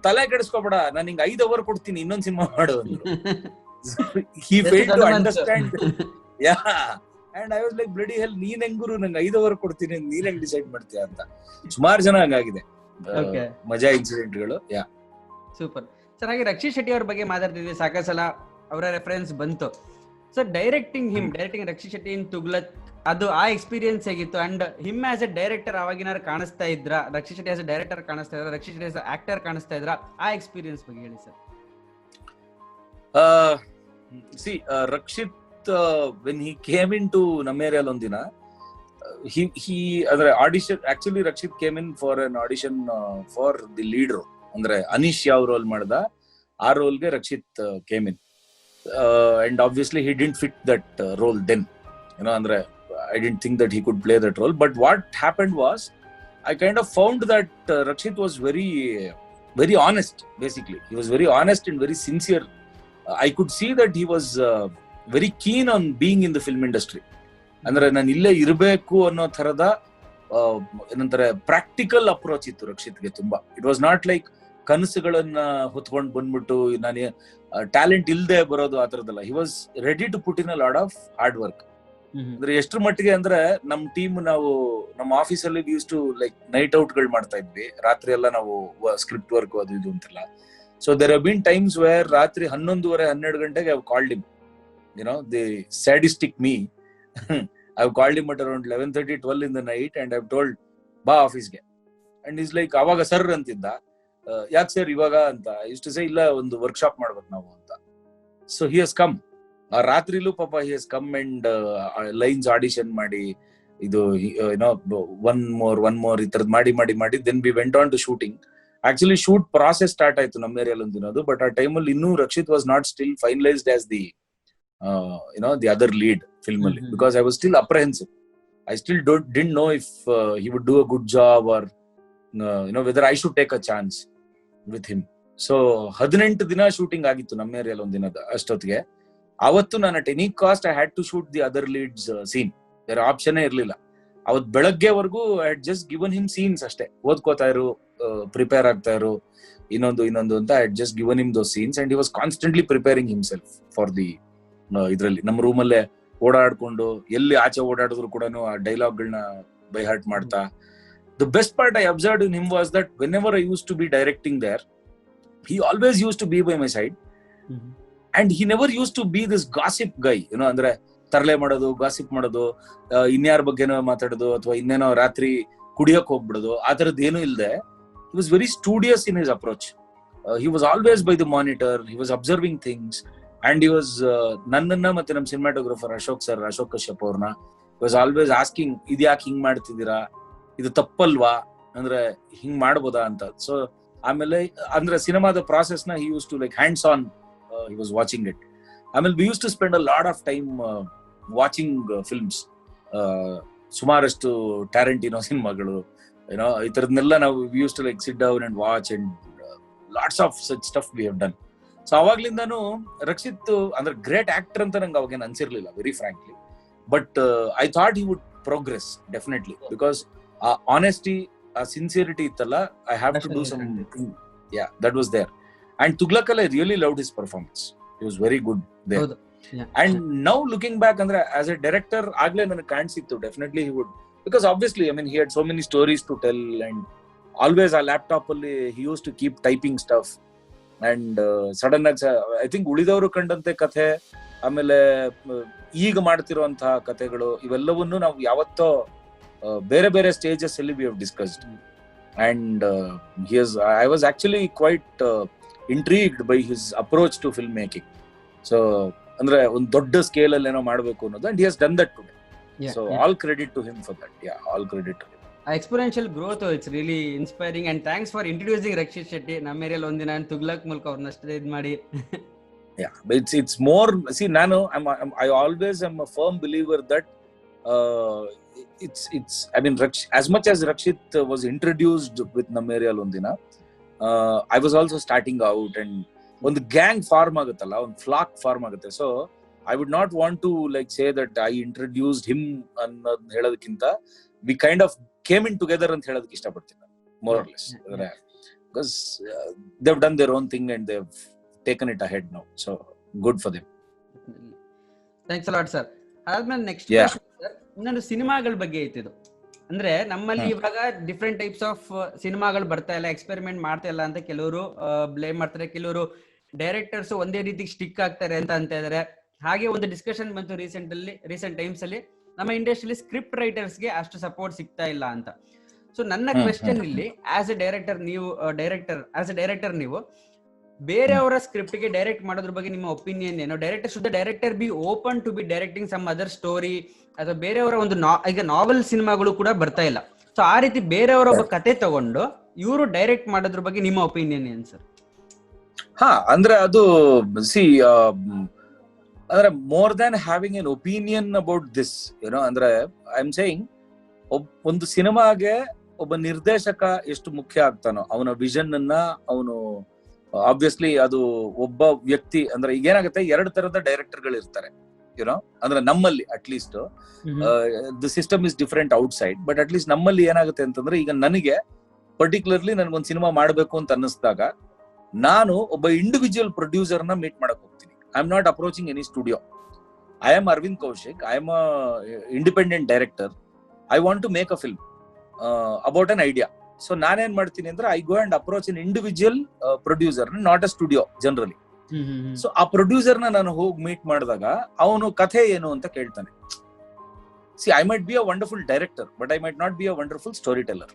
ತಲೆ ಕೆಡಿಸ್ಕೋಬೇಡ, ನಾನು ಹಿಂಗ್ 5 hour ಕೊಡ್ತೀನಿ, ಇನ್ನೊಂದ್ ಸಿನಿಮಾ ಮಾಡು ಅಂದ್ರು. He failed to understand. Yeah. And I was like, bloody hell, ನೀನ್ ಹೆಂಗುರು ನಂಗೆ 5 hour ಕೊಡ್ತೀನಿ, ನೀನ್ ಹೆಂಗ್ ಡಿಸೈಡ್ ಮಾಡ್ತೀಯ ಅಂತ. ಸುಮಾರು ಜನ ಹಂಗಾಗಿದೆ ಮಜಾ ಇನ್ಸಿಡೆಂಟ್ಗಳು. ಯಾ, ಸೂಪರ್. ಚೆನ್ನಾಗಿ ರಕ್ಷಿತ್ ಶೆಟ್ಟಿ ಅವ್ರ ಬಗ್ಗೆ ಮಾತಾಡ್ತಿದ್ವಿ, ಸಾಕಷ್ಟು ಸಲ ಅವರ ರೆಫರೆನ್ಸ್ ಬಂತು. So directing Rakshit Shetty in Tuglak, ಅದು ಆ ಎಕ್ಸ್ಪೀರಿಯನ್ಸ್ ಹೇಗಿತ್ತು? And him as a director ಅವಾಗಿನಾರು ಕಾಣಿಸ್ತಾ ಇದ್ರ? Rakshit Shetty as a director ಕಾಣಿಸ್ತಾ ಇದ್ರ, Rakshit Shetty as a actor ಕಾಣಿಸ್ತಾ ಇದ್ರ? ಆ ಎಕ್ಸ್ಪೀರಿಯನ್ಸ್ ಬಗ್ಗೆ ಹೇಳಿ sir. Rakshit, when he came into Nammeriyal ondina, he andre audition, actually Rakshit came in for an audition for the lead role. Andre Anish yav role madda, ಆ role ge Rakshit came in, and obviously he didn't fit that role then, andre I didn't think that he could play that role. But what happened was, I kind of found that Rakshit was very, very honest. Basically, he was very honest and very sincere. I could see that he was very keen on being in the film industry. ಅಂದ್ರೆ ನಾನು ಇಲ್ಲೇ ಇರಬೇಕು ಅನ್ನೋ ತರದ ಏನಂತಾರೆ practical approach ಇತ್ತು ರಕ್ಷಿತ್ಗೆ ತುಂಬಾ. ಇಟ್ ವಾಸ್ ನಾಟ್ ಲೈಕ್ ಕನಸುಗಳನ್ನ ಹೊತ್ಕೊಂಡು ಬಂದ್ಬಿಟ್ಟು ನಾನು ಟ್ಯಾಲೆಂಟ್ ಇಲ್ದೆ ಬರೋದು ಆ ತರದಲ್ಲ. He was ready to put in a lot of hard work. ಅಂದ್ರೆ ಎಷ್ಟ್ರ ಮಟ್ಟಿಗೆ ಅಂದ್ರೆ ನಮ್ ಟೀಮ್, ನಾವು ನಮ್ಮ ಆಫೀಸಲ್ಲಿ used to like night out ಗಳು ಮಾಡ್ತಾ ಇದ್ವಿ. ರಾತ್ರಿ ಎಲ್ಲ ನಾವು ಸ್ಕ್ರಿಪ್ಟ್ ವರ್ಕ್ ಅದು ಇದು ಅಂತಿಲ್ಲ. So there have been times where ರಾತ್ರಿ 11:30-12 ಗಂಟೆಗೆ I've called him, the sadistic me. I've called him at around 11:30-12 in the night and I've told, ಬಾ ಆಫೀಸ್ಗೆ. And he's like, ಅವಾಗ ಸರ್ ಅಂತಿದ್ದ, ಯಾಕೆ ಸರ್ ಇವಾಗ ಅಂತ. ಇಷ್ಟು ಸೇ, ಇಲ್ಲ ಒಂದು ವರ್ಕ್ಶಾಪ್ ಮಾಡ್ಬೇಕು ನಾವು ಅಂತ. So he has come. ಆ ರಾತ್ರಿಲೂ ಪಾಪ he has come and lines audition ಮಾಡಿ, ಇದು ಒನ್ ಮೋರ್ ಈ ತರದ್ ಮಾಡಿ then we went on to shooting. Actually shoot process start ಆಯ್ತು ನಮ್ಮೇರಿಯಲ್ಲಿ ಒಂದಿನದು. ಬಟ್ ಆ ಟೈಮಲ್ಲಿ ಇನ್ನೂ ರಕ್ಷಿತ್ was not still finalised as the the other lead film ಅಲ್ಲಿ, because I was still apprehensive. I still didn't know if he would do a good job or whether I should take a chance with him. So 18 ದಿನ shooting ಆಗಿತ್ತು ನಮ್ಮೇರಿಯಲ್ಲಿ ಒಂದಿನದ ಅಷ್ಟೊತ್ತಿಗೆ. ಅವತ್ತು ನಾನು at any cost I had to shoot the other leads scene. ಬೇರೆ option ಇರ್ಲಿಲ್ಲ. ಅವತ್ ಬೆಳಗ್ಗೆವರೆಗೂ I had just given him scenes ಅಷ್ಟೇ. ಓದ್ಕೋತಾ ಇರು, ಪ್ರಿಪೇರ್ ಆಗ್ತಾ ಇರು, ಇನ್ನೊಂದು ಅಂತ I had just given him those scenes and he was constantly preparing himself for the ಇದ್ರಲ್ಲಿ. ನಮ್ಮ ರೂಮಲ್ಲೇ ಓಡಾಡ್ಕೊಂಡು, ಎಲ್ಲಿ ಆಚೆ ಓಡಾಡಿದ್ರು ಕೂಡ ಆ ಡೈಲಾಗ್ ಗಳನ್ನ ಬೈ ಹಾರ್ಟ್ ಮಾಡ್ತಾ. The best part I observed in him was that whenever I use to be directing there, he always used to be by my side. And he never used to be this gossip guy, ಅಂದ್ರೆ ತರಲೆ ಮಾಡೋದು, gossip ಮಾಡೋದು, ಇನ್ಯಾರ ಬಗ್ಗೆನೋ ಮಾತಾಡೋದು, ಅಥವಾ ಇನ್ನೇನೋ ರಾತ್ರಿ ಕುಡಿಯಕ್ ಹೋಗ್ಬಿಡೋದು, ಆ ತರದ್ ಏನೂ ಇಲ್ದೆ. He was very studious in his approach. He was always by the monitor. He was observing things, and he was ನನ್ನನ್ನ ಮತ್ತೆ ನಮ್ಮ ಸಿನಿಮಾಟೋಗ್ರಫರ್ ಅಶೋಕ್ ಕಶ್ಯಪ್ ಅವ್ರನ್ನ was always asking, ಇದ್ಯಾಕೆ ಹಿಂಗ್ ಮಾಡ್ತಿದ್ದೀರಾ, ಇದು ತಪ್ಪಲ್ವಾ, ಅಂದ್ರೆ ಹಿಂಗ್ ಮಾಡ್ಬೋದಾ ಅಂತ. ಸೊ ಆಮೇಲೆ ಅಂದ್ರೆ ಸಿನಿಮಾದ ಪ್ರಾಸೆಸ್ ನ he used to like hands on, he was watching it. ಆಮೇಲೆ we used to spend a lot of time watching films. ಸುಮಾರಷ್ಟು ಟ್ಯಾರೆಂಟಿನೋ ಸಿನಿಮಾಗಳು, ಈ ತರದ್ನೆಲ್ಲ ನಾವು we used to like sit down and watch, and lots of such stuff we have done. So ಅವಾಗ್ಲಿಂದಾನು ರಕ್ಷಿತ್ ಅಂದ್ರೆ great actor ಅಂತ ನಂಗೆ ಅವಾಗೇನು ಅನ್ಸಿರ್ಲಿಲ್ಲ, very frankly. But I thought he would progress definitely, because ಆ ಆನೆಸ್ಟಿ, ಆ ಸಿನ್ಸಿಯರಿಟಿ ಇತ್ತಲ್ಲ, I have to do some, yeah, that was there. And ತುಗ್ಲಕಲ್ I really loved his performance. He was very good there. And now looking back, ಅಂದ್ರೆ as a director ಆಗ್ಲೇ ನನಗೆ ಕಾಣಿಸಿತ್ತು definitely he would, because obviously I mean he had so many stories to tell, and always a laptop alli he used to keep typing stuff. And sudden ಆಗಿ I think ಉಳಿದವರು ಕಂಡಂತೆ ಕಥೆ, ಆಮೇಲೆ ಈಗ ಮಾಡ್ತಿರೋಂತ ಕಥೆಗಳು, ಇವೆಲ್ಲವನ್ನು ನಾವು ಯಾವತ್ತೋ ಬೇರೆ ಬೇರೆ ಸ್ಟೇಜಸ್ ಅಲ್ಲಿ we have discussed. And I was actually quite intrigued by his approach to film making. So ಅಂದ್ರೆ ಒಂದು ದೊಡ್ಡ ಸ್ಕೇಲ್ ಅಲ್ಲಿ ಏನೋ ಮಾಡ್ಬೇಕು ಅನ್ನೋದು, and he has done that today. Yeah, So yeah. all credit to him for that. Yeah, all credit to him. Exponential growth, it's really inspiring, and thanks for introducing Rakshit Shetty. ನಮ್ಮ ಏರಿಯಲ್ಲಿ ಒಂದಿನ ತುಗ್ಲಕ್ ಮೂಲಕ ಅವ್ರನ್ನಷ್ಟೇ ಇದ್ ಮಾಡಿ. Yeah, but it's more. See, Nano, I always am a firm believer that uh, it's. I mean, as much as Rakshit was introduced with Nameriyal Ondina, I was also starting out, and ಒಂದು gang form ಆಗುತ್ತಲ್ಲ, ಒಂದು flock form ಆಗುತ್ತೆ. So I would not want to like say that I introduced him ಅನ್ನೋದ್ ಹೇಳೋದಕ್ಕಿಂತ we kind of came in together ಅಂತ ಹೇಳೋದಕ್ಕೆ ಇಷ್ಟಪಡ್ತೀನಿ, more or less. Because they've done their own thing and they've taken it ahead now. So good for them. Thanks a lot sir. ಅದಾದ್ಮೇಲೆ next Yeah. ಇನ್ನೊಂದು ಸಿನಿಮಾಗಳ ಬಗ್ಗೆ ಐತಿದು. ಅಂದ್ರೆ ನಮ್ಮಲ್ಲಿ ಇವಾಗ ಡಿಫ್ರೆಂಟ್ ಟೈಪ್ಸ್ ಆಫ್ ಸಿನಿಮಾಗಳು ಬರ್ತಾ ಇಲ್ಲ, ಎಕ್ಸ್ಪೆರಿಮೆಂಟ್ ಮಾಡ್ತಾ ಇಲ್ಲ ಅಂತ ಕೆಲವರು ಬ್ಲೇಮ್ ಮಾಡ್ತಾರೆ. ಕೆಲವರು ಡೈರೆಕ್ಟರ್ಸ್ ಒಂದೇ ರೀತಿ ಸ್ಟಿಕ್ ಆಗ್ತಾರೆ ಅಂತ ಇದಾರೆ. ಹಾಗೆ ಒಂದು ಡಿಸ್ಕಷನ್ ಬಂತು ರೀಸೆಂಟ್ ಟೈಮ್ಸ್ ಅಲ್ಲಿ, ನಮ್ಮ ಇಂಡಸ್ಟ್ರಿಯಲ್ಲಿ ಸ್ಕ್ರಿಪ್ಟ್ ರೈಟರ್ಸ್ಗೆ ಅಷ್ಟು ಸಪೋರ್ಟ್ ಸಿಗ್ತಾ ಇಲ್ಲ ಅಂತ. ಸೊ ನನ್ನ ಕ್ವೆಶ್ಚನ್ ಇಲ್ಲಿ, ಆಸ್ ಎ ಡೈರೆಕ್ಟರ್ ನೀವು ಬೇರೆಯವರ ಸ್ಕ್ರಿಪ್ಟ್ ಗೆ ಡೈರೆಕ್ಟ್ ಮಾಡೋದ್ರ ಬಗ್ಗೆ ನಿಮ್ಮ ಒಪಿನಿಯನ್ ಏನು? Director be open to be directing some other story, ಅಥವಾ ಬೇರೆಯವರ ಒಂದು ಈಗ ನಾವೆಲ್ ಸಿನಿಮಾಗಳು ಕೂಡ ಬರ್ತಾ ಇಲ್ಲ. ಸೊ ಆ ರೀತಿ ಬೇರೆಯವರ ಒಬ್ಬ ಕತೆ ತಗೊಂಡು ಇವರು ಡೈರೆಕ್ಟ್ ಮಾಡೋದ್ರ ಬಗ್ಗೆ ನಿಮ್ಮ ಒಪಿನಿಯನ್ ಏನ್ ಸರ್? ಅಂದ್ರೆ ಅದು ಅಂದ್ರೆ more than having N opinion about this, ಏನೋ ಅಂದ್ರೆ ಐ ಆಮ್ ಸೇಯಿಂಗ್, ಒಂದು ಸಿನಿಮಾಗೆ ಒಬ್ಬ ನಿರ್ದೇಶಕ ಎಷ್ಟು ಮುಖ್ಯ ಆಗ್ತಾನೋ, ಅವನ ವಿಷನ್ ಅನ್ನ ಅವನು ಆಬ್ವಿಯಸ್ಲಿ ಅದು ಒಬ್ಬ ವ್ಯಕ್ತಿ, ಅಂದ್ರೆ ಈಗ ಏನಾಗುತ್ತೆ, ಎರಡು ತರದ ಡೈರೆಕ್ಟರ್ಗಳು ಇರ್ತಾರೆ, ಯುನೋ. ಅಂದ್ರೆ ನಮ್ಮಲ್ಲಿ at least the system is different out side, but at least ನಮ್ಮಲ್ಲಿ ಏನಾಗುತ್ತೆ ಅಂತಂದ್ರೆ, ಈಗ ನನಗೆ ಪರ್ಟಿಕ್ಯುಲರ್ಲಿ ನನ್ಗೊಂದು ಸಿನಿಮಾ ಮಾಡಬೇಕು ಅಂತ ಅನ್ನಿಸ್ದಾಗ ನಾನು ಒಬ್ಬ ಇಂಡಿವಿಜುವಲ್ ಪ್ರೊಡ್ಯೂಸರ್ ನ ಮೀಟ್ ಮಾಡಕ್ ಹೋಗ್ತೀನಿ. I am not approaching any studio. I am Aravind Kaushik, I am independent director. I want to make a film about an idea. So ನಾನೇನ್ ಮಾಡ್ತೀನಿ ಅಂದ್ರೆ, I go and approach in individual producer, not a studio generally. So ಆ producer ನಾನು ಹೋಗಿ meet ಮಾಡಿದಾಗ ಅವನು ಕಥೆ ಏನು ಅಂತ ಕೇಳ್ತಾನೆ. See, I might be a wonderful director, but I might not be a wonderful story teller.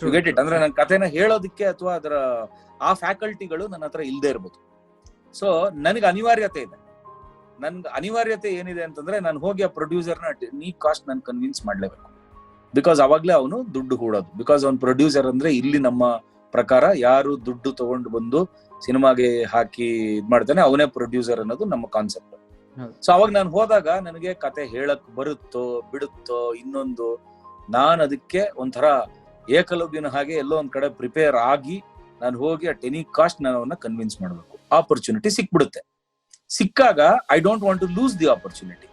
You get it? ಅಂದ್ರೆ ನನ್ನ ಕಥೆನ ಹೇಳೋದಕ್ಕೆ ಅಥವಾ ಅದರ ಆ ಫ್ಯಾಕಲ್ಟಿಗಳು ನನ್ನ ಹತ್ರ ಇಲ್ಲದೆ ಇರ್ಬೋದು. ಸೊ ನನಗೆ ಅನಿವಾರ್ಯತೆ ಏನಿದೆ ಅಂತಂದ್ರೆ, ನಾನು ಹೋಗಿ ಆ ಪ್ರೊಡ್ಯೂಸರ್ನ ನೀ ಕಾಸ್ಟ್ ನಾನು ಕನ್ವಿನ್ಸ್ ಮಾಡ್ಲೇಬೇಕು. ಬಿಕಾಸ್ ಅವಾಗ್ಲೇ ಅವನು ದುಡ್ಡು ಹೂಡೋದು. ಬಿಕಾಸ್ ಅವ್ನು ಪ್ರೊಡ್ಯೂಸರ್ ಅಂದ್ರೆ ಇಲ್ಲಿ ನಮ್ಮ ಪ್ರಕಾರ ಯಾರು ದುಡ್ಡು ತಗೊಂಡು ಬಂದು ಸಿನಿಮಾಗೆ ಹಾಕಿ ಇದ್ ಮಾಡ್ತಾನೆ, ಅವನೇ ಪ್ರೊಡ್ಯೂಸರ್ ಅನ್ನೋದು ನಮ್ಮ ಕಾನ್ಸೆಪ್ಟ್. ಸೊ ಅವಾಗ ನಾನು ಹೋದಾಗ ನನಗೆ ಕತೆ ಹೇಳಕ್ ಬರುತ್ತೋ ಬಿಡುತ್ತೋ ಇನ್ನೊಂದು, ನಾನು ಅದಕ್ಕೆ ಒಂಥರ ಏಕಲವ್ಯನ ಹಾಗೆ ಎಲ್ಲೋ ಒಂದ್ ಕಡೆ ಪ್ರಿಪೇರ್ ಆಗಿ ನಾನು ಹೋಗಿ ಅಟ್ ಎನಿ ಕಾಸ್ಟ್ ನಾನು ಅವನ್ನ ಕನ್ವಿನ್ಸ್ ಮಾಡ್ಬೇಕು. ಆಪರ್ಚುನಿಟಿ ಸಿಕ್ಬಿಡುತ್ತೆ. ಸಿಕ್ಕಾಗ I don't want to lose the opportunity.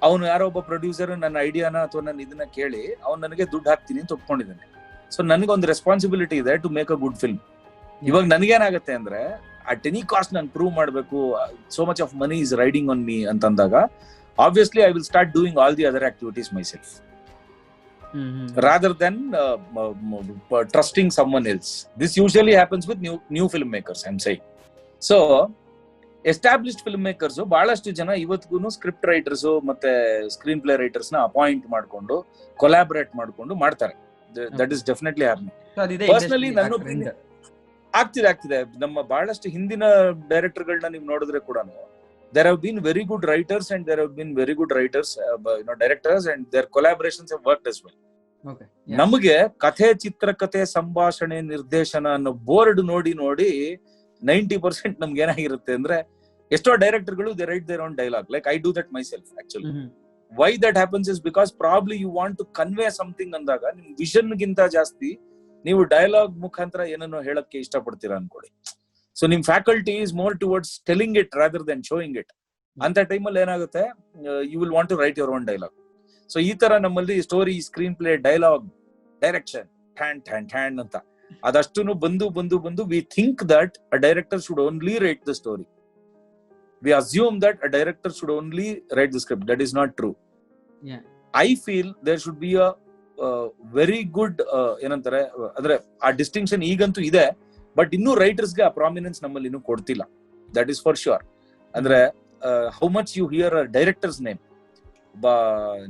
ಅವನು ಯಾರೋ ಒಬ್ಬ ಪ್ರೊಡ್ಯೂಸರ್ ನನ್ನ ಐಡಿಯಾನ ಅಥವಾ ನನ್ನ ಇದನ್ನ ಕೇಳಿ ಅವ್ನು ನನಗೆ ದುಡ್ಡು ಹಾಕ್ತೀನಿ ಅಂತ ಒಪ್ಕೊಂಡಿದ್ದಾನೆ. ಸೊ ನನಗೊಂದು ರೆಸ್ಪಾನ್ಸಿಬಿಲಿಟಿ ಇದೆ to make a good film. ಇವಾಗ ನನ್ಗೇನಾಗತ್ತೆ ಅಂದ್ರೆ, ಅಟ್ ಎನಿ ಕಾಸ್ಟ್ ನಾನು ಪ್ರೂವ್ ಮಾಡಬೇಕು, so much of money is riding on me ಅಂತಂದಾಗ obviously I will start doing all the other activities myself rather than trusting someone else. This usually happens with new filmmakers, I'm saying. So established film makers ಬಹಳಷ್ಟು ಜನ ಇವತ್ತಿಗೂ script writers ಮತ್ತೆ screen play writers ನ appoint ಮಾಡ್ಕೊಂಡು collaborate ಮಾಡ್ಕೊಂಡು ಮಾಡ್ತಾರೆ. That is definitely happening. Personally ನನ್ನ ಆಗ್ತಿದೆ. ನಮ್ಮ ಬಹಳಷ್ಟು ಹಿಂದಿನ ಡೈರೆಕ್ಟರ್ಗಳನ್ನ ನೀವು ನೋಡಿದ್ರೆ ಕೂಡ there have been very good writers and there have been very good writers, directors, and their collaborations have worked as well. Okay. ನಮಗೆ ಕಥೆ, ಚಿತ್ರಕಥೆ, ಸಂಭಾಷಣೆ, ನಿರ್ದೇಶನ ಅನ್ನೋ ಬೋರ್ಡ್ ನೋಡಿ 90% ನಮ್ಗೆ ಏನಾಗಿರುತ್ತೆ ಅಂದ್ರೆ, ಎಷ್ಟೋ ಡೈರೆಕ್ಟರ್ಗಳು they write their own dialogue. Like I do that myself actually. Why that happens is because probably you want to convey something ಅಂದಾಗ ನಿಮ್ ವಿಷನ್ ಗಿಂತ ಜಾಸ್ತಿ ನೀವು ಡೈಲಾಗ್ ಮುಖಾಂತರ ಏನನ್ನೋ ಹೇಳಕ್ಕೆ ಇಷ್ಟಪಡ್ತೀರಾ ಅನ್ಕೊಳ್ಳಿ. ಸೊ ನಿಮ್ faculty is more towards telling it rather than showing it. ಅಂತ ಟೈಮಲ್ಲಿ ಏನಾಗುತ್ತೆ, you will want to write your own dialogue. So ಈ ತರ ನಮ್ಮಲ್ಲಿ story, screenplay, dialogue, direction, ಟ್ಯಾಂಡ್ ಅಂತ ಅದಷ್ಟು ಬಂದು we think that a director should only write the story. We assume that a director should only write the script. That is not true. I feel there should be a very good ಏನಂತಾರೆ ಅಂದ್ರೆ ಆ distinction ಈಗಂತೂ ಇದೆ, but ಇನ್ನೂ ರೈಟರ್ಸ್ಗೆ ಆ prominence ನಮ್ಮಲ್ಲಿ ಇನ್ನೂ ಕೊಡ್ತಿಲ್ಲ. That is for sure. ಅಂದ್ರೆ how much you hear a director's name, ಒಬ್ಬ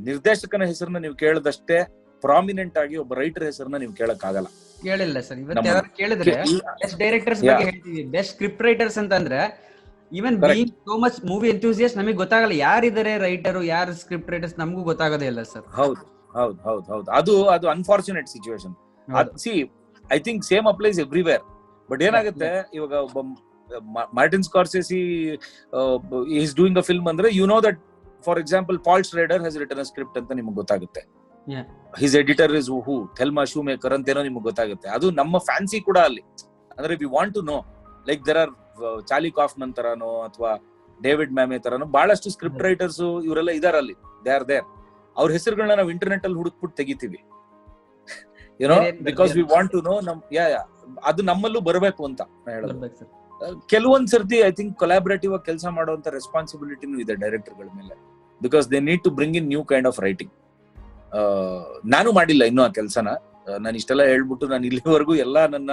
ನಿರ್ದೇಶಕನ ಹೆಸರನ್ನ ನೀವು ಕೇಳದಷ್ಟೇ ಪ್ರಾಮಿನೆಂಟ್ ಆಗಿ ಒಬ್ಬ ರೈಟರ್ ಹೆಸರನ್ನ ನೀವು ಕೇಳಕ್ ಆಗಲ್ಲ. ಕೇಳಿಲ್ಲ ಸರ್. ಇವತ್ತು ಯಾರು ಕೇಳಿದ್ರೆ ಬೆಸ್ಟ್ ಡೈರೆಕ್ಟರ್ಸ್ ಬಗ್ಗೆ ಹೇಳ್ತೀವಿ, ಬೆಸ್ಟ್ ಸ್ಕ್ರಿಪ್ಟ್ ರೈಟರ್ಸ್ ಅಂತಂದ್ರೆ even being so much movie enthusiast ನಮಗೆ ಗೊತ್ತಾಗಲ್ಲ ಯಾರಿದ್ದಾರೆ ರೈಟರು, ಯಾರು ಸ್ಕ್ರಿಪ್ಟ್ ರೈಟರ್ಸ್, ನಮಗೂ ಗೊತ್ತಾಗೋದೇ ಇಲ್ಲ ಸರ್. ಹೌದು ಹೌದು ಹೌದು ಹೌದು, ಅದು unfortunate situation. See I think same applies everywhere. But ಏನಾಗುತ್ತೆ ಇವಾಗ ಒಬ್ಬ Martin Scorsese is doing a film ಅಂದ್ರೆ you know that for example Paul Schrader has written a script ಅಂತ ನಿಮ್ಗೆ ಗೊತ್ತಾಗುತ್ತೆ. His editor is who Thelma Schoonmaker ಅಂತೇನೋ ನಿಮ್ಗೆ ಗೊತ್ತಾಗುತ್ತೆ. ಅದು ನಮ್ಮ ಫ್ಯಾನ್ಸಿ ಕೂಡ ಅಲ್ಲಿ. ಅಂದ್ರೆ we want to know like there are Charlie Kaufman ತರಾನೋ ಅಥವಾ ಡೇವಿಡ್ ಮ್ಯಾಮೆ ತರಾನೋ ಬಹಳಷ್ಟು ಸ್ಕ್ರಿಪ್ಟ್ ರೈಟರ್ಸ್ ಇವರೆಲ್ಲ ಇದಾರೆ ಅಲ್ಲಿ. They are there. ಅವ್ರ ಹೆಸರುಗಳನ್ನ ನಾವು ಇಂಟರ್ನೆಟ್ ಅಲ್ಲಿ ಹುಡುಕ್ಬಿಟ್ಟು ತೆಗಿತೀವಿ, you know, because we want to know. ಅದು ನಮ್ಮಲ್ಲೂ ಬರಬೇಕು ಅಂತ ಹೇಳೋದು. ಕೆಲವೊಂದ್ ಸರ್ತಿ ಐ ಥಿಂಕ್ ಕೊಲಾಬರೇಟಿವ್ ಆಗಿ ಕೆಲಸ ಮಾಡುವಂತ ರೆಸ್ಪಾನ್ಸಿಬಿಲಿಟಿನೂ ಇದೆ ಡೈರೆಕ್ಟರ್ಗಳ ಮೇಲೆ, because they need to bring in new kind of writing. ನಾನು ಮಾಡಿಲ್ಲ ಇನ್ನೂ ಆ ಕೆಲಸನ. ನಾನು ಇಷ್ಟೆಲ್ಲ ಹೇಳ್ಬಿಟ್ಟು ನಾನು ಇಲ್ಲಿವರೆಗೂ ಎಲ್ಲಾ ನನ್ನ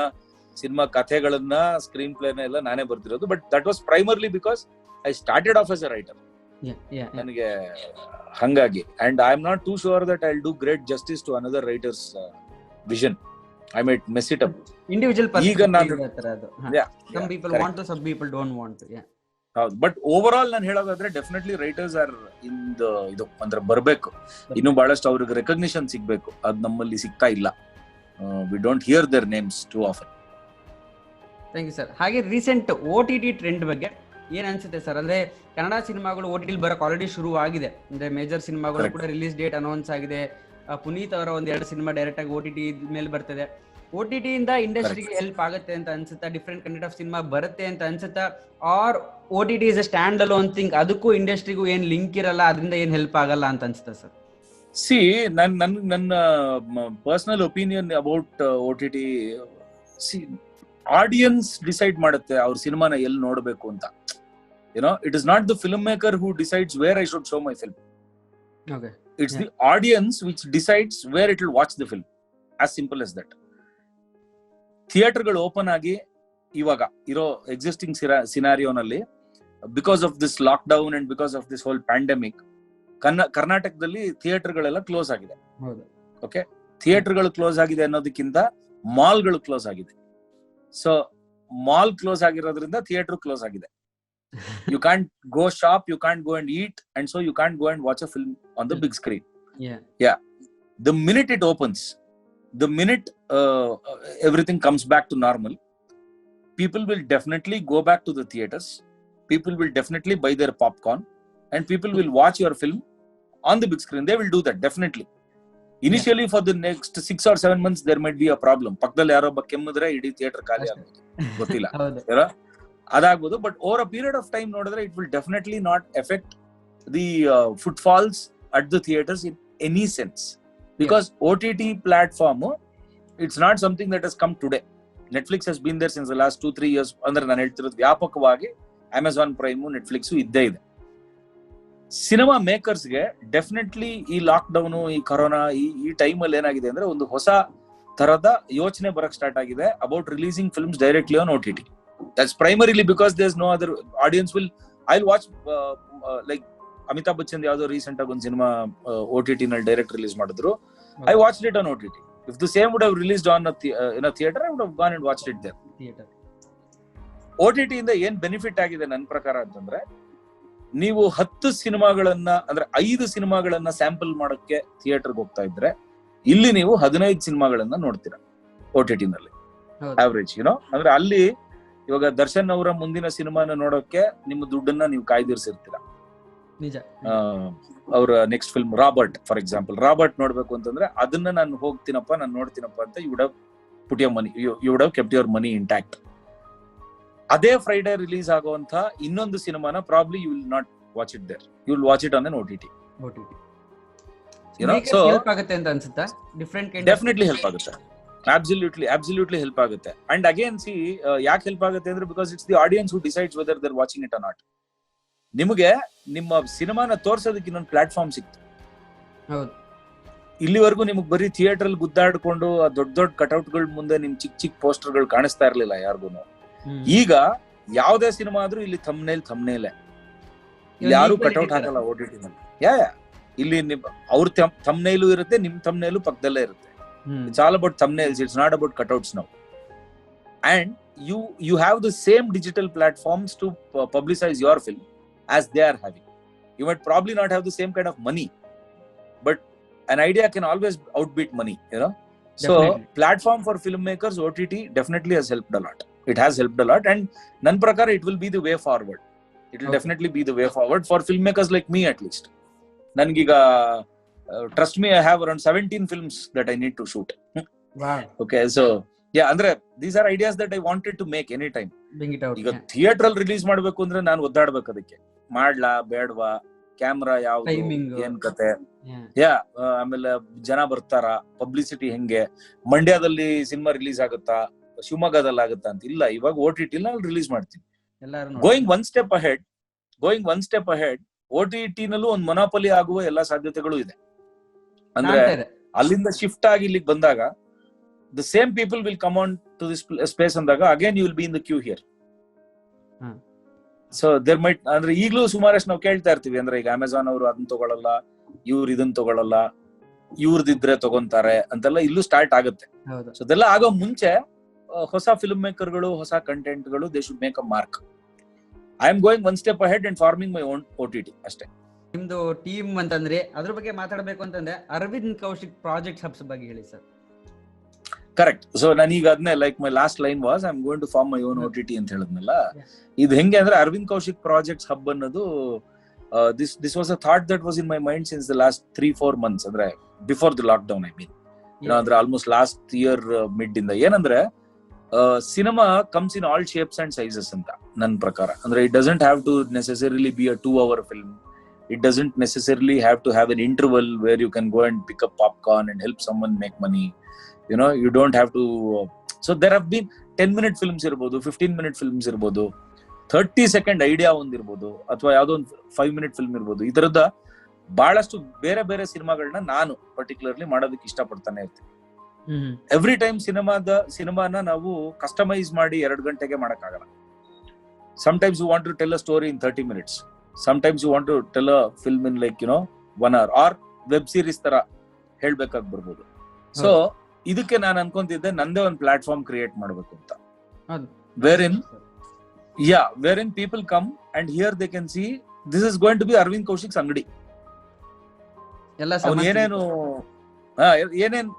ಸಿನಿಮಾ ಕಥೆಗಳನ್ನ, ಸ್ಕ್ರೀನ್ ಪ್ಲೇನ ಎಲ್ಲ ನಾನೇ ಬರ್ತಿರೋದು. But that was primarily because I started off as a writer. ನನಗೆ ಹಂಗಾಗಿ, and I am not too sure that I will do great justice to another writer's vision. I might mess it up. Individual ಈಗ ನಾನು some people want to, some people don't want to. ಹೌದು, but overall ನಾನು ಹೇಳೋದಾದ್ರೆ definitely writers are in the ಇದು ಅಂದ್ರೆ ಬರ್ಬೇಕು. ಇನ್ನು ಬಹಳಷ್ಟು ಅವ್ರಿಗೆ ರೆಕಗ್ನಿಷನ್ ಸಿಗ್ಬೇಕು. ಅದ್ ನಮ್ಮಲ್ಲಿ ಸಿಗ್ತಾ ಇಲ್ಲ. We don't hear their names too often. Thank you sir. ಹಾಗೆ ರೀಸೆಂಟ್ OTT ಟ್ರೆಂಡ್ ಬಗ್ಗೆ ಏನ್ ಅನ್ಸುತ್ತೆ ಸರ್? ಅಂದ್ರೆ ಕನ್ನಡ ಸಿನಿಮಾಗಳು OTT ಬರಕ್ ಆಲ್ರೆಡಿ ಶುರು ಆಗಿದೆ. ಅಂದ್ರೆ ಮೇಜರ್ ಸಿನಿಮಾಗಳು ಕೂಡ ರಿಲೀಸ್ ಡೇಟ್ ಅನೌನ್ಸ್ ಆಗಿದೆ. ಪುನೀತ್ ಅವರ ಒಂದೆರಡು ಸಿನಿಮಾ ಡೈರೆಕ್ಟ್ ಆಗಿ OTT ಮೇಲೆ ಬರ್ತದೆ. OTT ಇಂದ ಇಂಡಸ್ಟ್ರಿಗೆ ಹೆಲ್ಪ್ ಆಗುತ್ತೆ ಅಂತ ಅನ್ಸುತ್ತಾ? ಡಿಫ್ರೆಂಟ್ ಕಂಟೆಂಟ್ ಆಫ್ ಸಿನಿಮಾ ಬರುತ್ತೆ ಅಂತ ಅನ್ಸುತ್ತಾ? Or OTT is a standalone thing, ಅದಕ್ಕೂ ಇಂಡಸ್ಟ್ರಿಗೂ ಏನ್ ಲಿಂಕ್ ಇರಲ್ಲ, ಅದರಿಂದ ಏನ್ ಹೆಲ್ಪ್ ಆಗಲ್ಲ ಅಂತ ಅನ್ಸುತ್ತಾ ಸರ್? ಸಿ ನನ್ನ personal opinion about OTT, C audience decide ಮಾಡುತ್ತೆ ಅವ್ರ ಸಿನಿಮಾನ ಎಲ್ಲಿ ನೋಡಬೇಕು ಅಂತ. YONO, it is not the film maker who decides where I should show my film. Okay. It's the audience which decides where it will watch the film. As simple as that. ಥಿಯೇಟರ್ಗಳು open ಆಗಿ ಇವಾಗ ಇರೋ existing ಸಿನಾರಿಯೋನಲ್ಲಿ because of this lockdown and because of this whole pandemic ಕರ್ನಾಟಕದಲ್ಲಿ ಥಿಯೇಟರ್ಗಳೆಲ್ಲ close ಆಗಿದೆ. Okay, ಥಿಯೇಟರ್ಗಳು close ಆಗಿದೆ ಅನ್ನೋದಕ್ಕಿಂತ ಮಾಲ್ಗಳು ಕ್ಲೋಸ್ ಆಗಿದೆ. ಸೊ ಮಾಲ್ ಕ್ಲೋಸ್ ಆಗಿರೋದ್ರಿಂದ ಥಿಯೇಟರ್ ಕ್ಲೋಸ್ ಆಗಿದೆ. You can't go shop, you can't go and eat, and so you can't go and watch a film on the big screen. Yeah. The minute it opens, the minute everything comes back to normal, people will definitely go back to the theaters. People will definitely buy their popcorn, and people will watch your film on the big screen. They will do that definitely. Initially, for the next 6 or 7 months, there might be a problem. ಪಕ್ಕದಲ್ಲಿ ಯಾರೋ ಒಬ್ಬ ಕೆಮ್ಮಿದ್ರೆ ಇಡೀ theatre ಖಾಲಿ ಆಗೋದು ಗೊತ್ತಿಲ್ಲ, ಅದಾಗ್ಬೋದು. But over a period of time ನೋಡಿದ್ರೆ it will definitely not effect the footfalls at the theatres in any sense, because OTT platform it's not something that has come today. Netflix has been there since the last 2-3 years. ಅಂದ್ರೆ ನಾನು ಹೇಳ್ತಿರೋದು ವ್ಯಾಪಕವಾಗಿ Amazon Prime, Netflix ಇದ್ದೇ ಇದೆ. Cinema ಮೇಕರ್ಸ್ಗೆ definitely ಈ lock down, ಈ corona, ಈ ಟೈಮಲ್ಲಿ ಏನಾಗಿದೆ ಅಂದ್ರೆ ಒಂದು ಹೊಸ ತರದ ಯೋಚನೆ ಬರಕ್ ಸ್ಟಾರ್ಟ್ ಆಗಿದೆ about releasing films directly on OTT. That's primarily because there's no other audience I'll watch like Amitabh Bachchan ಯಾವ್ದೋ ರೀಸೆಂಟ್ ಆಗಿ ಒಂದು ಸಿನಿಮಾ OTT ನಲ್ಲಿ ಡೈರೆಕ್ಟ್ ರಿಲೀಸ್ ಮಾಡಿದ್ರು. I watched it on OTT. If the same would have released on in a theater, I would have gone and watched it there. OTT ಇಂದ ಏನ್ benefit ಆಗಿದೆ ನನ್ನ ಪ್ರಕಾರ ಅಂತಂದ್ರೆ, ನೀವು 10 ಸಿನಿಮಾಗಳನ್ನ ಅಂದ್ರೆ 5 ಸಿನಿಮಾಗಳನ್ನ ಸ್ಯಾಂಪಲ್ ಮಾಡಕ್ಕೆ ಥಿಯೇಟರ್ಗೆ ಹೋಗ್ತಾ ಇದ್ರೆ, ಇಲ್ಲಿ ನೀವು 15 ಸಿನಿಮಾಗಳನ್ನ ನೋಡ್ತೀರಾ OTT ನಲ್ಲಿ ಆವರೇಜ್. ಯುನೋ, ಅಂದ್ರೆ ಅಲ್ಲಿ ಇವಾಗ ದರ್ಶನ್ ಅವರ ಮುಂದಿನ ಸಿನಿಮಾನ ನೋಡೋಕೆ ನಿಮ್ಮ ದುಡ್ಡನ್ನ ನೀವು ಕಾಯ್ದಿರಿಸಿರ್ತೀರ. ಅವರ next film Robert for example, Robert ನೋಡ್ಬೇಕು ಅಂತಂದ್ರೆ ಅದನ್ನ ನಾನು ಹೋಗ್ತೀನಪ್ಪ, ನಾನು ನೋಡ್ತೀನಪ್ಪ ಅಂತ you would have put your money, you would have kept your money intact. ಅದೇ ಫ್ರೈಡೆ ರಿಲೀಸ್ ಆಗುವಂತ ಇನ್ನೊಂದು ಸಿನಿಮಾನ probably you will not watch it there, you will watch it on an OTT. So help ಆಗುತ್ತೆ ಅಂತ ಅನ್ಸುತ್ತಾ? Definitely help ಆಗುತ್ತೆ. Absolutely help ಆಗುತ್ತೆ. And again, see, ಯಾಕೆ ಹೆಲ್ಪ್ ಆಗುತ್ತೆ ಅಂದ್ರೆ because it's the audience who decides whether they're watching it or not. ನಿಮಗೆ ನಿಮ್ಮ ಸಿನಿಮಾನ ತೋರ್ಸೋದಕ್ಕೆ ಇನ್ನೊಂದು ಪ್ಲಾಟ್ಫಾರ್ಮ್ ಸಿಕ್ತು. ಇಲ್ಲಿವರೆಗೂ ನಿಮಗೆ ಬರೀ ಥಿಯೇಟರ್ ಅಲ್ಲಿ ಗುದ್ದಾಡ್ಕೊಂಡು ಆ ದೊಡ್ಡ ಕಟ್ಔಟ್ಗಳ ಮುಂದೆ ನಿಮ್ ಚಿಕ್ಕ ಪೋಸ್ಟರ್ಗಳು ಕಾಣಿಸ್ತಾ ಇರ್ಲಿಲ್ಲ ಯಾರಿಗೂ. ಈಗ ಯಾವ್ದೇ ಸಿನಿಮಾ ಆದ್ರೂ ಇಲ್ಲಿ ಥಂಬ್ನೇಲ್ ಇಲ್ಲಿ ಯಾರು ಕಟ್ಔಟ್ ಹಾಕಲ್ಲ OTT ನಲ್ಲಿ. ಇಲ್ಲಿ ಅವ್ರ ಥಂಬ್ನೇಲು ಇರುತ್ತೆ, ನಿಮ್ ಥಂಬ್ನೇಲು ಪಕ್ಕದಲ್ಲೇ ಇರುತ್ತೆ. It's all about thumbnails. It's not about cutouts now. And you have the same digital platforms to publicize your film as they are having. You might probably not have the same kind of money, but an idea can always outbeat money, you know. So Definitely. platform for filmmakers, OTT definitely has helped a lot. It has helped a lot, and nan prakara it will be the way forward. It will Okay. definitely be the way forward for filmmakers like me, at least. Nanigiga trust me, I have around 17 films that I need to shoot. Wow. Okay, so yeah, andre these are ideas that I wanted to make anytime. Bring it out. ಈಗ theatre ಅಲ್ಲಿ release ಮಾಡ್ಬೇಕು ಅಂದ್ರೆ ನಾನು ಒದ್ದಾಡ್ಬೇಕು, ಅದಕ್ಕೆ ಮಾಡ್ಲಾ ಬೇಡವಾ, camera ಯಾವ್ದು, Timing. ಏನ್ ಕತೆ, Yeah. ಆಮೇಲೆ ಜನ ಬರ್ತಾರ, ಪಬ್ಲಿಸಿಟಿ ಹೆಂಗೆ, ಮಂಡ್ಯದಲ್ಲಿ ಸಿನಿಮಾ ರಿಲೀಸ್ ಆಗುತ್ತಾ, ಶಿವಮೊಗ್ಗದಲ್ಲಿ ಆಗುತ್ತಾ ಅಂತ ಇಲ್ಲ, ಇವಾಗ OTT ನಲ್ಲಿ ರಿಲೀಸ್ ಮಾಡ್ತೀನಿ. ಎಲ್ಲರೂ going one step ahead OTT ನಲ್ಲೂ ಒಂದು ಮೊನೋಪಲಿ ಆಗುವ ಎಲ್ಲಾ ಸಾಧ್ಯತೆಗಳು ಇದೆ. ಅಂದ್ರೆ ಅಲ್ಲಿಂದ ಶಿಫ್ಟ್ ಆಗಿ ಇಲ್ಲಿಗೆ ಬಂದಾಗ the same people will come on to this space ಅಂದಾಗ again you will be in the queue here. So there might, ಅಂದ್ರೆ ಈಗಲೂ ಸುಮಾರಷ್ಟು ನಾವು ಕೇಳ್ತಾ ಇರ್ತೀವಿ, ಅಂದ್ರೆ ಈಗ ಅಮೆಝಾನ್ ಅವರು ಅದನ್ನ ತಗೊಳ್ಳಲ್ಲ, ಇವ್ರು ಇದನ್ನ ತಗೊಳ್ಳಲ್ಲ, ಇವ್ರದಿದ್ರೆ ತಗೊಂತಾರೆ ಅಂತೆಲ್ಲ ಇಲ್ಲೂ ಸ್ಟಾರ್ಟ್ ಆಗುತ್ತೆ. ಸೊ ಅದೆಲ್ಲ ಆಗೋ ಮುಂಚೆ ಹೊಸ ಫಿಲ್ಮ್ ಮೇಕರ್ಗಳು, ಹೊಸ ಕಂಟೆಂಟ್ಗಳು, they should make a mark. I am going one step ahead and forming my own OTT ಅಷ್ಟೇ. ನಿಮ್ದು ಟೀಮ್ ಅಂತಂದ್ರೆ ಅದ್ರ ಬಗ್ಗೆ ಮಾತಾಡಬೇಕು ಅಂತಂದ್ರೆ ಅರವಿಂದ್ ಕೌಶಿಕ್ ಪ್ರಾಜೆಕ್ಟ್ ಹಬ್ಸ್ ಬಗ್ಗೆ ಹೇಳಿ ಸರ್. ಕರೆಕ್ಟ್. ಸೊ ನಾನೀಗ ಅದನ್ನೇ, like my last line was I am going to form my own OTT ಅಂತ ಹೇಳಿದ್ನಲ್ಲ. ಇದು ಹೆಂಗೆ ಅಂದ್ರೆ ಅರವಿಂದ್ ಕೌಶಿಕ್ ಪ್ರಾಜೆಕ್ಟ್ಸ್ ಹಬ್ ಅನ್ನೋದು this was a thought that was in my mind since the last 3-4 months, ಅಂದ್ರೆ before the lockdown. I mean ಅಂದ್ರೆ almost last year mid ಇಂದ. ಏನಂದ್ರೆ cinema comes in all shapes and sizes ಅಂತ ನನ್ನ ಪ್ರಕಾರ. ಅಂದ್ರೆ it doesn't have to necessarily be a 2-hour film. It doesn't necessarily have to have an interval where you can go and pick up popcorn and help someone make money. You know, you don't have to. So there have been 10-minute films irbodu, 15-minute films irbodu, 30-second idea ಒಂದಿರ್ಬೋದು, ಅಥವಾ ಯಾವ್ದೋ ಒಂದು 5-minute film ಇರ್ಬೋದು. ಇದರದ ಬಹಳಷ್ಟು ಬೇರೆ ಬೇರೆ ಸಿನಿಮಾಗಳನ್ನ ನಾನು particularly ಮಾಡೋದಕ್ಕೆ ಇಷ್ಟಪಡ್ತಾನೆ ಇರ್ತೀನಿ. ಎವ್ರಿ ಟೈಮ್ ಸಿನಿಮಾನ ನಾವು ಕಸ್ಟಮೈಸ್ ಮಾಡಿ 2 ಗಂಟೆಗೆ ಮಾಡಕ್ಕಾಗಲ್ಲ. Sometimes you want to tell a story in 30 minutes. Sometimes you want to tell a film in 1 hour, or web series ತರ ಹೇಳ್ಬೇಕಾಗಿ ಬರ್ಬೋದು. ಸೊ ಇದಕ್ಕೆ ನಾನು ಅನ್ಕೊಂತಿದ್ದೆ ನಂದೇ ಒಂದು ಪ್ಲಾಟ್ಫಾರ್ಮ್ ಕ್ರಿಯೇಟ್ ಮಾಡ್ಬೇಕು ಅಂತ, wherein people come and here they can see this is going to be Arvind Kaushik's ಅಂಗಡಿ.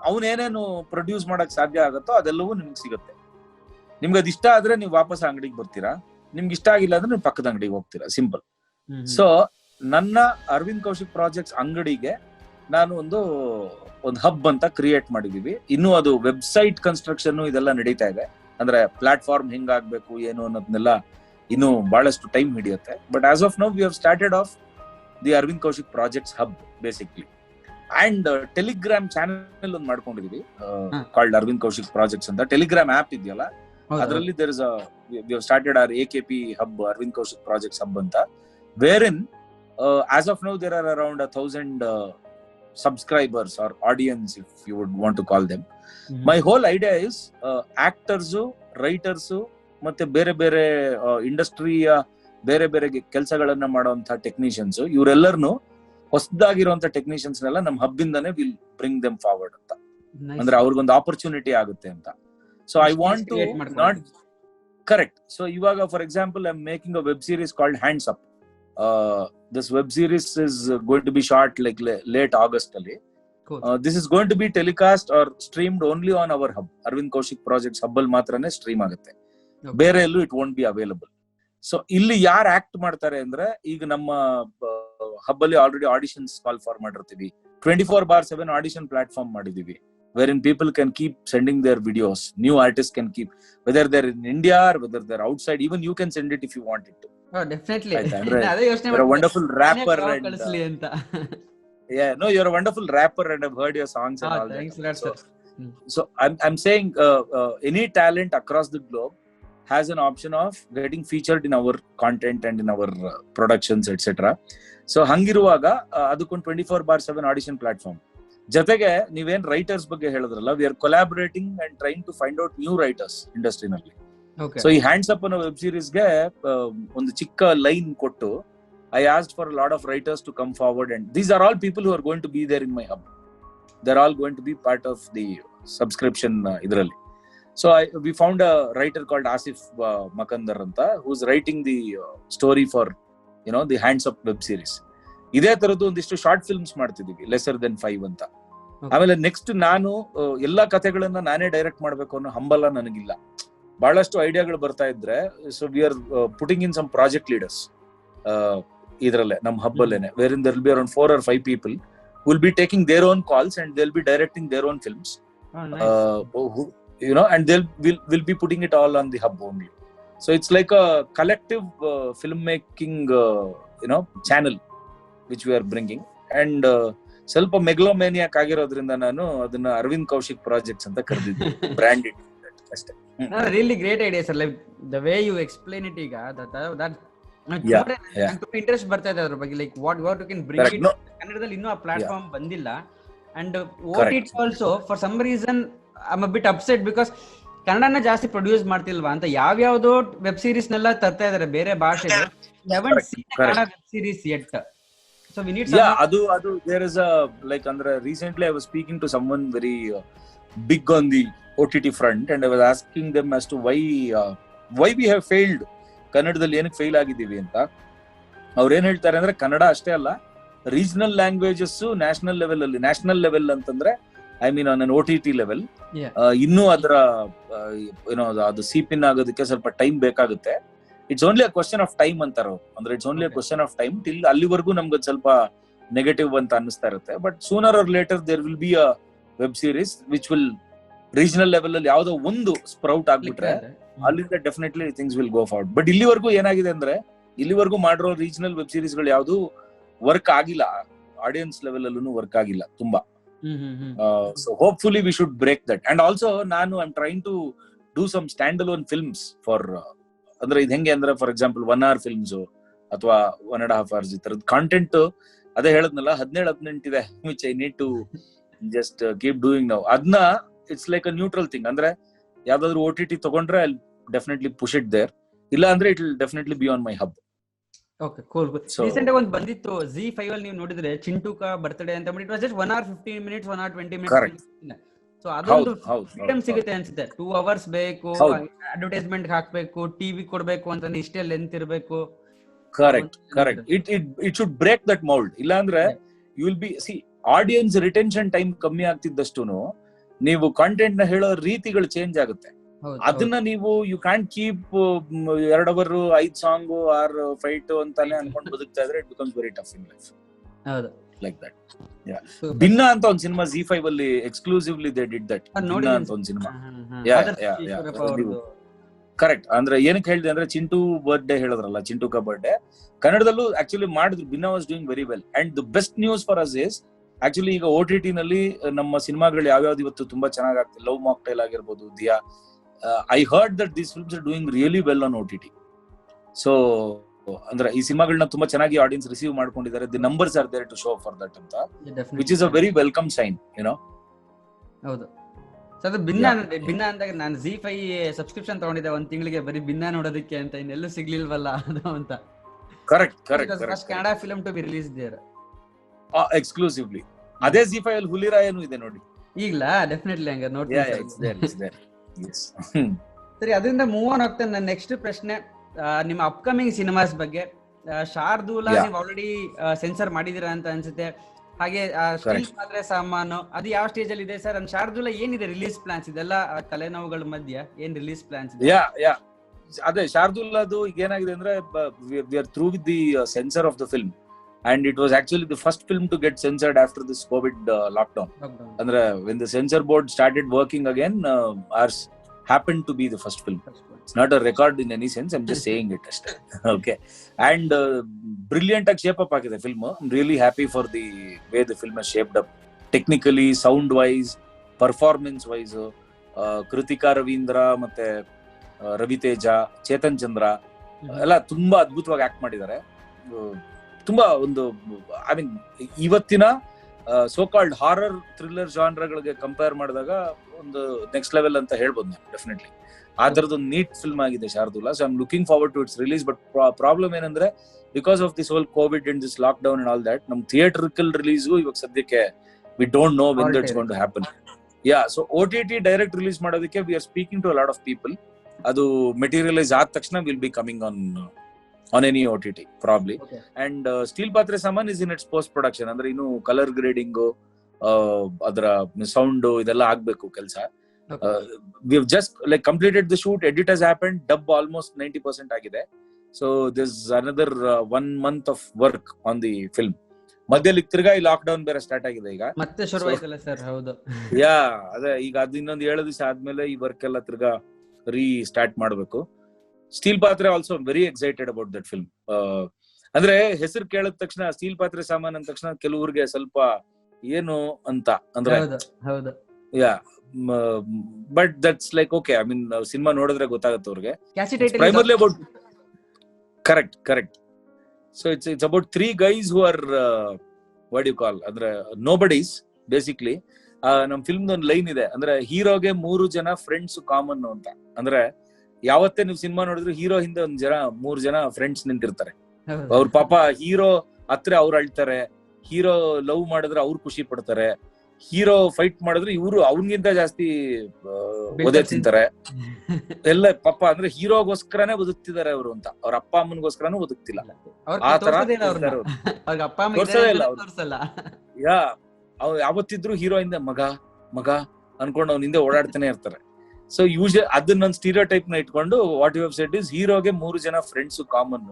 ಅವನೇನೇನು produce ಮಾಡಕ್ ಸಾಧ್ಯ ಆಗುತ್ತೋ ಅದೆಲ್ಲವೂ ನಿಮ್ಗೆ ಸಿಗುತ್ತೆ. ನಿಮ್ಗೆ ಅದ್ ಇಷ್ಟ ಆದ್ರೆ ನೀವು ವಾಪಸ್ ಅಂಗಡಿಗೆ ಬರ್ತೀರಾ, ನಿಮ್ಗೆ ಇಷ್ಟ ಆಗಿಲ್ಲ ಅಂದ್ರೆ ನೀವು ಪಕ್ಕದ ಅಂಗಡಿಗೆ ಹೋಗ್ತೀರಾ, ಸಿಂಪಲ್. ಸೊ ನನ್ನ ಅರವಿಂದ್ ಕೌಶಿಕ್ ಪ್ರಾಜೆಕ್ಟ್ಸ್ ಅಂಗಡಿಗೆ ನಾನು ಒಂದು ಹಬ್ ಅಂತ ಕ್ರಿಯೇಟ್ ಮಾಡಿದೀವಿ. ಇನ್ನು ಅದು ವೆಬ್ಸೈಟ್ ಕನ್ಸ್ಟ್ರಕ್ಷನ್ ಇದೆಲ್ಲ ನಡೀತಾ ಇದೆ. ಅಂದ್ರೆ ಪ್ಲಾಟ್ಫಾರ್ಮ್ ಹೆಂಗಾಗ್ಬೇಕು ಏನು ಅನ್ನೋದನ್ನೆಲ್ಲ ಇನ್ನು ಬಹಳಷ್ಟು ಟೈಮ್ ಹಿಡಿಯುತ್ತೆ. But as of now we have started off the Aravind Kaushik projects hub basically. And Telegram channel ಒಂದು ಮಾಡ್ಕೊಂಡಿದೀವಿ ಕಾಲ್ಡ್ ಅರವಿಂದ್ ಕೌಶಿಕ್ ಪ್ರಾಜೆಕ್ಟ್ಸ್ ಅಂತ. ಟೆಲಿಗ್ರಾಮ್ ಆಪ್ ಇದೆಯಲ್ಲ, ಅದರಲ್ಲಿ there is we have started our AKP hub, Arvind Kaushik Projects hub anta, wherein as of now there are around 1,000 subscribers or audience, if you would want to call them. My whole idea is actors, writers ಮತ್ತೆ ಬೇರೆ ಬೇರೆ ಇಂಡಸ್ಟ್ರಿಯ ಬೇರೆ ಬೇರೆ ಕೆಲಸಗಳನ್ನ ಮಾಡುವಂತ technicians, ಇವರೆಲ್ಲರನ್ನು ಹೊಸದಾಗಿರುವಂತ technicians ನೆಲ್ಲ ನಮ್ಮ hub ಇಂದಾನೆ ವಿಲ್ ಬ್ರಿಂಗ್ ದೆಮ್ ಫಾರ್ವರ್ಡ್ ಅಂತ. ಅಂದ್ರೆ ಅವ್ರಿಗೊಂದು ಆಪರ್ಚುನಿಟಿ ಆಗುತ್ತೆ ಅಂತ. So I want to not correct. So ivaga, for example, I'm making a web series called Hands Up. This web series is going to be shot like late August alli. Cool. This is going to be telecast or streamed only on our hub, Arvind Kaushik Projects hub al matrane stream agutte. Bere ellu it won't be available. So illi yaar act ಮಾಡ್ತಾರೆ ಅಂದ್ರೆ, ಈಗ ನಮ್ಮ hub ಅಲ್ಲಿ already auditions call for ಮಾಡಿರ್ತೀವಿ. 24/7 audition platform ಮಾಡಿದೀವಿ, wherein people can keep sending their videos. New artists can keep, whether they're in India or whether they're outside, even you can send it if you want it to. Oh, definitely. You're a wonderful rapper and yeah, no, you're a wonderful rapper and I've heard your songs and all thanks that. Sir. So I'm saying any talent across the globe has an option of getting featured in our content and in our productions, etc. So hangiruvaga adukon 24/7 audition platform. ಜೊತೆಗೆ ನೀವೇನ್ writers ಬಗ್ಗೆ ಹೇಳಿದ್ರಲ್ಲ, we are collaborating and trying to find out new writers ಇಂಡಸ್ಟ್ರಿನಲ್ಲಿ. So ಈ hands up ಅನ್ನೋ web ಸೀರೀಸ್ಗೆ ಒಂದು ಚಿಕ್ಕ ಲೈನ್ ಕೊಟ್ಟು I asked for lot of writers to come forward, and these are all people who are going to be there in my hub. They are all going to be part of the subscription ಇದರಲ್ಲಿ. So we found a writer called Asif Makandar anta, who's writing the story for the Hands Up web series. ಇದೇ ತರದ್ದು ಒಂದಿಷ್ಟು short films ಮಾಡ್ತಿದೀವಿ, lesser then 5 ಅಂತ. ಆಮೇಲೆ next ನಾನು ಎಲ್ಲಾ ಕಥೆಗಳನ್ನ ನಾನೇ ಡೈರೆಕ್ಟ್ ಮಾಡ್ಬೇಕು ಅನ್ನೋ ಹಂಬಲ ನನಗಿಲ್ಲ. ಬಹಳಷ್ಟು ಐಡಿಯಾಗಳು ಬರ್ತಾ ಇದ್ರೆ, so we are putting in some project leaders ಇದ್ರಲ್ಲೇ ನಮ್ಮ ಹಬ್ಬಲ್ಲೇನೆ, where in there will be around 4 or 5 people who will be taking their own calls and they'll be directing their own films. And they'll will be putting it all on the hub only. So it's like a collective filmmaking channel which we are bringing. And ಸ್ವಲ್ಪ ಮೆಗ್ಲೋಮೇನಿಯಾಕ್ ಆಗಿರೋದ್ರಿಂದ ನಾನು ಅದನ್ನ Arvind Kaushik projects ಅಂತ ಕರೆದಿದ್ದೆ, brand it ಅಷ್ಟೇ. Really great idea sir. Like the way you explain it, ಈಗ interest ಬರ್ತಾ ಇದೆ ಅದ್ರ ಬಗ್ಗೆ. Like what you can bring it. ಕನ್ನಡದಲ್ಲಿ ಇನ್ನೂ ಆ ಪ್ಲಾಟ್ಫಾರ್ಮ್ ಬಂದಿಲ್ಲ. And OTT also for some reason I am a bit upset because ಕನ್ನಡನ ಜಾಸ್ತಿ ಪ್ರೊಡ್ಯೂಸ್ ಮಾಡ್ತಿಲ್ವಾ ಅಂತ. ಯಾವ್ಯಾವ್ದೋ ವೆಬ್ ಸೀರೀಸ್ ನೆಲ್ಲ ತರ್ತಾ ಇದಾರೆ ಬೇರೆ ಭಾಷೆ. Web series at. So we need adu there is a like andre recently I was speaking to someone very big on the OTT front and I was asking them as to why we have failed, kannadadalli ಏನಕ್ಕೆ fail ಆಗಿದ್ದೀವಿ ಅಂತ. ಅವ್ರು ಏನ್ ಹೇಳ್ತಾರೆ ಅಂದ್ರೆ, ಕನ್ನಡ ಅಷ್ಟೇ ಅಲ್ಲ, regional languages national level ಅಂತಂದ್ರೆ I mean on an OTT level ಇನ್ನೂ ಅದರ ಅದು ಸೀಪಿನ್ ಆಗೋದಕ್ಕೆ ಸ್ವಲ್ಪ ಟೈಮ್ ಬೇಕಾಗುತ್ತೆ. It's only a question of time ಅಂತಾರ. ಅಂದ್ರೆ it's only a question of time. Till ಅಲ್ಲಿವರೆಗೂ ನಮ್ಗೆ ಸ್ವಲ್ಪ ನೆಗೆಟಿವ್ ಅಂತ ಅನಿಸ್ತಾ ಇರುತ್ತೆ. But sooner or later there will be a web series which will regional level ಅಲ್ಲಿ ಯಾವ್ದೋ ಒಂದು ಸ್ಪ್ರೌಟ್ ಆಗ್ಬಿಟ್ರೆ ಅಲ್ಲಿಂದ definitely things will go forward. But ಇಲ್ಲಿವರೆಗೂ ಏನಾಗಿದೆ ಅಂದ್ರೆ, ಇಲ್ಲಿವರೆಗೂ ಮಾಡಿರೋ ರೀಜನಲ್ ವೆಬ್ ಸೀರೀಸ್ ಗಳು ಯಾವ್ದು ವರ್ಕ್ ಆಗಿಲ್ಲ, ಆಡಿಯನ್ಸ್ ಲೆವೆಲ್ ಅಲ್ಲೂ ವರ್ಕ್ ಆಗಿಲ್ಲ ತುಂಬಾ. So hopefully we should break that. And also ನಾನು I am trying to do some stand alone films for, ಅಂದ್ರೆ ಇದು ಹೆಂಗೆ ಅಂದ್ರೆ, ಫಾರ್ ಎಕ್ಸಾಂಪಲ್ 1 hour ಫಿಲ್ಮ್ಸ್ ಅಥವಾ 1.5 hours ಈ ತರದ ಕಾಂಟೆಂಟ್. ಅದೇ ಹೇಳದ್ನಲ್ಲ, 17-18 ಇದೆ which I need to just keep doing now. ಅದನ್ನ it's like a neutral thing. ಅಂದ್ರೆ ಯಾವ್ದಾದ್ರು OTT ತಗೊಂಡ್ರೆ I definitely push it there, ಇಲ್ಲ ಅಂದ್ರೆ it will definitely be on my hub. Okay, cool. Recent ಆಗಿ ಒಂದು ಬಂದಿತ್ತು ZEE5 ಅಲ್ಲಿ, ನೀವು ನೋಡಿದ್ರೆ ಚಿಂಟುಕ ಬರ್ತ್ಡೇ ಅಂತ. It was just 1 hour 15 minutes, 1 hour 20 minutes. So ಅದೊಂದು ಫ್ರೀಡಮ್ ಸಿಗುತ್ತೆ ಅನ್ಸುತ್ತೆ. 2 hours ಬೇಕು, ಅಡ್ವರ್ಟೈಸ್ಮೆಂಟ್ ಹಾಕ್ಬೇಕು, ಟಿವಿ ಕೊಡ್ಬೇಕು ಅಂತ ಇಷ್ಟೇ ಲೆಂತ್ ಇರಬೇಕು. Correct. It should break that mould. ಇಲ್ಲ ಅಂದ್ರೆ you will be audience retention time ಕಮ್ಮಿ ಆಗ್ತಿದ್ದಷ್ಟುನು ನೀವು ಕಾಂಟೆಂಟ್ ನ ಹೇಳೋ ರೀತಿಗಳು ಚೇಂಜ್ ಆಗುತ್ತೆ. ಅದನ್ನ ನೀವು you can keep 2 hour 5 song or fight ಅಂತಾನೆ ಅನ್ಕೊಂಡು ಬದುಕ್ತಾ ಇದ್ರೆ it becomes very tough in life. ಹೌದು, ಲೈಕ್ ದಟ್. ಭಿನ್ನ ಅಂತ ಒಂದು ಸಿನಿಮಾ ZEE5 ಅಲ್ಲಿ ಎಕ್ಸ್ಕ್ಲೂಸಿವ್ಲಿ ದೇ ಡಿಡ್ ದಟ್. ಭಿನ್ನ ಅಂತ ಒಂದು ಸಿನಿಮಾ. ಕರೆಕ್ಟ್. ಅಂದ್ರೆ ಏನಕ್ಕೆ ಹೇಳಿದೆ ಅಂದ್ರೆ, ಚಿಂಟು ಬರ್ತ್ಡೇ ಹೇಳಿದ್ರಲ್ಲ, ಚಿಂಟುಕ ಬರ್ತ್ಡೇ ಕನ್ನಡದಲ್ಲೂ ಆಕ್ಚುಲಿ ಮಾಡಿದ್ರು. ಭಿನ್ನ was doing very well. And the best news for us is actually ಈಗ OTT ನಲ್ಲಿ ನಮ್ಮ ಸಿನಿಮಾಗಳು ಯಾವ್ಯಾವ್ದು ಇವತ್ತು ತುಂಬಾ ಚೆನ್ನಾಗಿ ಆಗ್ತದೆ. ಲವ್ ಮಾಕ್ಟೈಲ್ ಆಗಿರ್ಬೋದು, Dia. I heard that these films are doing really well on OTT. So ಅಂದ್ರೆ ಈ ಸಿನಿಮಾಗಳನ್ನ ತುಂಬಾ ಚೆನ್ನಾಗಿ ಆಡಿಯನ್ಸ್ ರಿಸೀವ್ ಮಾಡ್ಕೊಂಡಿದ್ದಾರೆ. The numbers are there to show for that ಅಂತ, which is a very welcome sign. ಹೌದು ಸರ್. ಭಿನ್ನ ಅಂದಾಗ ನಾನು ZEE5 ಸಬ್ಸ್ಕ್ರಿಪ್ಷನ್ ತಗೊಂಡಿದ್ದೆ 1 ತಿಂಗಳಿಗೆ, ಬರೀ ಭಿನ್ನ ನೋಡೋದಕ್ಕೆ ಅಂತ. ಇನ್ನೆಲ್ಲೂ ಸಿಗ್ಲಿಲ್ವಲ್ಲ ಅದು ಅಂತ. Correct. Kannada film to be release there exclusively. ಅದೇ ZEE5 ಅಲ್ಲಿ ಹುಲಿರಾಯನು ಇದೆ ನೋಡಿ ಈಗಲಾ. ಡೆಫಿನೆಟ್ಲಿ ಹಂಗ ನೋಡ್ತೀನಿ. ಸರಿ, ಅದರಿಂದ ಮೂವ್ ಆನ್ ಹೋಗ್ತೇನೆ. ನನ್ನ ನೆಕ್ಸ್ಟ್ ಪ್ರಶ್ನೆ ನಿಮ್ಮ ಅಪ್ಕಮಿಂಗ್ ಸಿನಿಮಾಸ್ ಬಗ್ಗೆ. ಶಾರ್ದೂಲ ನೀವು ಆಲ್ರೆಡಿ ಸೆನ್ಸರ್ ಮಾಡಿದೀರಾ ಅಂತ ಅನ್ಸುತ್ತೆ. ಹಾಗೆ ಸ್ಟಿಲ್ ಮಾತ್ರ ಸಾಮಾನು ಅದು ಯಾವ ಸ್ಟೇಜ್ ಅಲ್ಲಿ ಇದೆ ಸರ್? ಶಾರ್ದೂಲ ಏನಿದೆ ರಿಲೀಸ್ ಪ್ಲಾನ್ಸ್? ಇದೆಲ್ಲ ತಲೆನೋವುಗಳ ಮಧ್ಯ ಏನ್ ರಿಲೀಸ್ ಪ್ಲಾನ್ಸ್ ಇದೆ? ಅದೇ ಶಾರ್ದೂಲದು ಈಗ ಏನಾಗಿದೆ ಅಂದ್ರೆ, we R through with the sensor of the film. And it was actually the first film to get censored after this COVID lockdown. Andre when the censor board started working again, ours happened to be the first film. It's not a record in any sense, I'm just saying it. Okay. And brilliant ag shape up agide film. I'm really happy for the way the film has shaped up, technically, sound wise, performance wise. Kritika Ravindra ಮತ್ತೆ ರವಿ ತೇಜ, ಚೇತನ್ ಚಂದ್ರ ಎಲ್ಲ ತುಂಬಾ ಅದ್ಭುತವಾಗಿ act ಮಾಡಿದ್ದಾರೆ. ತುಂಬಾ ಒಂದು I mean ಇವತ್ತಿನ so called horror thriller ಜಾನ್ರಗಳಿಗೆ compare ಮಾಡಿದಾಗ ಒಂದು ನೆಕ್ಸ್ಟ್ ಲೆವೆಲ್ ಅಂತ ಹೇಳ್ಬೋದು ನಾವು ಡೆಫಿನೆಟ್ಲಿ. ಆ ತರದೊಂದು ನೀಟ್ ಫಿಲ್ಮ್ ಆಗಿದೆ Shardula. So I am looking forward to its release. But problem ಏನಂದ್ರೆ, because of this whole covid and this lockdown and all that, ನಮ್ ಥಿಯೇಟ್ರಿಕಲ್ ರಿಲೀಸ್ಗೂ ಇವಾಗ ಸದ್ಯಕ್ಕೆ we don't know when that's going to happen. So OTT direct release ಮಾಡೋದಕ್ಕೆ we are speaking to a lot of people. ಅದು materialise ಆದ ತಕ್ಷಣ will be coming on any OTT probably. And steel Paatre Saaman is in its post production, ಅಂದ್ರೆ ಇನ್ನು colour grading, ಅದರ sound ಇದೆಲ್ಲ ಆಗ್ಬೇಕು ಕೆಲಸ. We have just like completed the shoot, edit has happened, dub almost 90% ಆಗಿದೆ. So this another 1 month of work on the film. ಮಧ್ಯದಲ್ಲಿ ತಿರ್ಗಾ ಈ ಲಾಕ್ ಡೌನ್ ಬೇರೆ ಸ್ಟಾರ್ಟ್ ಆಗಿದೆ ಈಗ, ಮತ್ತೆ ಶುರುವಾಯ್ತಲ್ಲ ಸರ್? ಹೌದು, ಅದೇ ಈಗ ಅದು ಇನ್ನೊಂದು 7 ದಿವಸ ಆದ್ಮೇಲೆ ಈ ವರ್ಕ್ ಎಲ್ಲ ತಿರ್ಗಾ ಸ್ಟಾರ್ಟ್ ಮಾಡ್ಬೇಕು. ಸ್ಟೀಲ್ ಪಾತ್ರೆ also very excited about that film. ಅಂದ್ರೆ ಹೆಸರು ಕೇಳಿದ ತಕ್ಷಣ ಸ್ಟೀಲ್ ಪಾತ್ರೆ ಸಾಮಾನ್ ಅಂದ ತಕ್ಷಣ ಕೆಲವ್ರಿಗೆ ಸ್ವಲ್ಪ ಏನು ಅಂತ ಅಂದ್ರೆ, but that's like okay, I mean cinema ನೋಡಿದ್ರೆ ಗೊತ್ತಾಗುತ್ತೆ ಅವ್ರಿಗೆ. Primarily about correct. So it's about 3 guys who are what you call ಅಂದ್ರೆ nobodies basically. ನಮ್ ಫಿಲ್ಮ್ ಒಂದು ಲೈನ್ ಇದೆ, ಅಂದ್ರೆ ಹೀರೋಗೆ 3 ಜನ ಫ್ರೆಂಡ್ಸ್ ಕಾಮನ್ ಅಂತ. ಅಂದ್ರೆ ಯಾವತ್ತೇ ನೀವು ಸಿನಿಮಾ ನೋಡಿದ್ರು ಹೀರೋ ಹಿಂದೆ 3 ಜನ ಫ್ರೆಂಡ್ಸ್ ನಿಂತಿರ್ತಾರೆ. ಅವ್ರ ಪಾಪ ಹೀರೋ ಹತ್ರ ಅವ್ರು ಅಳ್ತಾರೆ, ಹೀರೋ ಲವ್ ಮಾಡಿದ್ರೆ ಅವ್ರು ಖುಷಿ ಪಡ್ತಾರೆ, ಹೀರೋ ಫೈಟ್ ಮಾಡಿದ್ರೆ ಇವ್ರು ಅವನ್ಗಿಂತ ಜಾಸ್ತಿ ಒದೆ ತಿಂತಾರೆ ಎಲ್ಲ ಪಾಪ. ಅಂದ್ರೆ ಹೀರೋಗೋಸ್ಕರನೇ ಬದುಕ್ತಿದ್ದಾರೆ ಅವರು ಅಂತ, ಅವ್ರ ಅಪ್ಪ ಅಮ್ಮನಿಗೋಸ್ಕರನೂ ಬದುಕ್ತಿಲ್ಲ. ಆ ತರ ಯಾವತ್ತಿದ್ರು ಹೀರೋ ಹಿಂದೆ ಮಗ ಅನ್ಕೊಂಡು ಅವ್ನ ಹಿಂದೆ ಓಡಾಡ್ತಾನೆ ಇರ್ತಾರೆ. ಸೊ ಯೂಶಲ್ ಅದನ್ನ ಸ್ಟೀರಿಯೋ ಟೈಪ್ ನ ಇಟ್ಕೊಂಡು what you have said is ಹೀರೋಗೆ 3 ಜನ ಫ್ರೆಂಡ್ಸ್ ಕಾಮನ್,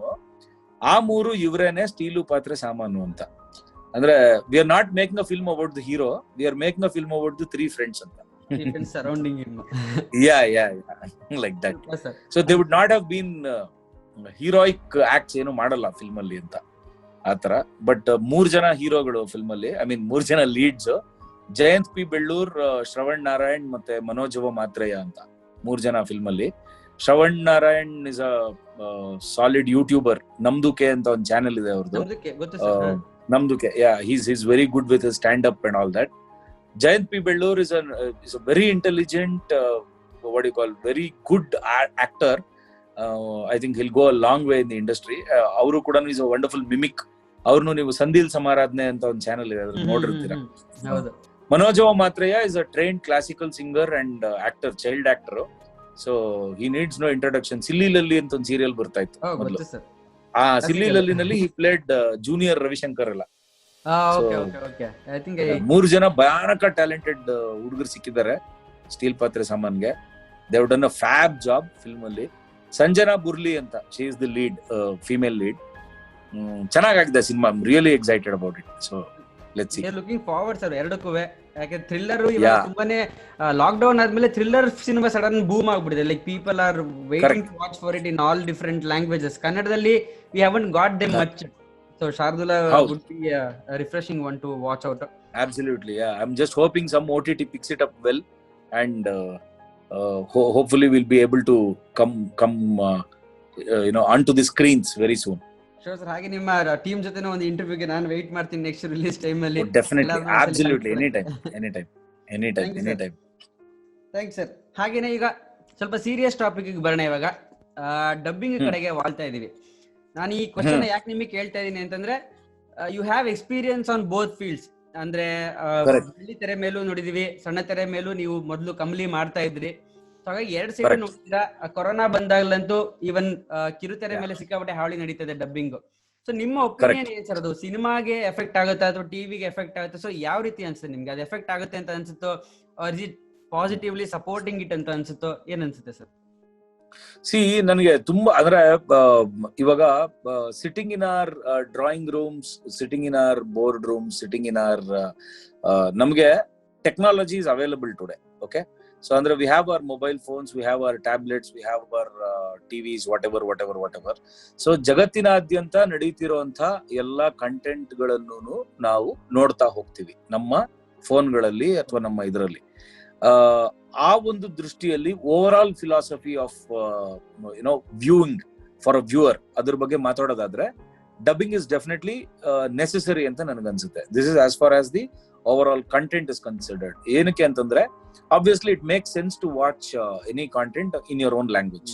ಆ 3 ಇವರೇನೆ ಸ್ಟೀಲು ಪಾತ್ರೆ ಸಾಮಾನು ಅಂತ. ಅಂದ್ರೆ we are not making a film about the hero, we are making a film about the 3 friends ಅಂತ. surrounding him. Like that. So they would not have been heroic acts ಏನು ಮಾಡಲ್ಲ film ಅಲ್ಲಿ ಅಂತ ಆತರ. ಬಟ್ 3 ಜನ ಹೀರೋಗಳು film ಅಲ್ಲಿ, I mean 3 ಜನ ಲೀಡ್ಸ್, ಜಯಂತ್ ಪಿ ಬೆಳ್ಳೂರ್, ಶ್ರವಣ್ ನಾರಾಯಣ್ ಮತ್ತೆ ಮನೋಜವ ಮಾತ್ರೇಯ ಅಂತ 3 ಜನ ಫಿಲ್ಮ್ ಅಲ್ಲಿ. Shravan Narayan is a solid youtuber, ನಮ್ದುಕೆ ಅಂತ ಒಂದು ಚಾನೆಲ್ ಇದೆ ಅವ್ರದ್ದು, ನಮ್ದುಕೆ. he's very good with his stand up and all that. Jayant P Belloor is a very intelligent, what do you call, very good actor. I think he'll go a long way in the industry. Avru kuda is a wonderful mimic. Avrunu ನೀವು ಸಂದಿಲ್ ಸಮಾರಾಧನೆ ಅಂತ ಒಂದು channel ಇದೆ, ಅದನ್ನ ನೋಡಿರ್ತೀರಾ. ಮನೋಜವ ಮಾತ್ರೇಯ is a trained classical singer and actor, child actor. So he needs no introduction. ಸಿಲ್ಲಿ ಲಲ್ಲಿ ಅಂತ ಒಂದು serial ಬರ್ತಾ ಇತ್ತು ಮೊದಲು. ಸಿಲ್ಲಿ ಲಲ್ಲಿನಲ್ಲಿ he played ಜೂನಿಯರ್ ರವಿಶಂಕರ್ ಎಲ್ಲ. 3 ಜನ ಭಯಾನಕ ಟ್ಯಾಲೆಂಟೆಡ್ ಹುಡುಗರು ಸಿಕ್ಕಿದ್ದಾರೆ ಸ್ಟೀಲ್ ಪಾತ್ರೆ ಸಾಮಾನ್ಗೆ. They have done a fab job film ಅಲ್ಲಿ. ಸಂಜನಾ ಬುರ್ಲಿ ಅಂತ, she is the lead, female lead. ಚೆನ್ನಾಗಿದೆ ಸಿನಿಮಾ, I am really excited about it. So let's see, looking forward sir ಎರಡಕ್ಕೂ. ಯಾಕೆ ಥ್ರಿಲ್ಲರ್ ತುಂಬಾನೇ ಲಾಕ್ ಡೌನ್ ಆದ್ಮೇಲೆ ಥ್ರಿಲ್ಲರ್ ಸಿನಿಮಾ ಸಡನ್ ಬೂಮ್ ಆಗ್ಬಿಟ್ಟಿದೆ. Like people are waiting to watch for it in all different languages. ಕನ್ನಡದಲ್ಲಿ we haven't got them much. So Shardula would be a refreshing one to watch out. Absolutely, yeah. I'm just hoping some OTT picks it up well, and hopefully we'll be able to come onto the screens very soon. Sure sir. ಹಾಗೆ ನಿಮ್ಮ team ಜೊತೆನ ಒಂದು ಇಂಟರ್ವ್ಯೂಗೆ ನಾನು wait ಮಾಡ್ತೀನಿ next release time ಅಲ್ಲಿ. Definitely, absolutely, anytime. Thanks sir. ಹಾಗೇನೆ ಈಗ ಸ್ವಲ್ಪ serious topic ಗೆ ಬರೋಣ. ಇವಾಗ ಡಬ್ಬಿಂಗ್ ಕಡೆಗೆ ವಾಳ್ತಾ ಇದೀವಿ. ನಾನು ಈ ಕ್ವಶನ್ ಯಾಕೆ ನಿಮಗೆ ಕೇಳ್ತಾ ಇದೀನಿ ಅಂತಂದ್ರೆ, you have experience on both fields. ಅಂದ್ರೆ ಬೆಳ್ಳಿ ತೆರೆ ಮೇಲೂ ನೋಡಿದೀವಿ, ಸಣ್ಣ ತೆರೆ ಮೇಲೂ ನೀವು ಮೊದಲು ಕಮ್ಲಿ ಮಾಡ್ತಾ ಇದ್ರಿ. ಸೊ ಹಾಗಾಗಿ 2 ಸೈಡ್ ನೋಡಿದ್ರ, ಕೊರೋನಾ ಬಂದಾಗ್ಲಂತೂ ಈವನ್ ಕಿರುತೆರೆ ಮೇಲೆ ಸಿಕ್ಕಾಪಟ್ಟೆ ಹಾವಳಿ ನಡೀತದೆ ಡಬ್ಬಿಂಗ್. ಸೊ ನಿಮ್ಮ ಒಪಿನಿಯನ್ ಏನ್ ಸರ್? ಅದು ಸಿನಿಮಾಗೆ ಎಫೆಕ್ಟ್ ಆಗುತ್ತಾ ಅಥವಾ ಟಿವಿಗೆ ಎಫೆಕ್ಟ್ ಆಗುತ್ತೆ? ಸೊ ಯಾವ ರೀತಿ ಅನ್ಸುತ್ತೆ ನಿಮ್ಗೆ? ಅದು ಎಫೆಕ್ಟ್ ಆಗುತ್ತೆ ಅಂತ ಅನ್ಸುತ್ತೋ, or is it positively supporting it ಅಂತ ಅನ್ಸುತ್ತೋ? ಏನ್ ಅನ್ಸುತ್ತೆ ಸರ್? ನನಗೆ ತುಂಬಾ ಅಂದ್ರೆ ಇವಾಗ sitting in our drawing rooms, sitting in our board rooms, sitting in our ನಮ್ಗೆ technology is available today. Okay, so ಅಂದ್ರೆ we have our mobile phones, we have our tablets, we have our TVs, whatever. So ಜಗತ್ತಿನಾದ್ಯಂತ ನಡೀತಿರುವಂತ ಎಲ್ಲಾ content ಗಳನ್ನು ನಾವು ನೋಡ್ತಾ ಹೋಗ್ತೀವಿ ನಮ್ಮ ಫೋನ್ಗಳಲ್ಲಿ ಅಥವಾ ನಮ್ಮ ಇದರಲ್ಲಿ. ಆ ಒಂದು ದೃಷ್ಟಿಯಲ್ಲಿ overall philosophy of viewing for a viewer, ಅದ್ರ ಬಗ್ಗೆ ಮಾತಾಡೋದಾದ್ರೆ ಡಬ್ಬಿಂಗ್ ಇಸ್ ಡೆಫಿನೆಟ್ಲಿ ನೆಸೆಸರಿ ಅಂತ ನನಗನ್ಸುತ್ತೆ. This is as far as the overall content is considered. ಏನಕ್ಕೆ ಅಂತಂದ್ರೆ obviously it make sense to watch any content in your own language.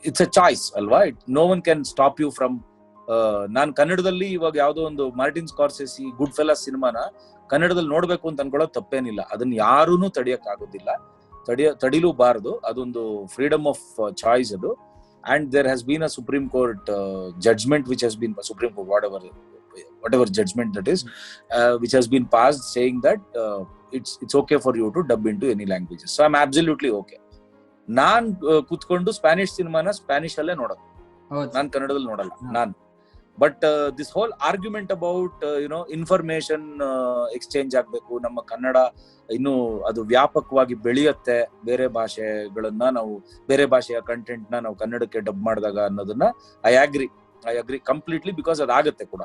It's a choice ಅಲ್ವಾ? No one can stop you from. ನಾನು ಕನ್ನಡದಲ್ಲಿ ಇವಾಗ ಯಾವ್ದೋ ಒಂದು Martin Scorsese good ಫೆಲಸ್ ಸಿನಿಮಾನ ಕನ್ನಡದಲ್ಲಿ ನೋಡ್ಬೇಕು ಅಂತ ಅನ್ಕೊಳ್ಳೋದು ತಪ್ಪೇನಿಲ್ಲ. ಅದನ್ನ ಯಾರೂನು ತಡಿಯಕ್ ಆಗೋದಿಲ್ಲ, ತಡಿಲೂಬಾರದು. ಅದೊಂದು ಫ್ರೀಡಮ್ ಆಫ್ ಚಾಯ್ಸ್ ಅದು. And there has been a Supreme Court judgment which has been Supreme Court whatever judgment that is which has been passed saying that it's okay for you to dub into any languages. So I'm absolutely okay. ನಾನ್ ಕುತ್ಕೊಂಡು Spanish ಸಿನಿಮಾನ Spanish ಅಲ್ಲೇ ನೋಡೋದು, ನಾನ್ ಕನ್ನಡದಲ್ಲಿ ನೋಡಲ್ಲ ನಾನ್. But this whole argument about information exchange ಆಗ್ಬೇಕು, ನಮ್ಮ ಕನ್ನಡ ಇನ್ನು ಅದು ವ್ಯಾಪಕವಾಗಿ ಬೆಳೆಯುತ್ತೆ, ಬೇರೆ ಭಾಷೆಗಳನ್ನ ನಾವು, ಬೇರೆ ಭಾಷೆಯ ಕಂಟೆಂಟ್ ನ ನಾವು ಕನ್ನಡಕ್ಕೆ ಡಬ್ ಮಾಡಿದಾಗ ಅನ್ನೋದನ್ನ ಐ ಅಗ್ರಿ ಕಂಪ್ಲೀಟ್ಲಿ, ಬಿಕಾಸ್ ಅದಾಗತ್ತೆ ಕೂಡ,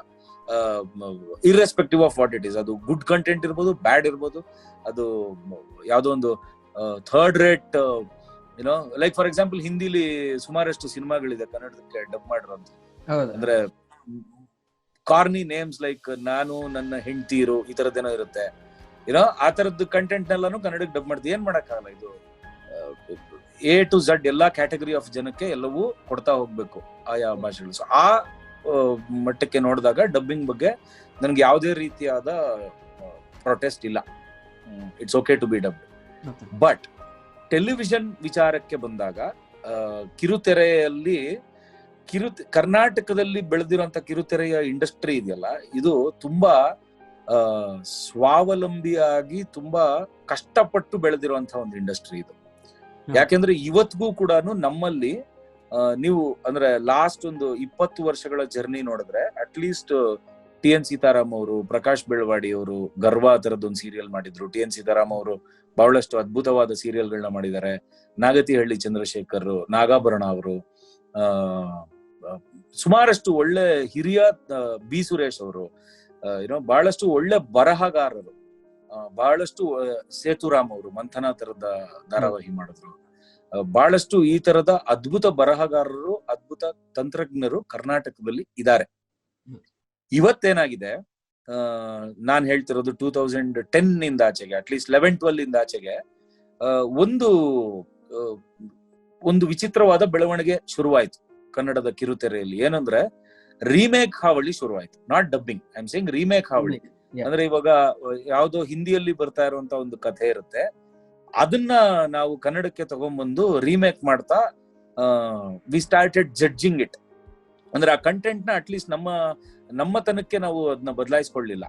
irrespective of what it is. ಅದು ಗುಡ್ ಕಂಟೆಂಟ್ ಇರ್ಬೋದು, ಬ್ಯಾಡ್ ಇರ್ಬೋದು, ಅದು ಯಾವ್ದೋ ಒಂದು third rate like for example ಹಿಂದಿಲಿ ಸುಮಾರಷ್ಟು ಸಿನಿಮಾಗಳಿದೆ ಕನ್ನಡಕ್ಕೆ ಡಬ್ ಮಾಡಿರೋಂತ. ಅಂದ್ರೆ ಕಾರ್ನಿ ನೇಮ್ಸ್ ಲೈಕ್ ನಾನು ನನ್ನ ಹೆಂಡತಿರು ಈ ತರದ್ದೇನೋ ಇರುತ್ತೆ, ಆ ತರದ್ದು ಕಂಟೆಂಟ್ ನೆಲ್ಲಾನು ಕನ್ನಡಕ್ಕೆ ಡಬ್ ಮಾಡ್ತೀವಿ. ಏನ್ ಮಾಡಕ್ಕಾಗಲ್ಲ, ಇದು A to Z ಎಲ್ಲಾ ಕ್ಯಾಟಗರಿ ಆಫ್ ಜನಕ್ಕೆ ಎಲ್ಲವೂ ಕೊಡ್ತಾ ಹೋಗ್ಬೇಕು ಆಯಾ ಭಾಷೆಗಳು. ಸೊ ಆ ಮಟ್ಟಕ್ಕೆ ನೋಡಿದಾಗ ಡಬ್ಬಿಂಗ್ ಬಗ್ಗೆ ನನ್ಗೆ ಯಾವುದೇ ರೀತಿಯಾದ ಪ್ರೊಟೆಸ್ಟ್ ಇಲ್ಲ. It's okay to be dub. But television ವಿಚಾರಕ್ಕೆ ಬಂದಾಗ ಕಿರುತೆರೆಯಲ್ಲಿ ಕರ್ನಾಟಕದಲ್ಲಿ ಬೆಳೆದಿರುವಂತ ಕಿರುತೆರೆಯ ಇಂಡಸ್ಟ್ರಿ ಇದೆಯಲ್ಲ, ಇದು ತುಂಬಾ ಸ್ವಾವಲಂಬಿಯಾಗಿ ತುಂಬಾ ಕಷ್ಟಪಟ್ಟು ಬೆಳೆದಿರುವಂತಹ ಒಂದು ಇಂಡಸ್ಟ್ರಿ ಇದು. ಯಾಕೆಂದ್ರೆ ಇವತ್ತಿಗೂ ಕೂಡ ನಮ್ಮಲ್ಲಿ ನೀವು ಅಂದ್ರೆ ಲಾಸ್ಟ್ ಒಂದು 20 ವರ್ಷಗಳ ಜರ್ನಿ ನೋಡಿದ್ರೆ ಅಟ್ಲೀಸ್ಟ್ TN ಸೀತಾರಾಮ್ ಅವರು, ಪ್ರಕಾಶ್ ಬೆಳವಾಡಿ ಅವರು ಗರ್ವ ತರದೊಂದು ಸೀರಿಯಲ್ ಮಾಡಿದ್ರು. TN ಸೀತಾರಾಮ್ ಅವರು ಬಹಳಷ್ಟು ಅದ್ಭುತವಾದ ಸೀರಿಯಲ್ಗಳನ್ನ ಮಾಡಿದ್ದಾರೆ. ನಾಗತಿಹಳ್ಳಿ ಚಂದ್ರಶೇಖರ್, ನಾಗಾಭರಣ ಅವರು, ಸುಮಾರಷ್ಟು ಒಳ್ಳೆ ಹಿರಿಯ ಬಿ ಸುರೇಶ್ ಅವರು, ಬಹಳಷ್ಟು ಒಳ್ಳೆ ಬರಹಗಾರರು, ಬಹಳಷ್ಟು ಸೇತುರಾಮ್ ಅವರು ಮಂಥನ ತರದ ಧಾರಾವಾಹಿ ಮಾಡಿದ್ರು. ಬಹಳಷ್ಟು ಈ ತರದ ಅದ್ಭುತ ಬರಹಗಾರರು, ಅದ್ಭುತ ತಂತ್ರಜ್ಞರು ಕರ್ನಾಟಕದಲ್ಲಿ ಇದ್ದಾರೆ. ಇವತ್ತೇನಾಗಿದೆ, ನಾನ್ ಹೇಳ್ತಿರೋದು 2010 ಇಂದ ಆಚೆಗೆ, ಅಟ್ಲೀಸ್ಟ್ 11-12 ಇಂದ ಆಚೆಗೆ ಒಂದು ವಿಚಿತ್ರವಾದ ಬೆಳವಣಿಗೆ ಶುರುವಾಯ್ತು ಕನ್ನಡದ ಕಿರುತೆರೆಯಲ್ಲಿ. ಏನಂದ್ರೆ ರೀಮೇಕ್ ಹಾವಳಿ ಶುರುವಾಯ್ತು, not dubbing, I am saying remake ಹಾವಳಿ. ಅಂದ್ರೆ ಇವಾಗ ಯಾವ್ದೋ ಹಿಂದಿಯಲ್ಲಿ ಬರ್ತಾ ಇರುವಂತ ಒಂದು ಕಥೆ ಇರುತ್ತೆ, ಅದನ್ನ ನಾವು ಕನ್ನಡಕ್ಕೆ ತಗೊಂಡ್ಬಂದು ರೀಮೇಕ್ ಮಾಡ್ತಾ ವಿ ಸ್ಟಾರ್ಟೆಡ್ ಜಡ್ಜಿಂಗ್ ಇಟ್. ಅಂದ್ರೆ ಆ ಕಂಟೆಂಟ್ ನ ಅಟ್ಲೀಸ್ಟ್ ನಮ್ಮ ತನಕ್ಕೆ ನಾವು ಅದನ್ನ ಬದಲಾಯಿಸ್ಕೊಳ್ಳಿಲ್ಲ.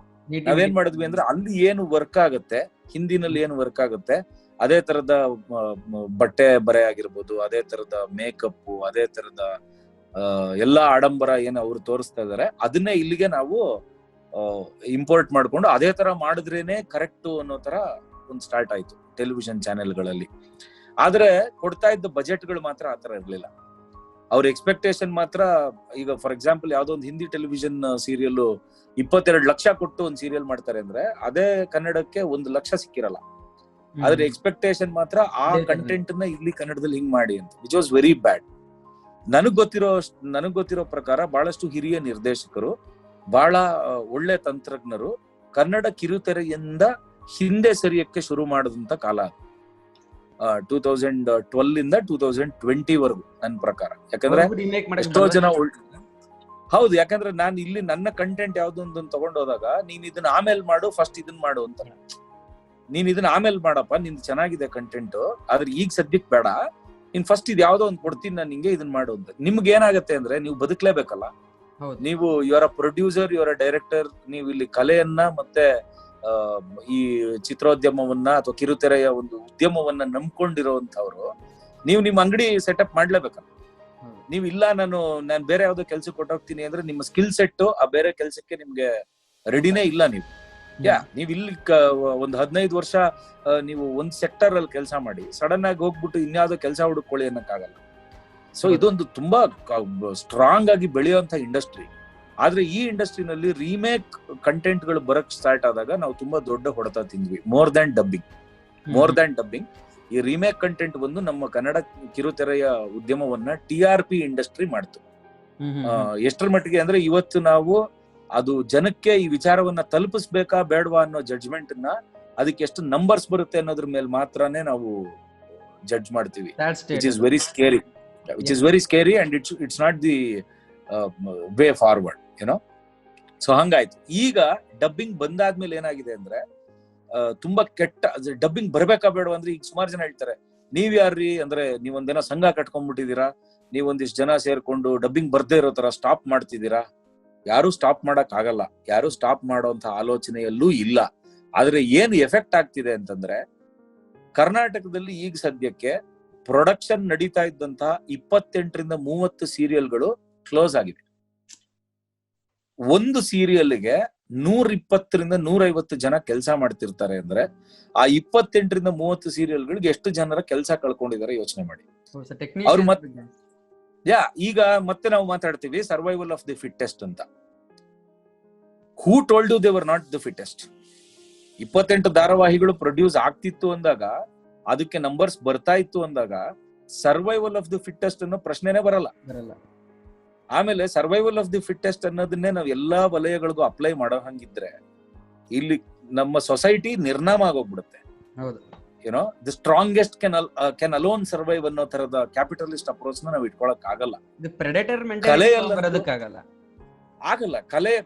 ನಾವೇನ್ ಮಾಡಿದ್ವಿ ಅಂದ್ರೆ ಅಲ್ಲಿ ಏನು ವರ್ಕ್ ಆಗುತ್ತೆ, ಹಿಂದಿನಲ್ಲಿ ಏನು ವರ್ಕ್ ಆಗುತ್ತೆ, ಅದೇ ತರದ ಬಟ್ಟೆ ಬರೆ ಆಗಿರ್ಬೋದು, ಅದೇ ತರದ ಮೇಕಪ್, ಅದೇ ತರದ ಎಲ್ಲಾ ಆಡಂಬರ ಏನು ಅವ್ರು ತೋರಿಸ್ತಾ ಇದಾರೆ, ಅದನ್ನೇ ಇಲ್ಲಿಗೆ ನಾವು ಇಂಪೋರ್ಟ್ ಮಾಡ್ಕೊಂಡು ಅದೇ ತರ ಮಾಡಿದ್ರೇನೆ ಕರೆಕ್ಟ್ ಅನ್ನೋ ತರ ಒಂದು ಸ್ಟಾರ್ಟ್ ಆಯ್ತು ಟೆಲಿವಿಷನ್ ಚಾನೆಲ್ಗಳಲ್ಲಿ. ಆದ್ರೆ ಕೊಡ್ತಾ ಇದ್ದ ಬಜೆಟ್ಗಳು ಮಾತ್ರ ಆತರ ಇರ್ಲಿಲ್ಲ. ಅವ್ರ ಎಕ್ಸ್ಪೆಕ್ಟೇಷನ್ ಮಾತ್ರ, ಈಗ ಫಾರ್ ಎಕ್ಸಾಂಪಲ್ ಯಾವ್ದೋ ಒಂದು ಹಿಂದಿ ಟೆಲಿವಿಷನ್ ಸೀರಿಯಲ್ 22 ಲಕ್ಷ ಕೊಟ್ಟು ಒಂದು ಸೀರಿಯಲ್ ಮಾಡ್ತಾರೆ ಅಂದ್ರೆ ಅದೇ ಕನ್ನಡಕ್ಕೆ 1 ಲಕ್ಷ ಸಿಕ್ಕಿರಲ್ಲ. ಆದ್ರೆ ಎಕ್ಸ್ಪೆಕ್ಟೇಷನ್ ಮಾತ್ರ ಆ ಕಂಟೆಂಟ್ ನ ಇಲ್ಲಿ ಕನ್ನಡದಲ್ಲಿ ಹಿಂಗ್ ಮಾಡಿ ಅಂತ, ವಿಚ್ ವಾಸ್ ವೆರಿ ಬ್ಯಾಡ್. ನನಗ್ ಗೊತ್ತಿರೋ ಪ್ರಕಾರ ಬಹಳಷ್ಟು ಹಿರಿಯ ನಿರ್ದೇಶಕರು, ಬಹಳ ಒಳ್ಳೆ ತಂತ್ರಜ್ಞರು ಕನ್ನಡ ಕಿರುತೆರೆಯಿಂದ ಹಿಂದೆ ಸರಿಯಕ್ಕೆ ಶುರು ಮಾಡಿದಂತ ಕಾಲ 2012 ಇಂದ 2020 ವರೆಗೂ ನನ್ನ ಪ್ರಕಾರ. ಯಾಕಂದ್ರೆ ಎಷ್ಟೋ ಜನ ಹೌದು, ಯಾಕಂದ್ರೆ ನಾನು ಇಲ್ಲಿ ನನ್ನ ಕಂಟೆಂಟ್ ಯಾವ್ದೊಂದನ್ನು ತಗೊಂಡೋದಾಗ ನೀನ್ ಇದನ್ನ ಆಮೇಲೆ ಮಾಡು, ಫಸ್ಟ್ ಇದನ್ನ ಮಾಡು ಅಂತ. ನೀನ್ ಇದನ್ನ ಆಮೇಲೆ ಮಾಡಪ್ಪ, ನಿಂದು ಚೆನ್ನಾಗಿದೆ ಕಂಟೆಂಟ್, ಆದ್ರೆ ಈಗ ಸದ್ಯಕ್ ಬೇಡ, ನೀನ್ ಫಸ್ಟ್ ಇದು ಯಾವ್ದೋ ಒಂದ್ ಕೊಡ್ತೀನಿ ನಾನು ನಿಂಗೆ, ಇದನ್ನ ಮಾಡು ಅಂತ. ನಿಮ್ಗೆ ಏನಾಗತ್ತೆ ಅಂದ್ರೆ ನೀವು ಬದುಕ್ಲೇಬೇಕಲ್ಲ, ನೀವು ಇವರ ಪ್ರೊಡ್ಯೂಸರ್, ಇವರ ಡೈರೆಕ್ಟರ್, ನೀವು ಇಲ್ಲಿ ಕಲೆಯನ್ನ ಮತ್ತೆ ಈ ಚಿತ್ರೋದ್ಯಮವನ್ನ ಅಥವಾ ಕಿರುತೆರೆಯ ಒಂದು ಉದ್ಯಮವನ್ನ ನಂಬ್ಕೊಂಡಿರೋಂಥವ್ರು, ನೀವು ನಿಮ್ ಅಂಗಡಿ ಸೆಟಪ್ ಮಾಡ್ಲೇಬೇಕಲ್ಲ. ನೀವು ಇಲ್ಲ ನಾನು ಬೇರೆ ಯಾವ್ದೋ ಕೆಲ್ಸಕ್ಕೆ ಕೊಟ್ಟೋಗ್ತೀನಿ ಅಂದ್ರೆ ನಿಮ್ಮ ಸ್ಕಿಲ್ ಸೆಟ್ ಆ ಬೇರೆ ಕೆಲ್ಸಕ್ಕೆ ನಿಮ್ಗೆ ರೆಡಿನೇ ಇಲ್ಲ. ನೀವ್ ಇಲ್ಲಿ ಒಂದು 15 ವರ್ಷ ನೀವು ಒಂದ್ ಸೆಕ್ಟರ್ ಅಲ್ಲಿ ಕೆಲಸ ಮಾಡಿ ಸಡನ್ ಆಗಿ ಹೋಗ್ಬಿಟ್ಟು ಇನ್ಯಾವುದೋ ಕೆಲಸ ಹುಡುಕೊಳ್ಳಿ ಅನ್ನಕ್ಕಾಗಲ್ಲ. ಸೊ ಇದೊಂದು ತುಂಬಾ ಸ್ಟ್ರಾಂಗ್ ಆಗಿ ಬೆಳೆಯುವಂತ ಇಂಡಸ್ಟ್ರಿ. ಆದ್ರೆ ಈ ಇಂಡಸ್ಟ್ರಿನಲ್ಲಿ ರೀಮೇಕ್ ಕಂಟೆಂಟ್ ಗಳು ಬರಕ್ ಸ್ಟಾರ್ಟ್ ಆದಾಗ ನಾವು ತುಂಬಾ ದೊಡ್ಡ ಹೊಡೆತ ತಿಂದ್ವಿ. ಮೋರ್ ದ್ಯಾನ್ ಡಬ್ಬಿಂಗ್ ಈ ರೀಮೇಕ್ ಕಂಟೆಂಟ್ ಬಂದು ನಮ್ಮ ಕನ್ನಡ ಕಿರುತೆರೆಯ ಉದ್ಯಮವನ್ನ TRP ಇಂಡಸ್ಟ್ರಿ ಮಾಡ್ತು. ಎಷ್ಟರ ಮಟ್ಟಿಗೆ ಅಂದ್ರೆ ಇವತ್ತು ನಾವು ಅದು ಜನಕ್ಕೆ ಈ ವಿಚಾರವನ್ನ ತಲುಪಿಸ್ಬೇಕಾ ಬೇಡವಾ ಅನ್ನೋ ಜಡ್ಜ್ಮೆಂಟ್ ನ ಅದಕ್ಕೆ ಎಷ್ಟು ನಂಬರ್ಸ್ ಬರುತ್ತೆ ಅನ್ನೋದ್ರ ಮೇಲೆ ಮಾತ್ರನೇ ನಾವು ಜಡ್ಜ್ ಮಾಡ್ತೀವಿ. Which is very scary and it's not the way forward. So ಹಂಗಾಯ್ತು. ಈಗ ಡಬ್ಬಿಂಗ್ ಬಂದಾದ್ಮೇಲೆ ಏನಾಗಿದೆ ಅಂದ್ರೆ ತುಂಬಾ ಕೆಟ್ಟ ಡಬ್ಬಿಂಗ್ ಬರ್ಬೇಕಾ ಬೇಡ ಅಂದ್ರೆ ಈಗ ಸುಮಾರು ಜನ ಹೇಳ್ತಾರೆ, ನೀವ್ ಯಾರ್ರಿ ಅಂದ್ರೆ ನೀವೊಂದೇನೋ ಸಂಘ ಕಟ್ಕೊಂಡ್ಬಿಟ್ಟಿದೀರಾ, ನೀವೊಂದಿಷ್ಟು ಜನ ಸೇರ್ಕೊಂಡು ಡಬ್ಬಿಂಗ್ ಬರ್ದೇ ಇರೋ ತರ ಸ್ಟಾಪ್ ಮಾಡ್ತಿದ್ದೀರಾ. ಯಾರು ಸ್ಟಾಪ್ ಮಾಡಕ್ ಆಗಲ್ಲ, ಯಾರು ಸ್ಟಾಪ್ ಮಾಡೋಂತ ಆಲೋಚನೆಯಲ್ಲೂ ಇಲ್ಲ. ಆದ್ರೆ ಏನು ಎಫೆಕ್ಟ್ ಆಗ್ತಿದೆ ಅಂತಂದ್ರೆ, ಕರ್ನಾಟಕದಲ್ಲಿ ಈಗ ಸದ್ಯಕ್ಕೆ ಪ್ರೊಡಕ್ಷನ್ ನಡೀತಾ ಇದ್ದಂತಹ 28ರಿಂದ 30 ಸೀರಿಯಲ್ಗಳು ಕ್ಲೋಸ್ ಆಗಿವೆ. ಒಂದು ಸೀರಿಯಲ್ಗೆ 120ರಿಂದ 150 ಜನ ಕೆಲಸ ಮಾಡ್ತಿರ್ತಾರೆ ಅಂದ್ರೆ ಆ 28ರಿಂದ 30 ಸೀರಿಯಲ್ಗಳಿಗೆ ಎಷ್ಟು ಜನರ ಕೆಲಸ ಕಳ್ಕೊಂಡಿದ್ದಾರೆ ಯೋಚನೆ ಮಾಡಿ. ಅವ್ರು ಈಗ ಮತ್ತೆ ನಾವು ಮಾತಾಡ್ತೀವಿ ಸರ್ವೈವಲ್ ಆಫ್ ದಿ ಫಿಟ್ಟೆಸ್ಟ್ ಅಂತ. Who told you they were not the fittest? 28 ಧಾರಾವಾಹಿಗಳು ಪ್ರೊಡ್ಯೂಸ್ ಆಗ್ತಿತ್ತು ಅಂದಾಗ, ಅದಕ್ಕೆ ನಂಬರ್ಸ್ ಬರ್ತಾ ಇತ್ತು ಅಂದಾಗ ಸರ್ವೈವಲ್ ಆಫ್ ದಿ ಫಿಟ್ಟೆಸ್ಟ್ ಅನ್ನೋ ಪ್ರಶ್ನೆನೇ ಬರಲ್ಲ. ಆಮೇಲೆ ಸರ್ವೈವಲ್ ಆಫ್ ದಿ ಫಿಟ್ಟೆಸ್ಟ್ ಅನ್ನೋದನ್ನೇ ನಾವು ಎಲ್ಲಾ ವಲಯಗಳಿಗೂ ಅಪ್ಲೈ ಮಾಡೋ ಹಂಗಿದ್ರೆ ಇಲ್ಲಿ ನಮ್ಮ ಸೊಸೈಟಿ ನಿರ್ನಾಮ ಆಗೋಗ್ಬಿಡುತ್ತೆ. ಏನೋ the strongest can alone survive ಅನ್ನೋ ತರದ ಕ್ಯಾಪಿಟಲಿಸ್ಟ್ ಅಪ್ರೋಚ್ ನ ನಾವು ಇಟ್ಕೊಳಕ್ ಆಗಲ್ಲ. ಆಗಲ್ಲ.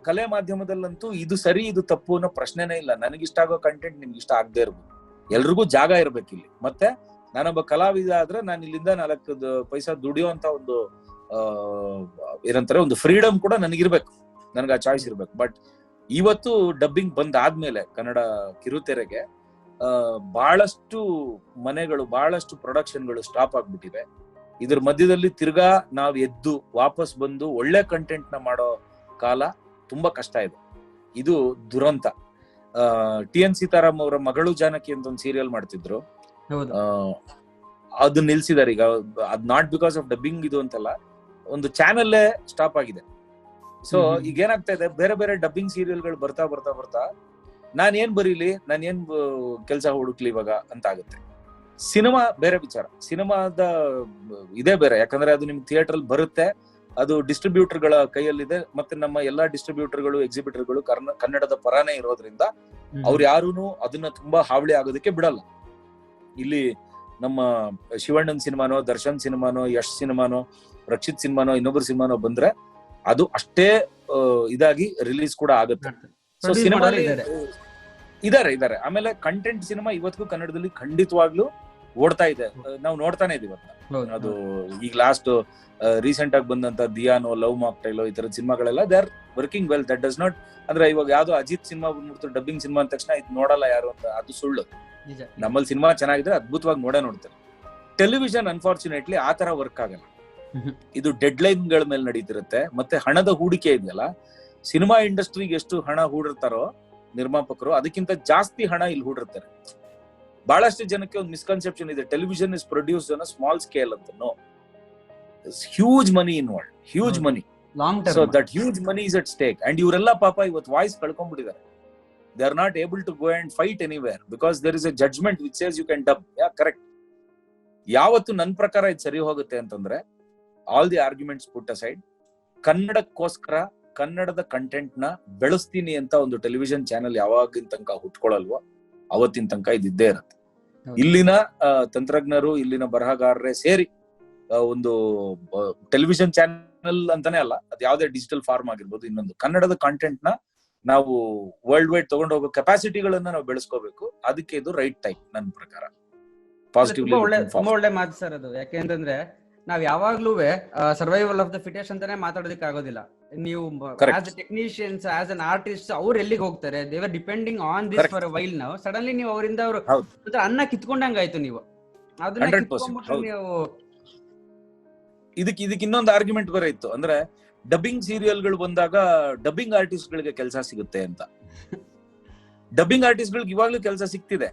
ಕಲೆ ಮಾಧ್ಯಮದಲ್ಲಂತೂ ಇದು ಸರಿ ಇದು ತಪ್ಪು ಅನ್ನೋ ಪ್ರಶ್ನೆನೇ ಇಲ್ಲ. ನನಗಿಷ್ಟ ಆಗೋ ಕಂಟೆಂಟ್ ನಿಮ್ಗೆ ಇಷ್ಟ ಆಗದೆ ಇರ್ಬೋದು, ಎಲ್ರಿಗೂ ಜಾಗ ಇರ್ಬೇಕು ಇಲ್ಲಿ. ಮತ್ತೆ ನಾನೊಬ್ಬ ಕಲಾವಿದ ಆದ್ರೆ ನಾನು ಇಲ್ಲಿಂದ 4 ಪೈಸಾ ದುಡಿಯುವಂತ ಒಂದು ಏನಂತಾರೆ ಒಂದು ಫ್ರೀಡಮ್ ಕೂಡ ನನಗಿರ್ಬೇಕು, ನನ್ಗೆ ಆ ಚಾಯ್ಸ್ ಇರ್ಬೇಕು. ಬಟ್ ಇವತ್ತು ಡಬ್ಬಿಂಗ್ ಬಂದ್ ಆದ್ಮೇಲೆ ಕನ್ನಡ ಕಿರುತೆರೆಗೆ ಬಹಳಷ್ಟು ಮನೆಗಳು, ಬಹಳಷ್ಟು ಪ್ರೊಡಕ್ಷನ್ಗಳು ಸ್ಟಾಪ್ ಆಗ್ಬಿಟ್ಟಿವೆ. ಇದ್ರ ಮಧ್ಯದಲ್ಲಿ ತಿರ್ಗಾ ನಾವ್ ಎದ್ದು ವಾಪಸ್ ಬಂದು ಒಳ್ಳೆ ಕಂಟೆಂಟ್ ನ ಮಾಡೋ ಕಾಲ ತುಂಬಾ ಕಷ್ಟ ಇದೆ. ಇದು ದುರಂತ. TN ಸೀತಾರಾಮ್ ಅವರ ಮಗಳು ಜಾನಕಿ ಅಂತ ಒಂದು ಸೀರಿಯಲ್ ಮಾಡ್ತಿದ್ರು, ಅದು ನಿಲ್ಸಿದಾರೆ ಈಗ. ಅದ್ ನಾಟ್ ಬಿಕಾಸ್ ಆಫ್ ಡಬ್ಬಿಂಗ್ ಇದು ಅಂತಲ್ಲ, ಒಂದು ಚಾನೆಲ್ಲೇ ಸ್ಟಾಪ್ ಆಗಿದೆ. ಸೊ ಈಗ ಏನಾಗ್ತಾ ಇದೆ, ಬೇರೆ ಬೇರೆ ಡಬ್ಬಿಂಗ್ ಸೀರಿಯಲ್ಗಳು ಬರ್ತಾ ಬರ್ತಾ ಬರ್ತಾ ನಾನೇನ್ ಬರೀಲಿ, ನಾನೇನ್ ಕೆಲ್ಸ ಹುಡುಕ್ಲಿ ಇವಾಗ ಅಂತ ಆಗುತ್ತೆ. ಸಿನಿಮಾ ಬೇರೆ ವಿಚಾರ, ಸಿನಿಮಾದ ಇದೇ ಬೇರೆ. ಯಾಕಂದ್ರೆ ಅದು ನಿಮ್ಗೆ ಥಿಯೇಟರ್ ಅಲ್ಲಿ ಬರುತ್ತೆ, ಅದು ಡಿಸ್ಟ್ರಿಬ್ಯೂಟರ್ ಗಳ ಕೈಯಲ್ಲಿದೆ. ಮತ್ತೆ ನಮ್ಮ ಎಲ್ಲಾ ಡಿಸ್ಟ್ರಿಬ್ಯೂಟರ್ಗಳು, ಎಕ್ಸಿಬಿಟರ್ಗಳು ಕನ್ನಡದ ಪರಾನೇ ಇರೋದ್ರಿಂದ ಅವ್ರು ಯಾರೂನು ಅದನ್ನ ತುಂಬಾ ಹಾವಳಿ ಆಗೋದಕ್ಕೆ ಬಿಡಲ್ಲ. ಇಲ್ಲಿ ನಮ್ಮ ಶಿವಣ್ಣನ್ ಸಿನಿಮಾನೋ, ದರ್ಶನ್ ಸಿನಿಮಾನೋ, ಯಶ್ ಸಿನಿಮಾನೋ, ರಕ್ಷಿತ್ ಸಿನಿಮಾನೋ, ಇನ್ನೊಬ್ಬರ ಸಿನಿಮಾನೋ ಬಂದ್ರೆ ಅದು ಅಷ್ಟೇ ಇದಾಗಿ ರಿಲೀಸ್ ಕೂಡ ಆಗುತ್ತೆ. ಸೊ ಸಿನಿಮಾ ಇದಾರೆ. ಆಮೇಲೆ ಕಂಟೆಂಟ್ ಸಿನಿಮಾ ಇವತ್ತಿಗೂ ಕನ್ನಡದಲ್ಲಿ ಖಂಡಿತವಾಗ್ಲೂ ಓಡ್ತಾ ಇದೆ, ನಾವು ನೋಡ್ತಾನೆ ಇದೀವಿ. ಅದು ಈಗ ಲಾಸ್ಟ್ ರೀಸೆಂಟ್ ಆಗಿ ಬಂದಂತ ದಿಯಾನೋ, ಲವ್ ಮಾಕ್ಟೈಲೋ, ಈ ತರದ ಸಿನಿಮಾಗಳೆಲ್ಲ they are working well. That does not ಅಂದ್ರೆ ಇವಾಗ ಯಾವ್ದೋ ಅಜಿತ್ ಸಿನಿಮಾ ಬಂದ್ಬಿಡ್ತು ಡಬ್ಬಿಂಗ್ ಸಿನಿಮಾ ಅಂದ ತಕ್ಷಣ ಇದು ನೋಡಲ್ಲ ಯಾರು ಅಂತ, ಅದು ಸುಳ್ಳು. ನಮ್ಮಲ್ಲಿ ಸಿನಿಮಾ ಚೆನ್ನಾಗಿದ್ರೆ ಅದ್ಭುತವಾಗಿ ನೋಡ್ತಾರೆ. ಟೆಲಿವಿಷನ್ ಅನ್ಫಾರ್ಚುನೇಟ್ಲಿ ಆ ತರ ವರ್ಕ್ ಆಗಲ್ಲ. ಇದು ಡೆಡ್ ಲೈನ್ ಗಳ ಮೇಲೆ ನಡೀತಿರುತ್ತೆ. ಮತ್ತೆ ಹಣದ ಹೂಡಿಕೆ ಇದೆಯಲ್ಲ, ಸಿನಿಮಾ ಇಂಡಸ್ಟ್ರಿಗೆ ಎಷ್ಟು ಹಣ ಹೂಡಿರ್ತಾರೋ ನಿರ್ಮಾಪಕರು, ಅದಕ್ಕಿಂತ ಜಾಸ್ತಿ ಹಣ ಇಲ್ಲಿ ಹೂಡಿರ್ತಾರೆ. ಬಹಳಷ್ಟು ಜನಕ್ಕೆ ಒಂದು ಮಿಸ್ಕನ್ಸೆಪ್ಷನ್ ಇದೆ, television is produced on a small scale ಅಂತ. No, huge money involved, huge money. So that huge money is at stake. And ಇವರೆಲ್ಲ ಪಾಪ ಇವತ್ತು ವಾಯ್ಸ್ ಕಳ್ಕೊಂಡ್ಬಿಟ್ಟಿದ್ದಾರೆ. They are not able to go and fight anywhere because there is a judgement which says you can dub. Correct. ಯಾವತ್ತು ನನ್ನ ಪ್ರಕಾರ ಇದು ಸರಿ ಹೋಗುತ್ತೆ ಅಂತಂದ್ರೆ, all the arguments put aside, ಕನ್ನಡಕ್ಕೋಸ್ಕರ ಕನ್ನಡದ ಕಂಟೆಂಟ್ ನ ಬೆಳೆಸ್ತೀನಿ ಅಂತ ಒಂದು ಟೆಲಿವಿಷನ್ ಚಾನೆಲ್ ಯಾವಾಗಿನ ತನಕ ಹುಟ್ಕೊಳಲ್ವೋ ಅವತ್ತಿನ ತನಕ ಇದ್ದೇ ಇರತ್ತೆ. ಇಲ್ಲಿನ ತಂತ್ರಜ್ಞರು, ಇಲ್ಲಿನ ಬರಹಗಾರರೇ ಸೇರಿ ಒಂದು ಟೆಲಿವಿಷನ್ ಚಾನೆಲ್ ಅಂತಾನೆ ಅಲ್ಲ, ಅದು ಯಾವ್ದೇ ಡಿಜಿಟಲ್ ಫಾರ್ಮ್ ಆಗಿರ್ಬೋದು, ಇನ್ನೊಂದು ಕನ್ನಡದ ಕಾಂಟೆಂಟ್ ನ ನಾವು ವರ್ಲ್ಡ್ ವೈಡ್ ತಗೊಂಡು ಹೋಗೋ ಕೆಪಾಸಿಟಿಗಳನ್ನ ನಾವು ಬೆಳೆಸ್ಕೋಬೇಕು. ಅದಕ್ಕೆ ಇದು ರೈಟ್ ಟೈಮ್ ನನ್ನ ಪ್ರಕಾರ. ಪಾಸಿಟಿವ್ಲಿ ಒಳ್ಳೆ ಮಾತು ಸರ್ ಅದು. ಯಾಕೆಂತಂದ್ರೆ ನಾವ್ ಯಾವಾಗ್ಲೂ ಸರ್ವೈವಲ್ ಆಫ್ ದ ಫಿಟೆಸ್ಟ್ ಅಂತಾನೆ ಮಾತಾಡೋದಕ್ಕೆ ಆಗೋದಿಲ್ಲ. ನೀವು as a technicians, as an artist, ಅವ್ರು ಎಲ್ಲಿಗೆ ಹೋಗ್ತಾರೆ? They are depending on this for a while. ನಾವು ಸಡನ್ಲಿ ನೀವು ಅವರಿಂದ ಅವರು ಅನ್ನ ಕಿತ್ಕೊಂಡಂಗಾಯ್ತು. ನೀವು ಅದನ್ನ ನೀವು ಇದಕ್ಕೆ ಇನ್ನೊಂದು ಆರ್ಗ್ಯುಮೆಂಟ್ ಬೇರೆ ಇತ್ತು, ಅಂದ್ರೆ ಡಬ್ಬಿಂಗ್ ಸೀರಿಯಲ್ಗಳು ಬಂದಾಗ ಡಬ್ಬಿಂಗ್ ಆರ್ಟಿಸ್ಟ್ ಗಳಿಗೆ ಕೆಲಸ ಸಿಗುತ್ತೆ ಅಂತ. ಡಬ್ಬಿಂಗ್ ಆರ್ಟಿಸ್ಟ್ ಗಳಿಗೆ ಇವಾಗ್ಲೂ ಕೆಲಸ ಸಿಗ್ತಿದೆ.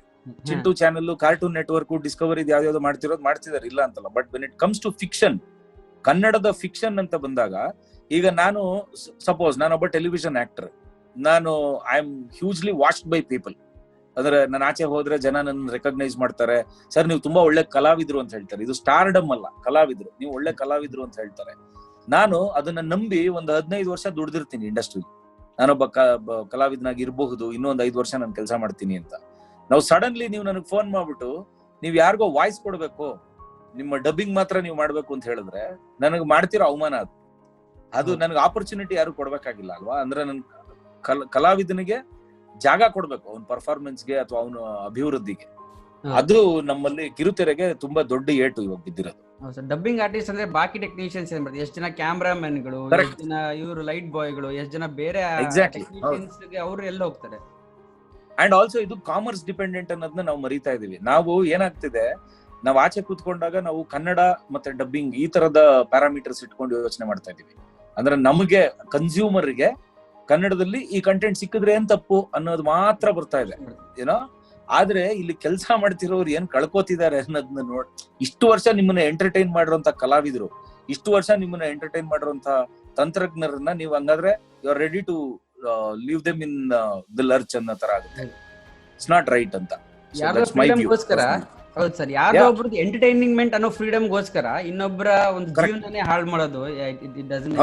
Chintu channel, cartoon network, discovery ಯಾವ್ದಾವ್ದು ಮಾಡ್ತಿದ್ದಾರೆ, ಇಲ್ಲ ಅಂತಲ್ಲ. But when it comes to fiction, ಕನ್ನಡದ ಫಿಕ್ಷನ್ ಅಂತ ಬಂದಾಗ, ಈಗ ನಾನು ಸಪೋಸ್ ನಾನೊಬ್ಬ ಟೆಲಿವಿಷನ್ ಆಕ್ಟರ್, ನಾನು I am hugely watched by people. ಅಂದ್ರೆ ನಾನು ಆಚೆ ಹೋದ್ರೆ ಜನ ನನ್ನ ರೆಕಗ್ನೈಸ್ ಮಾಡ್ತಾರೆ, ಸರ್ ನೀವು ತುಂಬಾ ಒಳ್ಳೆ ಕಲಾವಿದ್ರು ಅಂತ ಹೇಳ್ತಾರೆ. ಇದು ಸ್ಟಾರ್ಡಮ್ ಅಲ್ಲ, ಕಲಾವಿದ್ರು, ನೀವು ಒಳ್ಳೆ ಕಲಾವಿದ್ರು ಅಂತ ಹೇಳ್ತಾರೆ. ನಾನು ಅದನ್ನ ನಂಬಿ ಒಂದು 15 ವರ್ಷ ದುಡ್ದಿರ್ತೀನಿ ಇಂಡಸ್ಟ್ರಿ. ನಾನೊಬ್ಬ ಕಲಾವಿದನಾಗಿ ಇರಬಹುದು, ಇನ್ನೊಂದು 5 ವರ್ಷ ನಾನು ಕೆಲಸ ಮಾಡ್ತೀನಿ ಅಂತ. ನಾವು ಸಡನ್ಲಿ ನೀವು ನನಗೆ ಫೋನ್ ಮಾಡ್ಬಿಟ್ಟು ನೀವ್ ಯಾರಿಗೋ ವಾಯ್ಸ್ ಕೊಡ್ಬೇಕು, ನಿಮ್ಮ ಡಬ್ಬಿಂಗ್ ಮಾತ್ರ ನೀವು ಮಾಡ್ಬೇಕು ಅಂತ ಹೇಳಿದ್ರೆ ನನಗೆ ಮಾಡ್ತಿರೋ ಅವಮಾನ ಅದು. ನನಗೆ ಆಪರ್ಚುನಿಟಿ ಯಾರು ಕೊಡ್ಬೇಕಾಗಿಲ್ಲ ಅಲ್ವಾ? ಅಂದ್ರೆ ಕಲಾವಿದನಿಗೆ ಜಾಗ ಕೊಡ್ಬೇಕು ಅವನ ಪರ್ಫಾರ್ಮೆನ್ಸ್ಗೆ ಅಥವಾ ಅವನ ಅಭಿವೃದ್ಧಿಗೆ. ಅದು ನಮ್ಮಲ್ಲಿ ಕಿರುತೆರೆಗೆ ತುಂಬಾ ದೊಡ್ಡ ಏಟು ಇವಾಗ ಬಿದ್ದಿರೋದು. ಡಬ್ಬಿಂಗ್ ಆರ್ಟಿಸ್ಟ್ ಅಂದ್ರೆ ಬಾಕಿ ಟೆಕ್ನಿಷಿಯನ್ಸ್ ಏನ್ ಮಾಡ್ತಾರೆ, ಎಷ್ಟು ಜನ ಕ್ಯಾಮ್ರಾಮನ್ಗಳು, ಎಷ್ಟು ಜನ ಇವರು ಲೈಟ್ ಬಾಯ್ಗಳು, ಎಷ್ಟು ಜನ ಬೇರೆ ಟೆಕ್ನಿಷಿಯನ್ಸ್ ಅವ್ರು ಎಲ್ಲ ಹೋಗ್ತಾರೆ. ಅಂಡ್ ಆಲ್ಸೋ ಇದು ಕಾಮರ್ಸ್ ಡಿಪೆಂಡೆಂಟ್ ಅನ್ನೋದನ್ನ ನಾವು ಮರಿತಾ ಇದೀವಿ. ನಾವು ಏನಾಗ್ತಿದೆ, ನಾವು ಆಚೆ ಕೂತ್ಕೊಂಡಾಗ ನಾವು ಕನ್ನಡ ಮತ್ತೆ ಡಬ್ಬಿಂಗ್ ಈ ತರದ ಪ್ಯಾರಾಮೀಟರ್ಸ್ ಇಟ್ಕೊಂಡು ಯೋಚನೆ ಮಾಡ್ತಾ ಇದೀವಿ. ಅಂದ್ರೆ ನಮಗೆ ಕನ್ಸ್ಯೂಮರ್ಗೆ ಕನ್ನಡದಲ್ಲಿ ಈ ಕಂಟೆಂಟ್ ಸಿಕ್ಕಿದ್ರೆ ಏನ್ ತಪ್ಪು ಅನ್ನೋದು ಮಾತ್ರ ಬರ್ತಾ ಇದೆ ಏನೋ. ಆದ್ರೆ ಇಲ್ಲಿ ಕೆಲಸ ಮಾಡ್ತಿರೋರು ಏನ್ ಕಳ್ಕೊತಿದ್ದಾರೆ ಅನ್ನೋದನ್ನ ನೋಡ್, ಇಷ್ಟು ವರ್ಷ ನಿಮ್ಮನ್ನ ಎಂಟರ್ಟೈನ್ ಮಾಡಿರುವಂತ ಕಲಾವಿದರು, ಇಷ್ಟು ವರ್ಷ ನಿಮ್ಮನ್ನ ಎಂಟರ್ಟೈನ್ ಮಾಡಿರುವಂತ ತಂತ್ರಜ್ಞರನ್ನ ನೀವು ಹಂಗಾದ್ರೆ you are ready to leave them in the lurch ಅನ್ನೋ ತರ ಆಗುತ್ತೆ. ಇಟ್ಸ್ ನಾಟ್ ರೈಟ್ ಅಂತ. ಹೌದು ಸರ್, ಯಾರೋ ಒಬ್ರದ್ದು ಎಂಟರ್ಟೈನ್ಮೆಂಟ್ ಅನ್ನೋ ಫ್ರೀಡಮ್ಗೋಸ್ಕರ ಇನ್ನೊಬ್ಬರ ಒಂದು ಜೀವನನೇ ಹಾಳು ಮಾಡೋದು.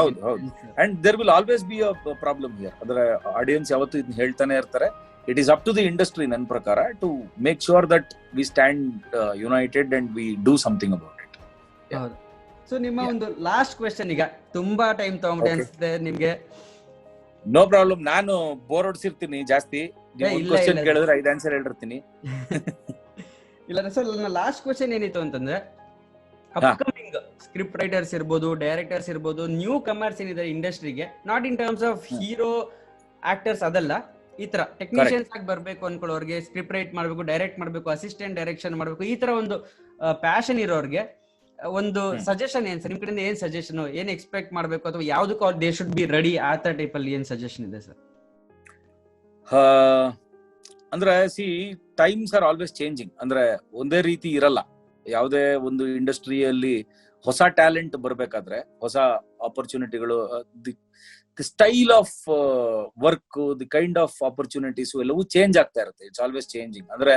ಹೌದು ಹೌದು. And there will always be a problem here. ಅಂದ್ರೆ ಆಡಿಯನ್ಸ್ ಯಾವತ್ತೂ ಇದನ್ನ ಹೇಳ್ತಾನೆ ಇರ್ತಾರೆ. It is up to the industry ನನ್ನ ಪ್ರಕಾರ to make sure that we stand united and we do something about it. ಹೌದು. ಸೊ ನಿಮ್ಮ ಒಂದು ಲಾಸ್ಟ್ ಕ್ವೆಶ್ಚನ್, ಈಗ ತುಂಬಾ ಟೈಮ್ ತಗೊಂಡ್ಬಿಟ್ಟೆ ಅನ್ಸುತ್ತೆ ನಿಮ್ಗೆ. ನೋ ಪ್ರಾಬ್ಲಮ್, ನಾನು ಬೋರ್ ಹೊಡ್ಸಿರ್ತೀನಿ ಜಾಸ್ತಿ. ಕ್ವೆಶ್ಚನ್ ಕೇಳಿದ್ರೆ 5 ಆನ್ಸರ್ ಹೇಳಿರ್ತೀನಿ. ಇಲ್ಲ ಸರ್, ನನ್ನ ಲಾಸ್ಟ್ ಕ್ವೆಶ್ಚನ್ ಏನಿತ್ತು ಅಂತಂದ್ರೆ, ಅಪ್ಕಮಿಂಗ್ ಸ್ಕ್ರಿಪ್ಟ್ ರೈಟರ್ಸ್ ಇರ್ಬೋದು, ಡೈರೆಕ್ಟರ್ಸ್ ಇರ್ಬೋದು, ನ್ಯೂ ಕಮರ್ಸ್ ಏನಿದೆ ಇಂಡಸ್ಟ್ರಿಗೆ, not in terms of hero actors ಅದಲ್ಲ, ಈ ತರ ಟೆಕ್ನಿಷಿಯನ್ಸ್ ಆಗಿ ಬರ್ಬೇಕು ಅನ್ಕೊಳ್ಳೋರ್ಗೆ, ಸ್ಕ್ರಿಪ್ಟ್ ರೈಟ್ ಮಾಡ್ಬೇಕು, ಡೈರೆಕ್ಟ್ ಮಾಡ್ಬೇಕು, ಅಸಿಸ್ಟೆಂಟ್ ಡೈರೆಕ್ಷನ್ ಮಾಡ್ಬೇಕು, ಈ ತರ ಒಂದು ಪ್ಯಾಷನ್ ಇರೋರ್ಗೆ ಒಂದು ಸಜೆಷನ್ ಏನ್ ಸರ್ ನಿಮ್ ಕಡೆಯಿಂದ? ಏನ್ ಸಜೆಷನ್, ಏನ್ ಎಕ್ಸ್ಪೆಕ್ಟ್ ಮಾಡ್ಬೇಕು, ಅಥವಾ ಯಾವ್ದಕ್ಕೂ ದೇ ಶುಡ್ ಬಿ ರೆಡಿ ಆ ತರ ಟೈಪ್ ಅಲ್ಲಿ ಏನ್ ಸಜೆಷನ್ ಇದೆ ಸರ್? ಅಂದ್ರೆ C, times are always changing. ಅಂದ್ರೆ ಒಂದೇ ರೀತಿ ಇರಲ್ಲ. ಯಾವುದೇ ಒಂದು ಇಂಡಸ್ಟ್ರಿಯಲ್ಲಿ ಹೊಸ ಟ್ಯಾಲೆಂಟ್ ಬರ್ಬೇಕಾದ್ರೆ, ಹೊಸ ಆಪರ್ಚುನಿಟಿಗಳು, the style of work, the kind of opportunities ಎಲ್ಲವೂ ಚೇಂಜ್ ಆಗ್ತಾ ಇರುತ್ತೆ. It's always changing. ಅಂದ್ರೆ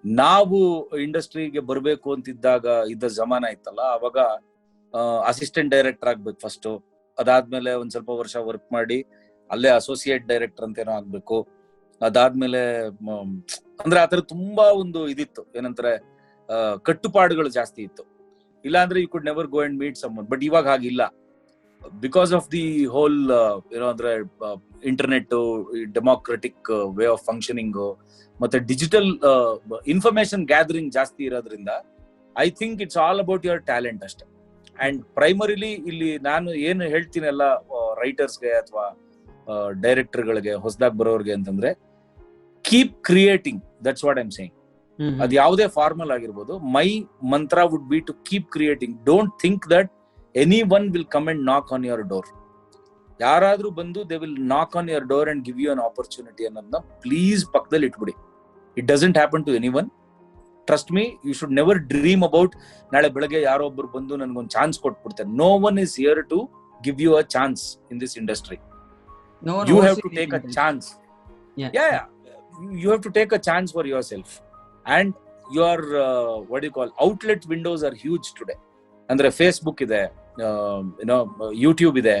ನಾವು ಇಂಡಸ್ಟ್ರಿಗೆ ಬರ್ಬೇಕು ಅಂತಿದ್ದಾಗ ಇದ್ದ ಜಮಾನ ಇತ್ತಲ್ಲ, ಅವಾಗ ಅಸಿಸ್ಟೆಂಟ್ ಡೈರೆಕ್ಟರ್ ಆಗ್ಬೇಕು ಫಸ್ಟ್. ಅದಾದ್ಮೇಲೆ ಒಂದ್ ಸ್ವಲ್ಪ ವರ್ಷ ವರ್ಕ್ ಮಾಡಿ ಅಲ್ಲೇ ಅಸೋಸಿಯೇಟ್ ಡೈರೆಕ್ಟರ್ ಅಂತೇನೋ ಆಗ್ಬೇಕು. ಅದಾದ್ಮೇಲೆ ಅಂದ್ರೆ ಆತರ ತುಂಬಾ ಒಂದು ಇದಿತ್ತು, ಏನಂತಾರೆ, ಕಟ್ಟುಪಾಡುಗಳು ಜಾಸ್ತಿ ಇತ್ತು. ಇಲ್ಲಾಂದ್ರೆ you could never go and meet someone. But ಇವಾಗ ಹಾಗಿಲ್ಲ. ಬಿಕಾಸ್ ಆಫ್ ದಿ ಹೋಲ್ ಏನೋ ಅಂದ್ರೆ internet, democratic way of functioning ಮತ್ತೆ ಡಿಜಿಟಲ್ ಇನ್ಫಾರ್ಮೇಶನ್ ಗ್ಯಾದರಿಂಗ್ ಜಾಸ್ತಿ ಇರೋದ್ರಿಂದ I think it's all about your talent ಅಷ್ಟೇ. ಅಂಡ್ ಪ್ರೈಮರಿಲಿ ಇಲ್ಲಿ ನಾನು ಏನು ಹೇಳ್ತೀನಿ ಎಲ್ಲ ರೈಟರ್ಸ್ಗೆ ಅಥವಾ ಡೈರೆಕ್ಟರ್ಗಳಿಗೆ, ಹೊಸದಾಗಿ ಬರೋರ್ಗೆ ಅಂತಂದ್ರೆ, keep creating. That's what I am saying. ಅದು ಯಾವುದೇ ಫಾರ್ಮಲ್ ಆಗಿರ್ಬೋದು. My mantra would be to keep creating. Don't think that anyone will come and knock on your door. ಯಾರಾದ್ರೂ ಬಂದು they will knock on your door and give you an opportunity ಅನ್ನೋದನ್ನ please ಪಕ್ಕದಲ್ಲಿ ಇಟ್ಬಿಡಿ. It doesn't happen to anyone. Trust me, you should never dream about ನಾಳೆ ಬೆಳಗ್ಗೆ ಯಾರೋ ಒಬ್ರು ಬಂದು ನನಗೊಂದು ಚಾನ್ಸ್ ಕೊಟ್ಬಿಡ್ತಾರೆ. No one is here to give you a chance in this industry. No one you wants have to take a chance. Yeah. You have to take a chance for yourself. And your what do you call, outlet windows are huge today. ಅಂದ್ರೆ Facebook ಇದೆ, YouTube ಇದೆ,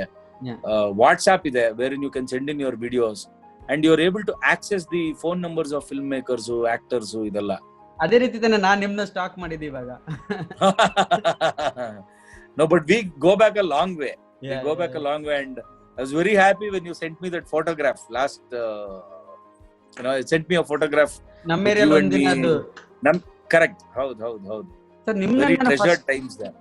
WhatsApp ಇದೆ, where you can send in your videos and you are able to access the phone numbers of film makers, actors, ಇದೆಲ್ಲ. ಅದೇ ರೀತಿ ತಾನೆ ನಾನು ನಿಮ್ನ ಸ್ಟಾಕ್ ಮಾಡಿದ್ದೆ ಇವಾಗ. No, but we go back a long way. We go back a long way, and I was very happy when you sent me that photograph last. You sent me a photograph. ನಮ್ಮ ಏರಿಯಾದಲ್ಲಿ ಒಂದಿನದು. Correct. ಹೌದು. Sir ನಿಮ್ನ times there.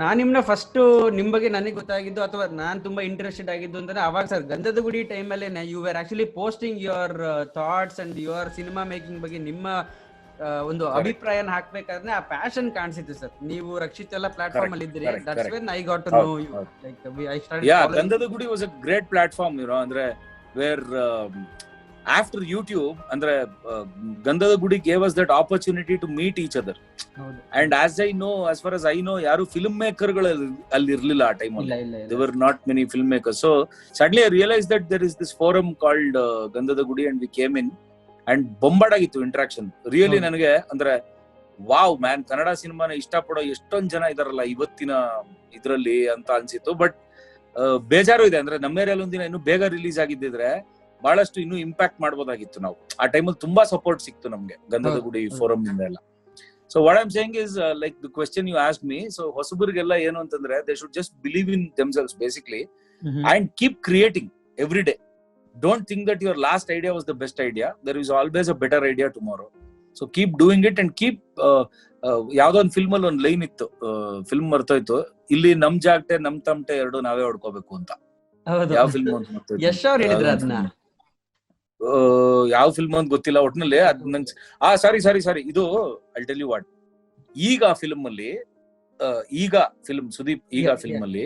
ನಾನ್ ನಿಮ್ನ first ನಿಮ್ ಬಗ್ಗೆ ನನಗೆ ಗೊತ್ತಾಗಿದ್ದು ಅಥವಾ ನಾನ್ ತುಂಬಾ ಇಂಟ್ರೆಸ್ಟೆಡ್ ಆಗಿದ್ದು ಅಂದ್ರೆ ಅವಾಗ ಸರ್ ಗಂಧದ ಗುಡಿ ಟೈಮ್ ಅಲ್ಲಿ you are actually posting your thoughts and your cinema making ಬಗ್ಗೆ ನಿಮ್ಮ ಒಂದು ಅಭಿಪ್ರಾಯನ ಹಾಕ್ಬೇಕಾದ್ರೆ ಆ ಪ್ಯಾಷನ್ ಕಾಣಿಸಿತ್ತು ಸರ್. ನೀವು ರಕ್ಷಿತ್ ಎಲ್ಲ ಪ್ಲಾಟ್ಫಾರ್ಮ್ ಅಲ್ಲಿ ಇದ್ರಿ. That's when I got to know you. Like I started Gandhada Gudi was a great platform, ಅಂದ್ರೆ ವೇರ್ after YouTube, ಅಂದ್ರೆ ಗಂಧದ ಗುಡಿ gave us that opportunity to meet each other. And as far as I know, ಯಾರು film ಮೇಕರ್ಗಳು ಅಲ್ಲಿ ಇರ್ಲಿಲ್ಲ ಆ time ಅಲ್ಲಿ. There were not many filmmakers. So suddenly I realized that there is this forum called ಗಂಧದ ಗುಡಿ, and we came in and ಬೊಂಬಾಡ್ ಆಗಿತ್ತು interaction. Really ನನಗೆ ಅಂದ್ರೆ ವಾವ್ ಮ್ಯಾನ್, ಕನ್ನಡ ಸಿನಿಮಾನ ಇಷ್ಟಪಡೋ ಎಷ್ಟೊಂದ್ ಜನ ಇದಾರಲ್ಲ ಇವತ್ತಿನ ಇದ್ರಲ್ಲಿ ಅಂತ ಅನ್ಸಿತ್ತು. ಬಟ್ ಬೇಜಾರು ಇದೆ, ಅಂದ್ರೆ ನಮ್ಮ ಏರಿಯಲ್ಲಿ ಒಂದಿನ ಇನ್ನು ಬೇಗ ರಿಲೀಸ್ ಆಗಿದ್ದಿದ್ರೆ ಬಹಳಷ್ಟು ಇನ್ನೂ ಇಂಪ್ಯಾಕ್ಟ್ ಮಾಡ್ಬೋದಾಗಿತ್ತು. ನಾವು ಆ ಟೈಮಲ್ಲಿ ತುಂಬಾ ಸಪೋರ್ಟ್ ಸಿಕ್ತು ನಮ್ಗೆ ಗಂಧದ ಗುಡಿ ಫೋರಂ ಇಂದ ಎಲ್ಲ. So what I am saying is like the question you asked me. So ಹೊಸಬರಿಗೆಲ್ಲ ಏನು ಅಂತಂದ್ರೆ they should just believe in themselves basically and keep creating every day. don't think that your last idea was the best idea. There is always a better idea tomorrow. So keep doing it and keep ಯಾವ್ದೋ ಒಂದು film ಅಲ್ಲಿ ಒಂದು line ಇತ್ತು, film ಮರ್ತೋಯ್ತು, ಇಲ್ಲಿ ನಮ್ ಜಾಗಟೆ ನಮ್ ತಮಟೆ ಎರಡು ನಾವೇ ಹೊಡ್ಕೋಬೇಕು ಅಂತ. ಯಾವ ಫಿಲ್ಮ್ ಅಂತ ಮರ್ತೋಯ್ತು, ಯಶ್ ಅವ್ರು ಹೇಳಿದ್ರ ಅದನ್ನ, ಯಾವ ಫಿಲ್ಮ್ ಅಂತ ಗೊತ್ತಿಲ್ಲ, ಒಟ್ನಲ್ಲಿ ಅದ್ ನನ್ ಸಾರಿ ಇದು ಐ ಟೆಲ್ ಯು ವಾಟ್, ಈಗ ಫಿಲ್ಮ್ ಅಲ್ಲಿ ಸುದೀಪ್ ಫಿಲ್ಮ್ ಅಲ್ಲಿ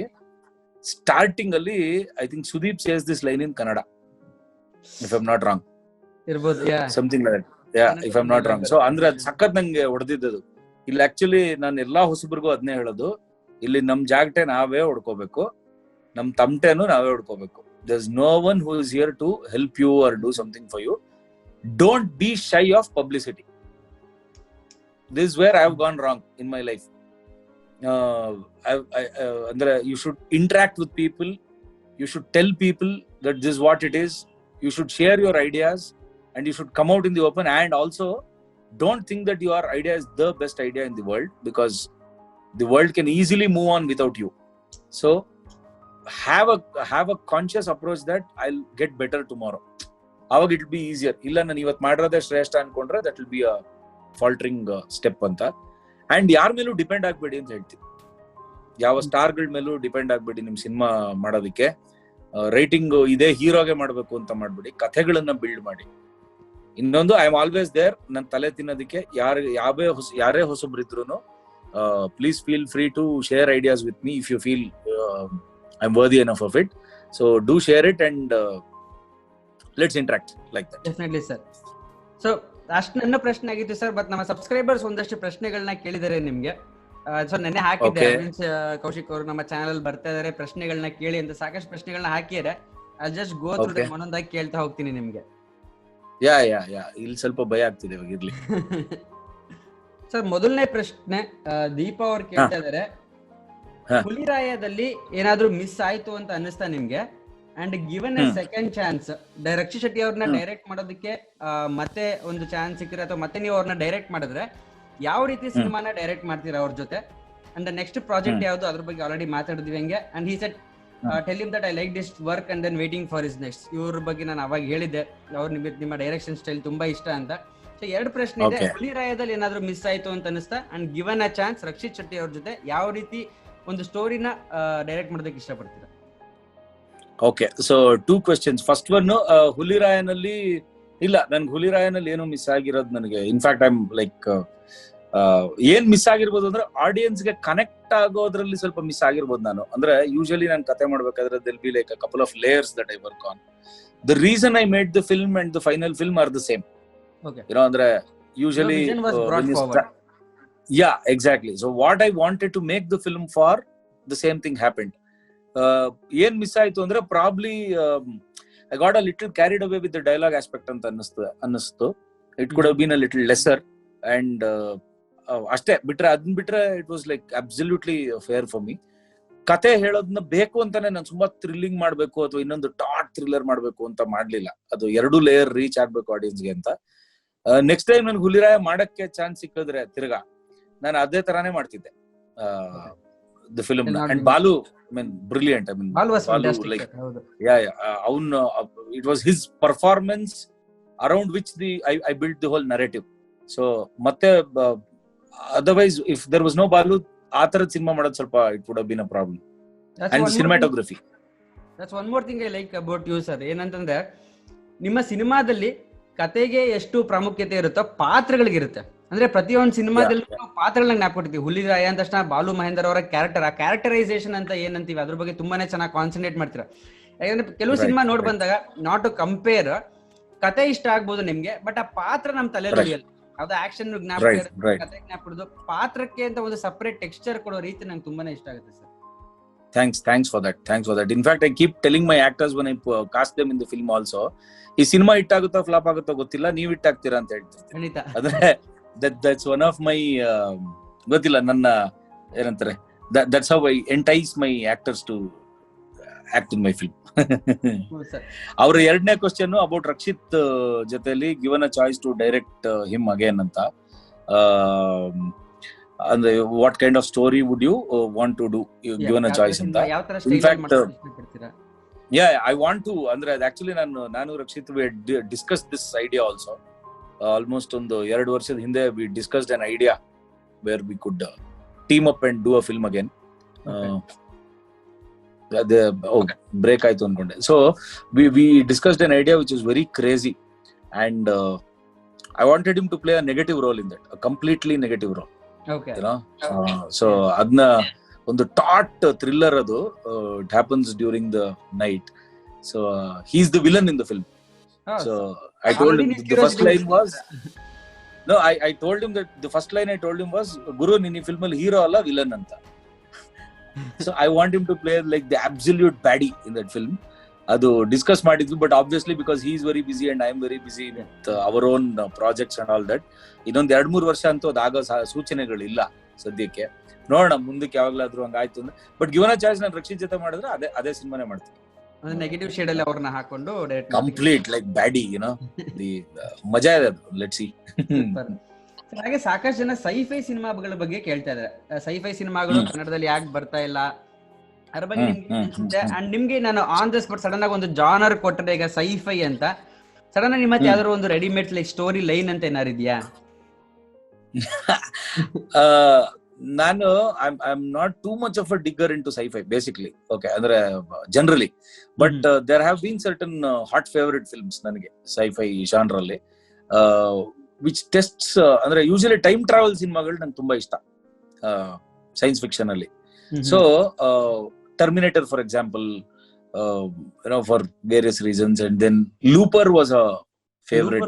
ಸ್ಟಾರ್ಟಿಂಗ್ ಅಲ್ಲಿ I think Sudeep says this line in Kannada, if I am not wrong, ಇರ್ಬೋದು, something like that, if I am not wrong. So ಅಂದ್ರೆ ಅದ್ ಸಖತ್ ನಂಗೆ ಹೊಡೆದಿದ್ದದು. ಇಲ್ಲಿ ಆಕ್ಚುಲಿ ನಾನು ಎಲ್ಲಾ ಹೊಸಬ್ರಿಗೂ ಅದನ್ನೇ ಹೇಳೋದು, ಇಲ್ಲಿ ನಮ್ ಜಾಗಟೆ ನಾವೇ ಹೊಡ್ಕೋಬೇಕು, ನಮ್ ತಮಟೆನು ನಾವೇ ಹೊಡ್ಕೋಬೇಕು. There's no one who is here to help you or do something for you. Don't be shy of publicity. This is where I have gone wrong in my life. Andre you should interact with people, you should tell people that this is what it is, you should share your ideas and you should come out in the open. And also don't think that your idea is the best idea in the world, because the world can easily move on without you. So have a conscious approach that I'll get better tomorrow. Avag it will be easier. Illa nan ivat madirode ಶ್ರೇಷ್ಠ ಅನ್ಕೊಂಡ್ರೆ that will be a faltering step ಅಂತ. And ಯಾರ ಮೇಲೂ depend ಆಗ್ಬೇಡಿ ಅಂತ ಹೇಳ್ತೀನಿ. ಯಾವ star ಗಳ ಮೇಲೂ ಡಿಪೆಂಡ್ ಆಗ್ಬೇಡಿ ನಿಮ್ ಸಿನಿಮಾ ಮಾಡೋದಕ್ಕೆ. ರೈಟಿಂಗ್ ಇದೇ ಹೀರೋಗೆ ಮಾಡ್ಬೇಕು ಅಂತ ಮಾಡ್ಬೇಡಿ, ಕಥೆಗಳನ್ನ ಬಿಲ್ಡ್ ಮಾಡಿ. ಇನ್ನೊಂದು, ಐ ಆಮ್ ಆಲ್ವೇಸ್ ದೇರ್, ನನ್ ತಲೆ ತಿನ್ನೋದಕ್ಕೆ ಯಾರೇ ಹೊಸಬ್ರಿದ್ರು please feel free to share ideas with me if you feel I'm worthy enough of it. So do share it and let's interact like that. Definitely sir. So ಅಷ್ಟು ನನ್ನ ಪ್ರಶ್ನೆ ಆಗಿತ್ತು sir, but ನಮ್ಮ ಸಬ್ಸ್ಕ್ರೈಬರ್ಸ್ ಒಂದಷ್ಟು ಪ್ರಶ್ನೆಗಳನ್ನ ಕೇಳಿದ್ದಾರೆ ನಿಮ್ಗೆ. So ನೆನ್ನೆ ಹಾಕಿದ್ದೆ, ಕೌಶಿಕ್ ಅವರು ನಮ್ಮ ಚಾನಲ್ ಬರ್ತಾ ಇದಾರೆ, ಪ್ರಶ್ನೆಗಳನ್ನ ಕೇಳಿ ಅಂತ ಸಾಕಷ್ಟು ಪ್ರಶ್ನೆಗಳನ್ನ ಹಾಕಿದ್ದಾರೆ. ಐ ಜಸ್ಟ್ ಗೋ ಥ್ರೂ ಒಂದೊಂದಾಗಿ ಕೇಳ್ತಾ ಹೋಗ್ತೀನಿ ನಿಮ್ಗೆ. ಯಾ ಇಲ್ಲಿ ಸ್ವಲ್ಪ ಭಯ ಆಗ್ತಿದೆ, ಇರ್ಲಿ. ಸರ್ ಮೊದಲನೇ ಪ್ರಶ್ನೆ ದೀಪಾ ಅವ್ರು ಕೇಳ್ತಾ ಇದಾರೆ, ಹುಲಿರಾಯದಲ್ಲಿ ಏನಾದ್ರೂ ಮಿಸ್ ಆಯ್ತು ಅಂತ ಅನ್ನಿಸ್ತಾ ನಿಮ್ಗೆ? And given a second chance, Rakshit Shetty ಅವ್ರನ್ನ ಡೈರೆಕ್ಟ್ ಮಾಡೋದಕ್ಕೆ ಮತ್ತೆ ಒಂದು ಚಾನ್ಸ್ ಸಿಕ್ಕಿದ್ರೆ, ಅಥವಾ ಮತ್ತೆ ನೀವು ಅವ್ರನ್ನ ಡೈರೆಕ್ಟ್ ಮಾಡಿದ್ರೆ ಯಾವ ರೀತಿ ಸಿನಿಮಾನ ಡೈರೆಕ್ಟ್ ಮಾಡ್ತೀರಾ ಅವ್ರ ಜೊತೆ? ಅಂಡ್ ನೆಕ್ಸ್ಟ್ ಪ್ರಾಜೆಕ್ಟ್ ಯಾವ್ದು, ಅದ್ರ ಬಗ್ಗೆ ಆಲ್ರೆಡಿ ಮಾತಾಡಿದ್ವಿ ಹಂಗೆ. And he said tell him that I like this work and then waiting for his next. ಇವ್ರ ಬಗ್ಗೆ ನಾನು ಅವಾಗ ಹೇಳಿದ್ದೆ, ಅವ್ರು ನಿಮ್ಮ ಡೈರೆಕ್ಷನ್ ಸ್ಟೈಲ್ ತುಂಬಾ ಇಷ್ಟ ಅಂತ. ಸೊ ಎರಡು ಪ್ರಶ್ನೆ ಇದೆ, ಹುಲಿರಾಯದಲ್ಲಿ ಏನಾದ್ರೂ ಮಿಸ್ ಆಯ್ತು ಅಂತ ಅನಿಸ್ತಾ, and given a chance Rakshit Shetty ಅವ್ರ ಜೊತೆ ಯಾವ ರೀತಿ ಒಂದು ಸ್ಟೋರಿನ ಡೈರೆಕ್ಟ್ ಮಾಡೋದಕ್ಕೆ ಇಷ್ಟಪಡ್ತೀರಾ? Okay, so 2 questions. First one, ಹುಲಿರಾಯನಲ್ಲಿ ಇಲ್ಲ, ನನ್ಗೆ ಹುಲಿರಾಯನಲ್ಲಿ ಏನು ಮಿಸ್ ಆಗಿರೋದು ನನಗೆ, ಇನ್ಫ್ಯಾಕ್ಟ್ ಐ ಆಮ್ ಲೈಕ್ ಏನ್ ಮಿಸ್ ಆಗಿರ್ಬೋದು ಅಂದ್ರೆ ಆಡಿಯನ್ಸ್ಗೆ ಕನೆಕ್ಟ್ ಆಗೋದ್ರಲ್ಲಿ ಸ್ವಲ್ಪ ಮಿಸ್ ಆಗಿರ್ಬೋದು. ನಾನು ಅಂದ್ರೆ ಯೂಶಲಿ ನಾನು ಕತೆ ಮಾಡ್ಬೇಕಾದ್ರೆ there'll be like a couple of layers that I work on. The reason I made the film and the final film are the same. ಏನೋ ಅಂದ್ರೆ usually yeah, exactly. So what I wanted to make the film for, the same thing happened. ಏನ್ miss ಆಯ್ತು ಅಂದ್ರೆ probably I got a little carried away with the dialogue aspect ಅಂತ ಅನ್ನಿಸ್ತು. It could have been a little lesser and ಅಷ್ಟೇ ಅದನ್ನ ಬಿಟ್ರೆ it was like absolutely fair for me. ಕತೆ ಹೇಳೋದನ್ನ ಬೇಕು ಅಂತಾನೆ ನಾನು ತುಂಬಾ ಥ್ರಿಲ್ಲಿಂಗ್ ಮಾಡ್ಬೇಕು ಅಥವಾ ಇನ್ನೊಂದು ಟಾಟ್ ಥ್ರಿಲ್ಲರ್ ಮಾಡ್ಬೇಕು ಅಂತ ಮಾಡ್ಲಿಲ್ಲ. ಅದು 2 ಲೇಯರ್ ರೀಚ್ ಆಗ್ಬೇಕು ಆಡಿಯನ್ಸ್ಗೆ ಅಂತ. ನೆಕ್ಸ್ಟ್ ಟೈಮ್ ನನ್ಗೆ ಹುಲಿರಾಯ ಮಾಡಕ್ಕೆ ಚಾನ್ಸ್ ಸಿಕ್ಕಿದ್ರೆ ತಿರ್ಗಾ ನಾನು ಅದೇ ತರಾನೇ ಮಾಡ್ತಿದ್ದೆ the film. And Balu, I mean, brilliant. I mean, Balu was fantastic. Like, it was his performance around which I built the whole narrative. So ಮತ್ತೆ otherwise if there was no Balu, ಆ ತರದ cinema ಮಾಡೋದು ಸ್ವಲ್ಪ it would have been a problem. And cinematography. That's one more thing I like about you sir. ಏನಂತಂದ್ರೆ ನಿಮ್ಮ ಸಿನಿಮಾದಲ್ಲಿ ಕತೆಗೆ ಎಷ್ಟು ಪ್ರಾಮುಖ್ಯತೆ ಇರುತ್ತೋ ಪಾತ್ರಗಳಿಗಿರುತ್ತೆ. ಅಂದ್ರೆ ಪ್ರತಿಯೊಂದು ಸಿನಿಮಾದಲ್ಲಿ ಪಾತ್ರಗಳನ್ನ ಜ್ಞಾಪಕೊಡ್ತೀವಿ. ಹುಲಿರಾಯ ಅಂದ ತಕ್ಷಣ ಬಾಲು ಮಹೇಂದರ್ ಅವರ ಕ್ಯಾರೆಕ್ಟರ್, ಆ ಕ್ಯಾರೆಕ್ಟರೈಸೇಷನ್ ಅಂತ ಏನಂತೀವಿ ಅದ್ರ ಬಗ್ಗೆ ತುಂಬಾನೇ ಚೆನ್ನಾಗಿ ಕಾನ್ಸಂಟ್ರೇಟ್ ಮಾಡ್ತೀರಾ. ಯಾಕಂದ್ರೆ ಕೆಲವು ಸಿನಿಮಾ ನೋಡ್ ಬಂದಾಗ ನಾಟ್ ಟು ಕಂಪೇರ್, ಕತೆ ಇಷ್ಟ ಆಗ್ಬೋದು ನಿಮ್ಗೆ, ಬಟ್ ಆ ಪಾತ್ರ ನಮ್ ತಲೆಯಲ್ಲಿ ಉಳಿಯಲ್ಲ. ಯಾವ್ದೋ ಆಕ್ಷನ್ ಜ್ಞಾಪಕ ಇರುತ್ತೆ, ಕತೆ ಜ್ಞಾಪಕ, ಪಾತ್ರಕ್ಕೆ ಅಂತ ಒಂದು ಸಪರೇಟ್ ಟೆಕ್ಸ್ಚರ್ ಕೊಡೋ ರೀತಿ ನಂಗೆ ತುಂಬಾನೇ ಇಷ್ಟ ಆಗುತ್ತೆ sir. Thanks for that. In fact, I keep telling my actors when I cast them in the film also, ಈ ಸಿನಿಮಾ ಹಿಟ್ ಆಗುತ್ತೋ ಫ್ಲಾಪ್ ಆಗುತ್ತೋ ಗೊತ್ತಿಲ್ಲ, ನೀವ್ ಹಿಟ್ ಆಗ್ತೀರಾ ಅಂತ ಹೇಳ್ತೀನಿ. ಅಂದ್ರೆ that's one of my ಗೊತ್ತಿಲ್ಲ, ನನ್ನ ಏನಂತಾರೆ, that's how I entice my actors to act in my film. ಅವ್ರ 2ನೇ ಕ್ವಶನ್ ಅಬೌಟ್ ರಕ್ಷಿತ್ ಜೊತೆಲಿ given a choice to direct him again ಅಂತ. ಅಂದ್ರೆ what kind of story would you want to do given a choice ಅಂತ. In fact I want to ಅಂದ್ರೆ actually ನಾನು Rakshit discuss this idea also almost ಒಂದು 2 ವರ್ಷದ ಹಿಂದೆ we discussed an idea where we could team up and do a film again. ಅದೇ break ಆಯ್ತು ಅನ್ಕೊಂಡೆ. So we discussed an idea which is very crazy and I wanted him to play a negative role in that, a completely negative role. Okay. You know, so adna ಒಂದು taught thriller ಅದು. It happens during the night. So he's the villain in the film. So I told him the first line was no, I told him that the first line I told him was, Guru nini film ಅಲ್ಲಿ hero ಅಲ್ಲ villain ಅಂತ. So I want him to play like the absolute baddie in that film. ಅದು discuss ಮಾಡಿದ್ವಿ, but obviously because he is very busy and I am very busy with our own projects and all that, ಇನ್ನೊಂದ್ 2-3 ವರ್ಷ ಅಂತೂ ಅದಾಗೋ ಸೂಚನೆಗಳಿಲ್ಲ ಸದ್ಯಕ್ಕೆ. ನೋಡೋಣ ಮುಂದಕ್ಕೆ ಯಾವಾಗ್ಲಾದ್ರೂ ಹಂಗಾಯ್ತು ಅಂದ್ರೆ. But given a choice ನಾನು ರಕ್ಷಿತ್ ಜೊತೆ ಮಾಡಿದ್ರೆ ಅದೇ ಸಿನಿಮಾನೇ ಮಾಡ್ತೀನಿ. ನೆಗೆಟಿವ್ ಶೇಡ್ ಅಲ್ಲಿ ಅವ್ರನ್ನ ಹಾಕೊಂಡು ಕಂಪ್ಲೀಟ್ ಲೈಕ್ ಬ್ಯಾಡಿ, ಯುನೋ ದಿ ಮಜಾ ಇದೆ ಅದು. Let's see. ಹಾಗೆ ಸಾಕಷ್ಟು ಜನ ಸೈಫೈ ಸಿನಿಮಾಗಳ ಬಗ್ಗೆ ಕೇಳ್ತಾ ಇದಾರೆ. ಸೈಫೈ ಸಿನಿಮಾಗಳು ಕನ್ನಡದಲ್ಲಿ ಯಾಕೆ ಬರ್ತಾ ಇಲ್ಲ ಅದ್ರ ಬಗ್ಗೆ ನಿಮ್ಗೆ ಅಂಡ್ ನಿಮ್ಗೆ ನಾನು ಆನ್ ದ ಸ್ಪಾಟ್ ಸಡನ್ ಆಗಿ ಒಂದು ಜಾನರ್ ಕೊಟ್ಟರೆ ಈಗ ಸೈಫೈ ಅಂತ ಸಡನ್ ಆಗಿ ನಿಮ್ಮ ಹತ್ರ ಯಾವ್ದಾದ್ರು ಒಂದು ರೆಡಿಮೇಡ್ ಲೈಕ್ ಸ್ಟೋರಿ ಲೈನ್ ಅಂತ ಏನಾರು ಇದೆಯಾ? ನಾನು I am not too much of a digger into scifi basically. Okay, ಅಂದ್ರೆ generally. But there have been certain hot favourite films ನನಗೆ ಸೈಫೈ ಜಾನರ್ ಅಲ್ಲಿ, ವಿಚ್ ಟೆಸ್ಟ್ಸ್ ಅಂದ್ರೆ ಯೂಶಲಿ ಟೈಮ್ ಟ್ರಾವೆಲ್ ಸಿನಿಮಾಗಳು ನಂಗೆ ತುಂಬಾ ಇಷ್ಟ ಸೈನ್ಸ್ ಫಿಕ್ಷನ್ ಅಲ್ಲಿ. So Terminator, for example, for various reasons, and then Looper was a favorite.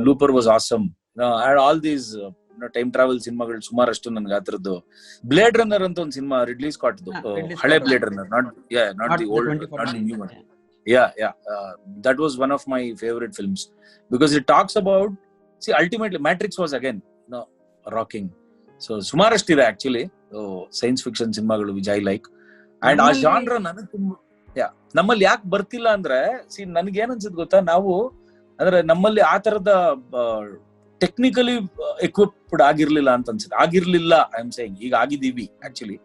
Looper was awesome. I had all these time travel ಸಿನಿಮಾಗಳು ಸುಮಾರಷ್ಟು ನನಗೆ ಆ ತರದ್ದು. ಬ್ಲೇಡ್ ರನ್ನರ್ ಅಂತ ಒಂದು ಸಿನಿಮಾ ರಿಡ್ಲಿ ಸ್ಕಾಟ್, ಹಳೆ blade runner, not the old, not the new one. That was one of my favorite films because it talks about, see, ultimately Matrix was again rocking. So ಸುಮಾರಷ್ಟಿದೆ actually science fiction ಸಿನಿಮಾಗಳು which I like. And ಆ genre ನನಗೆ ತುಂಬಾ ನಮ್ಮಲ್ಲಿ ಯಾಕೆ ಬರ್ತಿಲ್ಲ ಅಂದ್ರೆ, C ನನ್ಗೆ ಏನ್ ಅನ್ಸುತ್ತೆ ಗೊತ್ತಾ, ನಾವು ಅಂದ್ರೆ ನಮ್ಮಲ್ಲಿ ಆ ತರದ ಟೆಕ್ನಿಕಲಿ ಎಕ್ವಿಪ್ಡ್ ಆಗಿರ್ಲಿಲ್ಲ ಅಂತ ಅನ್ಸುತ್ತೆ. ಆಗಿರ್ಲಿಲ್ಲ, ಐ ಆಮ್ ಸೇಯಿಂಗ್, ಈಗ ಆಗಿದ್ದೀವಿ actually,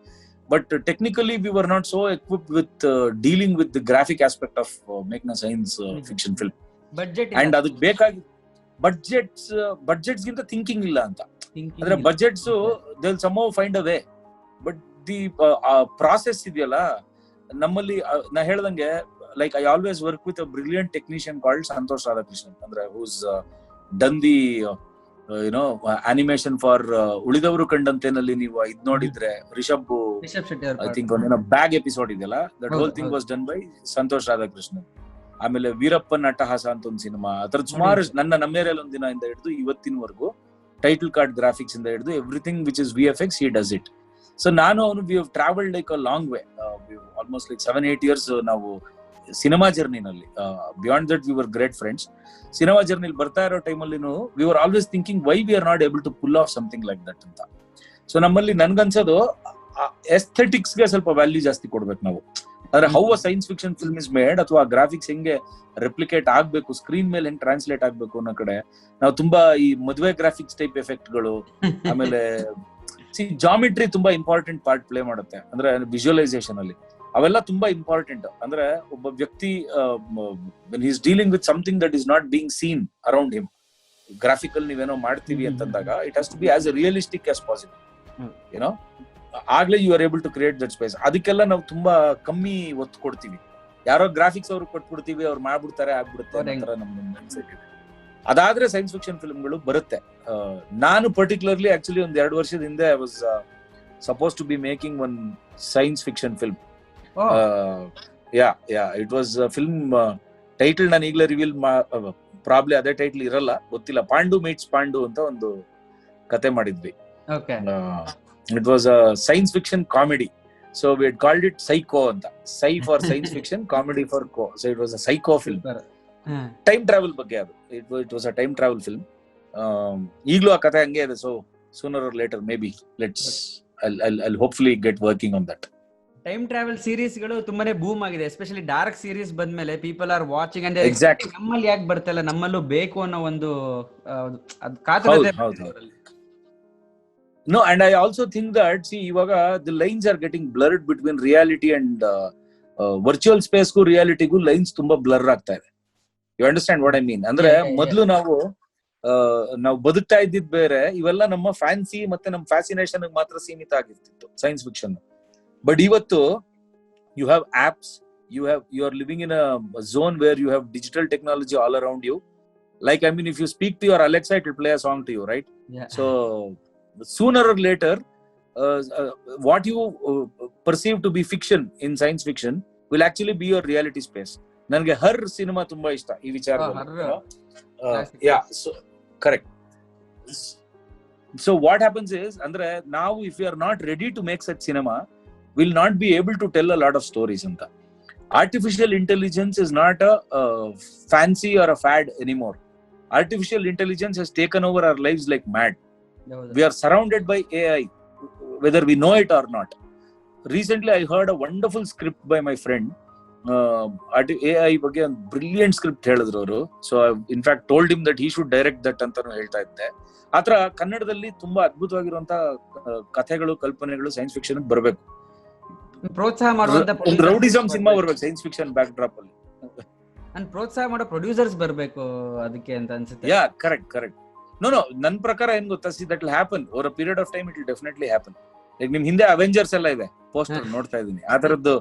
but technically we were not so equipped with dealing with the graphic aspect of making a science fiction film. And ಅದಕ್ಕೆ ಬೇಕಾಗಿ ಬಡ್ಜೆಟ್ಸ್ ಗಿಂತ ಥಿಂಕಿಂಗ್ ಇಲ್ಲ ಅಂತ. ಅಂದ್ರೆ budgets they will somehow find a way, but the process ಇದೆಯಲ್ಲ ನಮ್ಮಲ್ಲಿ, ನಾ ಹೇಳ್ದಂಗೆ like I always work with a brilliant technician called Santosh Radhakrishnan, ಅಂದ್ರೆ who's done the animation for ಉಳಿದವರು ಕಂಡಂತೆನಲ್ಲಿ ನೀವು ಇದ್ ನೋಡಿದ್ರೆ Rishabh I think bag episode ಇದೆಯಲ್ಲ, that whole thing was done by Santosh Radhakrishnan. ಆಮೇಲೆ ವೀರಪ್ಪನ್ ಅಟ್ಟಹಾಸ ಅಂತ ಒಂದು ಸಿನಿಮಾ, ಅದರದ್ದು ಸುಮಾರು ನಮ್ಮೇರಿಯಲ್ಲಿ ಒಂದ್ ದಿನ ಇಂದ ಹಿಡಿದು ಇವತ್ತಿನವರೆಗೂ ಟೈಟಲ್ ಕಾರ್ಡ್ ಗ್ರಾಫಿಕ್ಸ್ ಇಂದ ಹಿಡಿದು everything which is VFX, he does it. So ನಾನು ಅವನು we have travelled like a long way, almost like 7-8 years ನಾವು ಸಿನಿಮಾ ಜರ್ನಿನಲ್ಲಿ. Beyond that we were great friends. ಸಿನಿಮಾ ಜರ್ನಿಲಿ ಬರ್ತಾ ಇರೋ ಟೈಮಲ್ಲಿ we were always thinking why we are not able to pull off something like that ಅಂತ. So ನಮ್ಮಲ್ಲಿ ನನ್ಗನ್ಸೋದು ಎಸ್ಥೆಟಿಕ್ಸ್ ಗೆ ಸ್ವಲ್ಪ ವ್ಯಾಲ್ಯೂ ಜಾಸ್ತಿ ಕೊಡ್ಬೇಕು ನಾವು. ಅಂದ್ರೆ how a science fiction film is made, ಅಥವಾ ಗ್ರಾಫಿಕ್ಸ್ ಹೆಂಗೆ ರೆಪ್ಲಿಕೇಟ್ ಆಗ್ಬೇಕು, ಸ್ಕ್ರೀನ್ ಮೇಲೆ ಹೆಂಗ್ ಟ್ರಾನ್ಸ್ಲೇಟ್ ಆಗ್ಬೇಕು ಅನ್ನೋ ಕಡೆ ನಾವು ತುಂಬಾ ಈ ಮದುವೆ ಗ್ರಾಫಿಕ್ಸ್ ಟೈಪ್ ಎಫೆಕ್ಟ್ ಗಳು, ಆಮೇಲೆ ಜಾಮಿಟ್ರಿ ತುಂಬಾ ಇಂಪಾರ್ಟೆಂಟ್ ಪಾರ್ಟ್ ಪ್ಲೇ ಮಾಡುತ್ತೆ. ಅಂದ್ರೆ ವಿಜುವಲೈಸೇಷನ್ ಅಲ್ಲಿ ಅವೆಲ್ಲ ತುಂಬಾ ಇಂಪಾರ್ಟೆಂಟ್. ಅಂದ್ರೆ ಒಬ್ಬ ವ್ಯಕ್ತಿ when he is dealing with something that is not being seen around him, graphical ನೀವೇನೋ ಮಾಡ್ತೀವಿ ಅಂತಂದಾಗ it has to be as realistic as possible, ಏನೋ ಆಗ್ಲೇ you are able to create that space. ಅದಕ್ಕೆಲ್ಲ ನಾವು ತುಂಬಾ ಕಮ್ಮಿ ಒತ್ತು ಕೊಡ್ತೀವಿ. ಯಾರೋ ಗ್ರಾಫಿಕ್ಸ್ ಅವ್ರು ಕೊಟ್ಬಿಡ್ತೀವಿ, ಅವ್ರು ಮಾಡ್ಬಿಡ್ತಾರೆ, ಆಗ್ಬಿಡುತ್ತೆ ಅಂತ ನಮ್ಮ ಮೈಂಡ್ಸೆಟ್ ಇದೆ. ಅದಾದ್ರೆ ಸೈನ್ಸ್ ಫಿಕ್ಷನ್ ಫಿಲ್ಮ್ಗಳು ಬರುತ್ತೆ. ನಾನು ಪರ್ಟಿಕ್ಯುಲರ್ಲಿ ಆಕ್ಚುಲಿ ಒಂದ್ 2 ವರ್ಷದ ಹಿಂದೆ I was suppose to be making one science fiction film. It was film title ನಾನು ಈಗಲೇ ರಿವೀಲ್ ಪ್ರಾಬ್ಲಿ ಅದೇ ಟೈಟಲ್ ಇರಲ್ಲ, ಗೊತ್ತಿಲ್ಲ. ಪಾಂಡು ಮೀಟ್ಸ್ ಪಾಂಡು ಅಂತ ಒಂದು ಕತೆ ಮಾಡಿದ್ವಿ. It was a science fiction comedy. So we had called it Psycho ಅಂತ. Psy for science fiction, comedy for co. So it was a psycho film. Time travel ಬಗ್ಗೆ ಅದು. It was a time travel film. ಈಗಲೂ ಆ ಕಥೆ ಹಂಗೆ ಇದೆ. So sooner or later maybe I'll hopefully get working on that. Time travel series ಗಳು ತುಂಬಾನೇ boom ಆಗಿದೆ, ಎಸ್ಪೆಷಲಿ ಡಾರ್ಕ್ ಸೀರೀಸ್ ಬಂದ್ಮೇಲೆ people are watching and exactly ನಮ್ಮಲ್ಲಿ ಯಾಕೆ ಬರ್ತಾ ಇಲ್ಲ, ನಮ್ಮಲ್ಲೂ ಬೇಕು ಅನ್ನೋ ಒಂದು ಕಾತುರತೆ. No, and I also think that, see, ivaga the lines are getting blurred between reality and virtual ಸ್ಪೇಸ್ಗೂ ರಿಯಾಲಿಟಿಗೂ ಲೈನ್ಸ್ ತುಂಬಾ ಬ್ಲರ್ ಆಗ್ತಾ ಇದೆ. You understand what I mean? ಅಂದ್ರೆ ಮೊದ್ಲು ನಾವು ಬದುಕ್ತಾ ಇದ್ದಿದ್ ಬೇರೆ, ಇವೆಲ್ಲ ನಮ್ಮ ಫ್ಯಾನ್ಸಿ ಮತ್ತೆ ನಮ್ಮ ಫ್ಯಾಸಿನೇಷನ್ ಮಾತ್ರ ಸೀಮಿತ ಆಗಿರ್ತಿತ್ತು ಸೈನ್ಸ್ ಫಿಕ್ಷನ್. ಬಟ್ ಇವತ್ತು you have apps, you are living in a zone where you have digital technology all around you. Like, I mean, if you speak to your Alexa, it will play a song to you, right? Yeah. So sooner or later, what you perceive to be fiction in science fiction will actually be your reality space. Nange Her cinema tumba ishta ee vicharadalli. Yeah, so correct. So what happens is, andre now if you are not ready to make such cinema, will not be able to tell a lot of stories anta. Artificial intelligence is not a fancy or a fad anymore. Artificial intelligence has taken over our lives like mad. We are surrounded by AI, whether we know it or not. Recently, I heard a wonderful script by my friend. AI ಬಗ್ಗೆ ಒಂದು brilliant script ಹೇಳಿದ್ರು ಅವರು. So in fact told him that he should direct that ಅಂತಾನು ಹೇಳ್ತಾ ಇದ್ದೆ. ಆತರ ಕನ್ನಡದಲ್ಲಿ ತುಂಬಾ ಅದ್ಭುತವಾಗಿರುವಂತ ಕಥೆಗಳು, ಕಲ್ಪನೆಗಳು ಸೈನ್ಸ್ ಫಿಕ್ಷನ್ ಬರಬೇಕು. ಪ್ರೋತ್ಸಾಹ ಮಾಡುವಂತ ರೌಡಿಸಂ ಸಿನಿಮಾ ಬರ್ಬೇಕು ಸೈನ್ಸ್ ಫಿಕ್ಷನ್ ಬ್ಯಾಕ್ ಡ್ರಾಪ್ ಅಲ್ಲಿ. ಪ್ರೋತ್ಸಾಹ ಮಾಡೋ ಪ್ರೊಡ್ಯೂಸರ್ಸ್ ಬರ್ಬೇಕು ಅದಕ್ಕೆ ಅಂತ ಅನ್ಸುತ್ತೆ. ಯಾ, ಕರೆಕ್ಟ್. ನೋ ನನ್ ಪ್ರಕಾರ ಏನ್ ಗೊತ್ತಾ, that will happen over a period of time. It will definitely happen. ಈಗ ನಿಮ್ ಹಿಂದೆ ಅವೆಂಜರ್ಸ್ ಎಲ್ಲ ಇದೆ, ಪೋಸ್ಟರ್ ನೋಡ್ತಾ ಇದೀನಿ. ಆ ತರದ್ದು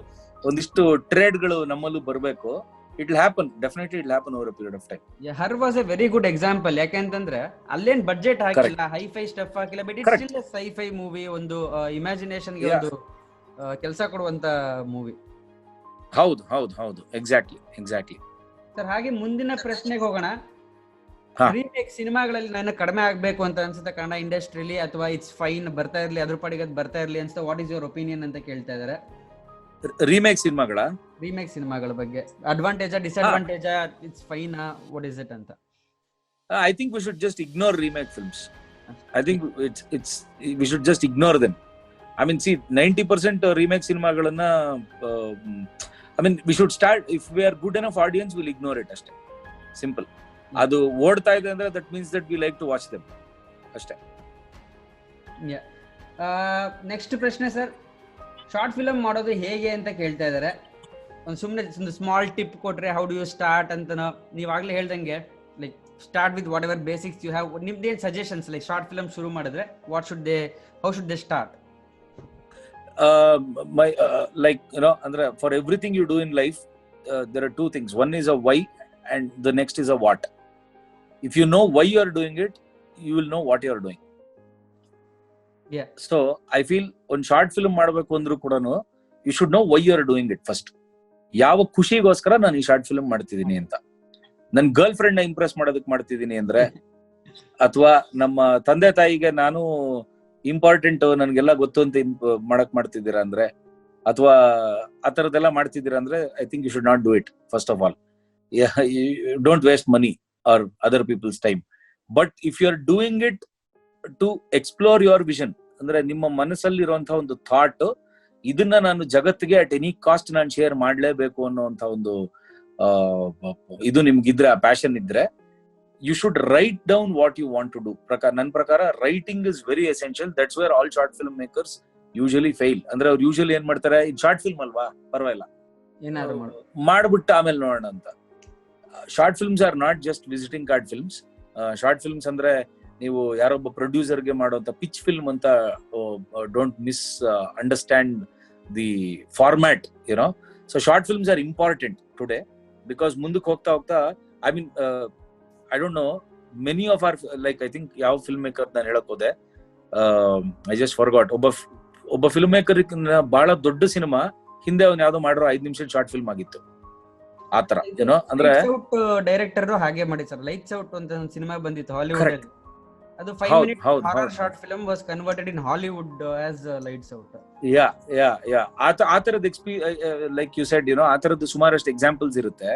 ಒಂದಿಷ್ಟು ಟ್ರೇಡ್ ಗಳು ನಮ್ಮಲ್ಲೂ ಬರ್ಬೇಕು. It will happen, definitely it happen over a period of time. Har was A very good example. ಯಾಕೆಂತಂದ್ರೆ ಅಲ್ಲೇನ್ ಬಡ್ಜೆಟ್ ಹಾಕಿಲ್ಲ, ಹೈಫೈ ಸ್ಟಫ್ ಹಾಕಿಲ್ಲ, but it's still A sci-fi movie. ಒಂದು ಇಮ್ಯಾಜಿನೇಷನ್ ಗೆ ಒಂದು ಕೆಲಸ ಕೊಡುವಂತ ಮೂವಿ. ಹೌದು, ಎಕ್ಸಾಕ್ಟ್ಲಿ. ಸರ್, ಹಾಗೆ ಮುಂದಿನ ಪ್ರಶ್ನೆಗೆ ಹೋಗೋಣ. ರೀಮೇಕ್ ಸಿನಿಮಾಗಳಲ್ಲಿ ನಾನು ಕಡಿಮೆ ಆಗ್ಬೇಕು ಅಂತ ಅನ್ಸುತ್ತೆ ಕನ್ನಡ ಇಂಡಸ್ಟ್ರಿಲಿ, ಅಥವಾ ಇಟ್ಸ್ ಫೈನ್ ಬರ್ತಾ ಇರ್ಲಿ, ಅದ್ರ ಪಾಡಿಗೆ ಬರ್ತಾ ಇರ್ಲಿ ಅನ್ಸುತ್ತೆ? ವಾಟ್ ಈಸ್ ಯುವರ್ ಒಪಿನಿಯನ್ ಅಂತ ಕೇಳ್ತಾ ಇದಾರೆ. ರೀಮೇಕ್ ಸಿನಿಮಾಗಳ ಬಗ್ಗೆ advantage, disadvantage, it's fine, what is it ಅಂತ? I think we should just ignore remake films. I think we should just ignore them. I mean, see, 90% remake ಸಿನಿಮಾಗಳನ್ನ we should start, if we are good enough audience, we'll ignore it ಅಷ್ಟೇ. Simple. ಅದು ಓಡ್ತಾ ಇದೆ ಅಂದ್ರೆ that means that we like to watch them ಅಷ್ಟೇ. Next ಪ್ರಶ್ನೆ ಸರ್, short film ಮಾಡೋದು ಹೇಗೆ ಅಂತ ಕೇಳ್ತಾ ಇದಾರೆ. ಒಂದು ಸ್ಮಾಲ್ ಟಿಪ್ ಕೊಟ್ರೆ, ಹೌ ಡು ಯು ಸ್ಟಾರ್ಟ್ ಅಂತ? ನೀವಾಗ್ಲೇ ಹೇಳ್ದಂಗೆ like start with whatever basics you have. ನಿಮ್ದೇನ್ ಸಜೆಷನ್ಸ್? ಲೈಕ್ ಶಾರ್ಟ್ ಫಿಲಮ್ ಶುರು ಮಾಡಿದ್ರೆ how should they start? Like, andre for everything you do in life, there are two things. One is a why and the next is a what. If you know why you are doing it, you will know what you are doing. Yeah. So I feel on short film ಮಾಡಬೇಕು ಅಂದ್ರೂ ಕೂಡ you should know why you are doing it first. ಯಾವ ಖುಷಿಗೋಸ್ಕರ ನಾನು ಈ short film ಮಾಡ್ತಿದ್ದೀನಿ ಅಂತ. ನನ್ನ girl friend ನ ಇಂಪ್ರೆಸ್ ಮಾಡೋದಕ್ಕೆ ಮಾಡ್ತಿದ್ದೀನಿ ಅಂದ್ರೆ, ಅಥವಾ ನಮ್ಮ ತಂದೆ ತಾಯಿಗೆ ನಾನು ಇಂಪಾರ್ಟೆಂಟ್, ನನ್ಗೆಲ್ಲ ಗೊತ್ತು ಅಂತ ಮಾಡಕ್ ಮಾಡ್ತಿದ್ದೀರಾ ಅಂದ್ರೆ, ಅಥವಾ ಆ ತರದೆಲ್ಲ ಮಾಡ್ತಿದ್ದೀರಾ ಅಂದ್ರೆ, I think you should not do it first of all. Don't waste money or other people's time. But if you are doing it to explore your vision, ಅಂದ್ರೆ ನಿಮ್ಮ ಮನಸ್ಸಲ್ಲಿರುವಂತಹ ಒಂದು ಥಾಟ್, ಇದನ್ನ ನಾನು ಜಗತ್ತಿಗೆ ಅಟ್ ಎನಿ ಕಾಸ್ಟ್ ನಾನು share ಮಾಡ್ಲೇಬೇಕು ಅನ್ನೋಂತ ಒಂದು ಇದು ನಿಮ್ಗಿದ್ರೆ, ಆ ಪ್ಯಾಷನ್ ಇದ್ರೆ, you should write down what you want to do. ನನ್ನ ಪ್ರಕಾರ writing is very essential. That's where all short film makers usually fail. ಅಂದ್ರೆ ಅವ್ರು ಯೂಶಲಿ ಏನ್ ಮಾಡ್ತಾರೆ, ಇದು ಶಾರ್ಟ್ ಫಿಲ್ಮ್ ಅಲ್ವಾ, ಪರವಾಗಿಲ್ಲ, ಏನಾದ್ರು ಮಾಡ್ಬಿಟ್ಟು ಆಮೇಲೆ ನೋಡೋಣ ಅಂತ. Short films are not just visiting card films. Short films ಅಂದ್ರೆ ನೀವು ಯಾರೊಬ್ಬ ಪ್ರೊಡ್ಯೂಸರ್ಗೆ ಮಾಡುವಂತ ಪಿಚ್ ಫಿಲ್ಮ್ ಅಂತ. Don't miss understand the format, YONO. So short films are important today, because ಮುಂದಕ್ಕೆ ಹೋಗ್ತಾ I mean, I don't know, many of our, like, I think ಯಾವ film maker ನಾನು ಹೇಳಕ್ ಹೋದೆ, I just forgot. ಒಬ್ಬ film maker ಬಹಳ ದೊಡ್ಡ cinema ಹಿಂದೆ ಅವ್ನು ಯಾವ್ದೋ ಮಾಡಿರೋ 5 ನಿಮಿಷ ಶಾರ್ಟ್ ಫಿಲ್ಮ್ ಆಗಿತ್ತು. ಆತರ ಏನೋ ಅಂದ್ರೆ ಡೈರೆಕ್ಟರ್ ಹಾಗೆ ಮಾಡಿ ಸರ್. ಲೈಟ್ಸ್ ಔಟ್ ಅಂತ ಒಂದು ಸಿನಿಮಾ ಬಂದಿತ್ತು ಹಾಲಿವುಡ್ ಅಲ್ಲಿ. ಅದು 5 minute horror short film was converted in Hollywood as lights out. ಆ ತರದ ಲೈಕ್ ಯು ಸೆಡ್, ಆ ತರದ್ದು ಸುಮಾರಷ್ಟು ಎಕ್ಸಾಂಪಲ್ಸ್ ಇರುತ್ತೆ.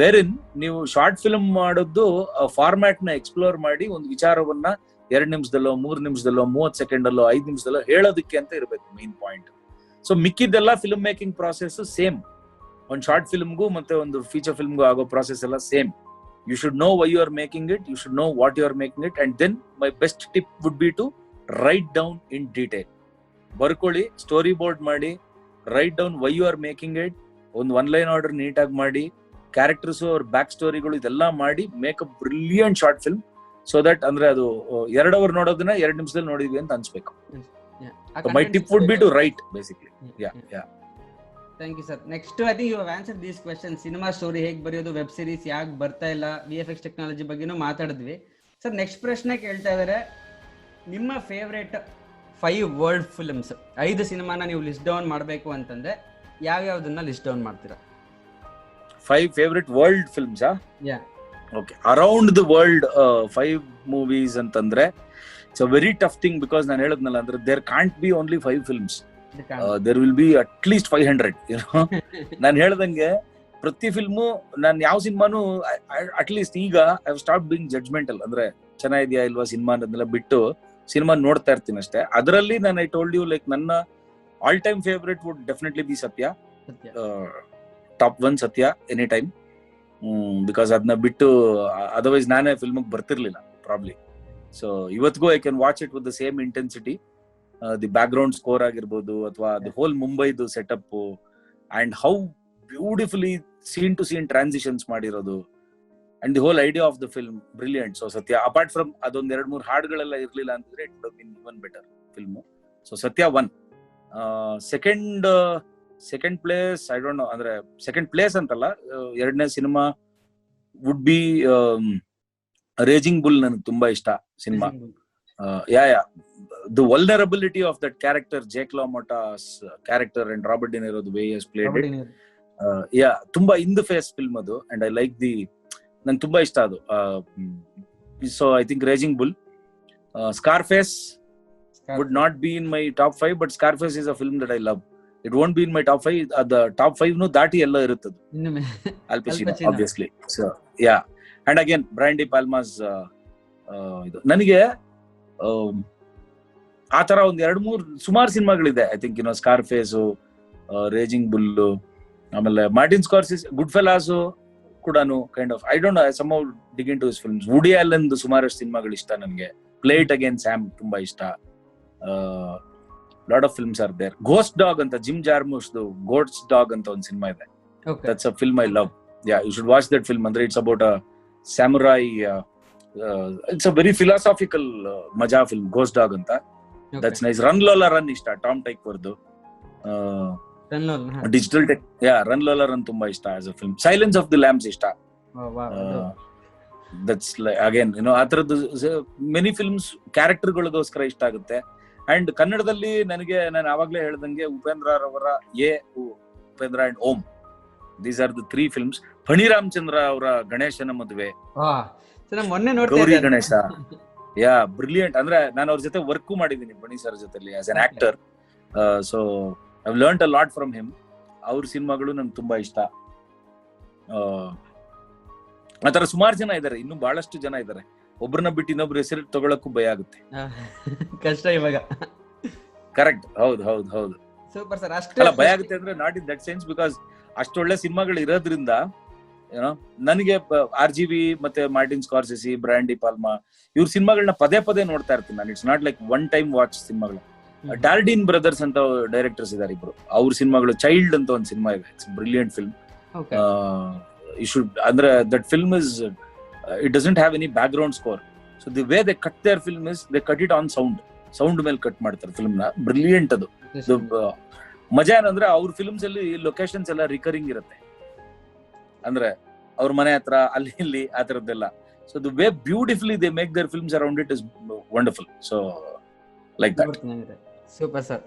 ವೇರಿನ್ ನೀವು ಶಾರ್ಟ್ ಫಿಲ್ಮ್ ಮಾಡೋದು ಫಾರ್ಮ್ಯಾಟ್ ನ ಎಕ್ಸ್ಪ್ಲೋರ್ ಮಾಡಿ ಒಂದು ವಿಚಾರವನ್ನ 2 ನಿಮಿಷದಲ್ಲೋ 3 ನಿಮಿಷದಲ್ಲೋ 30 ಸೆಕೆಂಡಲ್ಲೋ 5 ನಿಮಿಷದಲ್ಲೋ ಹೇಳೋದಕ್ಕೆ ಅಂತ ಇರಬೇಕು ಮೇನ್ ಪಾಯಿಂಟ್. ಸೊ ಮಿಕ್ಕಿದ್ದೆಲ್ಲ ಫಿಲ್ಮ್ ಮೇಕಿಂಗ್ ಪ್ರಾಸೆಸ್ ಸೇಮ್. ಒಂದು ಶಾರ್ಟ್ ಫಿಲ್ಮ್ಗೂ ಮತ್ತೆ ಒಂದು ಫೀಚರ್ ಫಿಲ್ಮ್ಗೂ ಆಗೋ ಪ್ರಾಸೆಸ್ ಎಲ್ಲ same. You should know why you are making it, you should know what you are making it, and then my best tip would be to write down in detail. ಬರ್ಕೊಳ್ಳಿ, storyboard ಮಾಡಿ, write down why you are making it, ಒಂದು one line order ನೀಟಾಗಿ ಮಾಡಿ, characters ಅವ್ರ back ಸ್ಟೋರಿಗಳು ಇದೆಲ್ಲ ಮಾಡಿ make a brilliant short film. So that ಅಂದ್ರೆ ಅದು 2 ಅವರ್ ನೋಡೋದನ್ನ 2 ನಿಮಿಷದಲ್ಲಿ ನೋಡಿದ್ವಿ ಅಂತ ಅನ್ಸ್ಬೇಕು. My tip would be to write basically. Thank you sir. Next I think you have answered these question. Cinema story ಹೇಗೆ ಬರೆಯೋದು, ವೆಬ್ ಸೀರೀಸ್ ಯಾಕೆ ಬರ್ತಾ ಇಲ್ಲ, VFX ಟೆಕ್ನಾಲಜಿ ಬಗ್ಗೆನೂ ಮಾತಾಡಿದ್ವಿ ಸರ್. ನೆಕ್ಸ್ಟ್ ಪ್ರಶ್ನೆ ಕೇಳ್ತಾ ಇದ್ದಾರೆ, ನಿಮ್ಮ ಫೇವ್ರೇಟ್ 5 ವರ್ಲ್ಡ್ ಫಿಲ್ಮ್ಸ್, 5 ಸಿನಿಮಾನ ನೀವು ಲಿಸ್ಟ್ ಡೌನ್ ಮಾಡಬೇಕು ಅಂತಂದ್ರೆ ಯಾವ್ಯಾವ್ದನ್ನ ಲಿಸ್ಟ್ ಡೌನ್ ಮಾಡ್ತೀರಾ? 5 favourite world films. Ya, okay. Around the world 5 movies ಅಂತಂದ್ರೆ it's a very tough thing, because ನಾನು ಹೇಳಿದ್ನಲ್ಲ, ಅಂದ್ರೆ there can't be only 5 films, there will be at least 500. ನಾನು ಹೇಳ್ದಂಗೆ ಪ್ರತಿ ಫಿಲ್ಮು, ನಾನು ಯಾವ ಸಿನಿಮಾನು ಅಟ್ ಲೀಸ್ಟ್ ಈಗ ಐ ಸ್ಟಾರ್ಟ್ ಬೀಂಗ್ ಜಡ್ಜ್ಮೆಂಟಲ್, ಅಂದ್ರೆ ಚೆನ್ನಾಗಿದ್ಯಾ ಇಲ್ವಾ ಸಿನಿಮಾ ಅನ್ನೋದನ್ನೆಲ್ಲ ಬಿಟ್ಟು ಸಿನಿಮಾ ನೋಡ್ತಾ ಇರ್ತೀನಿ ಅಷ್ಟೇ. ಅದರಲ್ಲಿ ನಾನು ಐ ಟೋಲ್ಡ್ ಯು ಲೈಕ್ ನನ್ನ all time favourite would definitely B ಸತ್ಯ. ಟಾಪ್ 1 ಸತ್ಯ ಎನಿ ಟೈಮ್. ಬಿಕಾಸ್ ಅದನ್ನ ಬಿಟ್ಟು ಅದರ್ವೈಸ್ ನಾನೇ ಫಿಲ್ಮ್ ಬರ್ತಿರ್ಲಿಲ್ಲ ಪ್ರಾಬ್ಲಿ. ಸೊ ಇವತ್ತಿಗೂ I can watch it with the same intensity. The background score ಆಗಿರ್ಬೋದು, ಅಥವಾ ದಿ ಹೋಲ್ ಮುಂಬೈದು setup and how beautifully scene to scene transitions ಮಾಡಿರೋದು, and the whole idea of the film brilliant. So Satya, apart from ಅದೊಂದ್ 2-3 ಹಾಡುಗಳೆಲ್ಲ ಇರ್ಲಿಲ್ಲ ಅಂತಂದ್ರೆ it would been even better film. So Satya 1. Second place I don't know, ಅಂದ್ರೆ second place ಅಂತಲ್ಲ, 2ನೇ cinema would be raging bull. ನನಗೆ ತುಂಬಾ ಇಷ್ಟ cinema. the vulnerability of that character, Jake LaMotta's character, and Robert De Niro, the way he has played it. ತುಂಬಾ in the face film adu, and I like ನಂಗೆ ತುಂಬಾ ಇಷ್ಟ ಅದು. So I think Raging Bull. Scarface would not be in my top 5, but Scarface is a film that I love. It won't be in my top 5. The top 5 nu ದಾಟಿ ಎಲ್ಲ ಇರುತ್ತದೆ. Al Pacino obviously. So yeah, and again Brian De Palma's ಇದು ನನಗೆ ಆ ತರ ಒಂದ್ 2-3 ಸುಮಾರು ಸಿನಿಮಾಗಳಿದೆ. I think Scarface, Raging Bull, ಆಮೇಲೆ ಮಾರ್ಟಿನ್ ಸ್ಕಾರ್ಸೆಸಿ, ಗುಡ್ ಫೆಲಾಸ್ ಕೂಡ kind of I don't know, I somehow dig into his films. Woody Allen ಸುಮಾರಷ್ಟು ಸಿನಿಮಾಗಳು ಇಷ್ಟ ನನಗೆ. ಪ್ಲೇ ಇಟ್ ಅಗೇನ್ ಸ್ಯಾಮ್ ತುಂಬಾ ಇಷ್ಟ. Lot of films are there. Ghost Dog ಅಂತ, Jim Jarmusch Ghost Dog ಅಂತ ಒಂದು ಸಿನಿಮಾ ಇದೆ. That's a film I love. You should watch that film. ಅಂದ್ರೆ it's about a samurai. It's a very philosophical ಮಜಾ film, Ghost Dog ಅಂತ. That's nice. Run Lola run ಇಷ್ಟ, Tom ಟೈಕ್ವರ್ದು digital tech. Run Lola run ತುಂಬಾ ಇಷ್ಟ as a film. Silence of the lambs ಇಷ್ಟ. That's again ಆ ತರದ್ದು many films ಕ್ಯಾರೆಕ್ಟರ್ಗಳಿಗೋಸ್ಕರ ಇಷ್ಟ ಆಗುತ್ತೆ. ಅಂಡ್ ಕನ್ನಡದಲ್ಲಿ ನನಗೆ, ನಾನು ಆವಾಗ್ಲೇ ಹೇಳ್ದಂಗೆ, ಉಪೇಂದ್ರ ರವರ Upendra and Om, these are the 3 films. Phani Ramachandra ಅವರ ಗಣೇಶನ ಮದುವೆ, ಗೌರಿ ಗಣೇಶ, ಬ್ರಿಲಿಯಂಟ್. ಅಂದ್ರೆ ನಾನು ಅವ್ರ ಜೊತೆ ವರ್ಕ್ ಮಾಡಿದ್ದೀನಿ ಬಣಿ ಸರ್ ಜೊತೆಲಿ as an actor. So I learned a lot from him. ಅವ್ರ ಸಿನಿಮಾಗಳು ನಂಗೆ ತುಂಬಾ ಇಷ್ಟ. ಆತರ ಸುಮಾರು ಜನ ಇದಾರೆ, ಇನ್ನು ಬಹಳಷ್ಟು ಜನ ಇದಾರೆ. ಒಬ್ರನ್ನ ಬಿಟ್ಟು ಇನ್ನೊಬ್ರು ಹೆಸರು ತಗೊಳಕ್ಕೂ ಭಯ ಆಗುತ್ತೆ, ಕಷ್ಟ ಇವಾಗ. ಕರೆಕ್ಟ್. ಹೌದು. Super sir. ಅಲ್ಲ, ಭಯ ಆಗುತ್ತೆ ಅಂದ್ರೆ not in that sense, because ಅಷ್ಟೊಳ್ಳೆ ಸಿನಿಮಾಗಳು ಇರೋದ್ರಿಂದ ನನಗೆ RGV ಮತ್ತೆ Martin Scorsese, Brian De Palma, ಇವ್ರ ಸಿನಿಮಾಗಳನ್ನ ಪದೇ ಪದೇ ನೋಡ್ತಾ ಇರ್ತೀನಿ ನಾನು. It's not like one time watch ಸಿನಿಮಾಗಳು. ಡಾರ್ಡಿನ್ ಬ್ರದರ್ಸ್ ಅಂತ ಡೈರೆಕ್ಟರ್ಸ್ ಇದಾರೆ ಇಬ್ರು. ಅವ್ರ ಸಿನಿಮಾಗಳು, ಚೈಲ್ಡ್ ಅಂತ ಒಂದು ಸಿನಿಮಾ ಇದೆ, it's brilliant film. You should, ಅಂದ್ರೆ that film is, it doesn't have any background score. So the way they cut their film is, they cut it on sound ಮೇಲೆ cut ಮಾಡ್ತಾರೆ film ನ. Brilliant ಅದು. ಮಜಾ ಏನಂದ್ರೆ ಅವ್ರ films ಅಲ್ಲಿ locations ಎಲ್ಲ ರಿಕರಿಂಗ್ ಇರುತ್ತೆ, ಅಂದ್ರೆ ಅವ್ರ ಮನೆ ಹತ್ರ ಅಲ್ಲಿ ಇಲ್ಲಿ ಆ ತರದ್ದೆಲ್ಲ. So the way beautifully they make their films around it is wonderful. So like that. Super sir.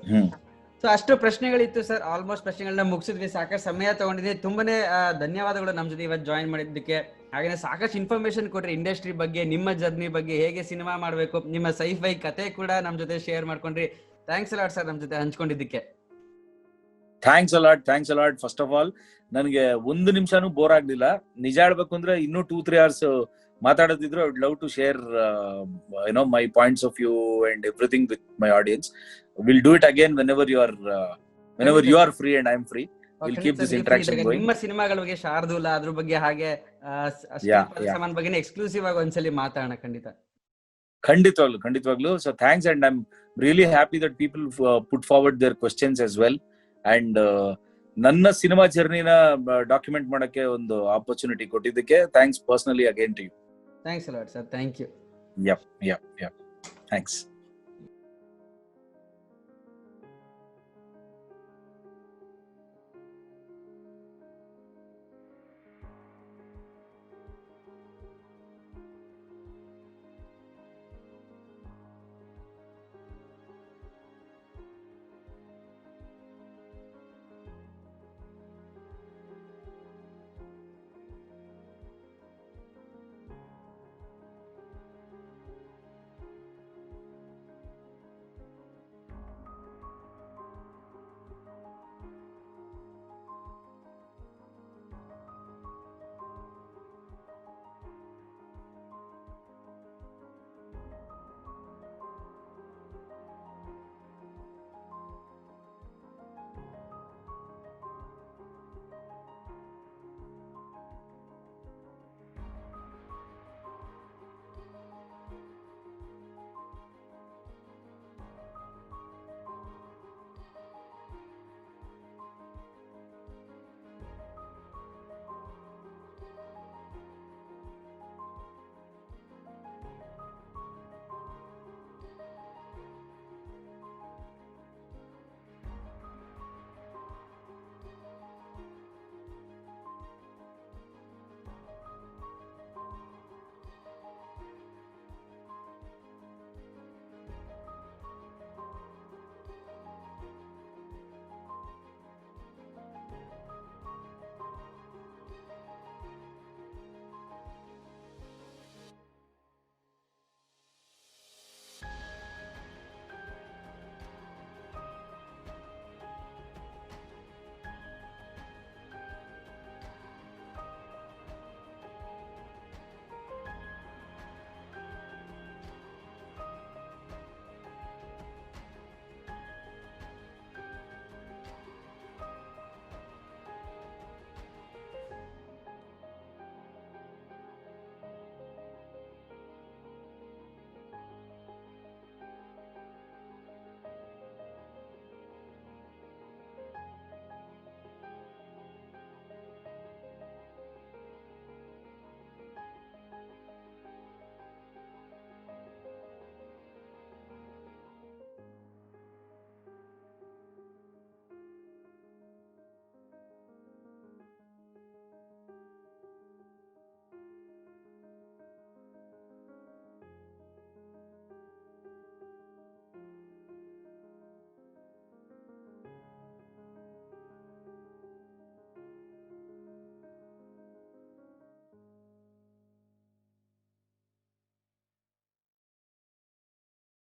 So ಅಷ್ಟು ಪ್ರಶ್ನೆಗಳಿತ್ತು ಸರ್. ಆಲ್ಮೋಸ್ಟ್ ಪ್ರಶ್ನೆಗಳನ್ನ ಮುಗಿಸಿದ್ವಿ, ಸಾಕಷ್ಟು ಸಮಯ ತಗೊಂಡಿದ್ವಿ. ತುಂಬಾನೇ ಧನ್ಯವಾದಗಳು ನಮ್ಮ ಜೊತೆ ಇವತ್ತು ಜಾಯಿನ್ ಮಾಡಿದ್ದಕ್ಕೆ. ಹಾಗೆ ಸಾಕಷ್ಟು ಇನ್ಫಾರ್ಮೇಶನ್ ಕೊಟ್ರಿ ಇಂಡಸ್ಟ್ರಿ ಬಗ್ಗೆ, ನಿಮ್ಮ ಜರ್ನಿ ಬಗ್ಗೆ, ಹೇಗೆ ಸಿನಿಮಾ ಮಾಡಬೇಕು, ನಿಮ್ಮ ಸೈಫೈ ಕತೆ ಕೂಡ ನಮ್ಮ ಜೊತೆ ಶೇರ್ ಮಾಡ್ಕೊಂಡ್ರಿ. ಥ್ಯಾಂಕ್ಸ್ ಅಲಾಟ್ ಸರ್ ನಮ್ಮ ಜೊತೆ ಹಂಚ್ಕೊಂಡಿದ್ದಕ್ಕೆ. Thanks a lot. First of all, ನನಗೆ 1 ನಿಮಿಷನೂ ಬೋರ್ ಆಗ್ಲಿಲ್ಲ. ನಿಜ ಹೇಳ್ಬೇಕು ಅಂದ್ರೆ ಇನ್ನೂ 2-3 hours ಮಾತಾಡೋದಿದ್ರು. I would love to share my points of view and everything with my audience. Will do it again whenever you are free and I am free. We'll keep this interaction going. ನಿಮ್ಮ ಸಿನಿಮಾಗಳ ಬಗ್ಗೆ, ಶಾರ್ದೂಲ ಅದ್ರ ಬಗ್ಗೆ, ಹಾಗೆ ಸಮಾನ್ ಬಗ್ಗೆ exclusive ಆಗಿ ಒಂದ್ಸಲಿ ಮಾತಾಡೋಣ. ಖಂಡಿತವಾಗ್ಲು. So thanks, and I'm really happy that people put forward their questions as well. And ನನ್ನ ಸಿನಿಮಾ ಜರ್ನಿನ ಡಾಕ್ಯುಮೆಂಟ್ ಮಾಡಕ್ಕೆ ಒಂದು ಆಪರ್ಚುನಿಟಿ ಕೊಟ್ಟಿದ್ದಕ್ಕೆ thanks personally again to you. Thanks a lot sir, thank you. Yup thanks.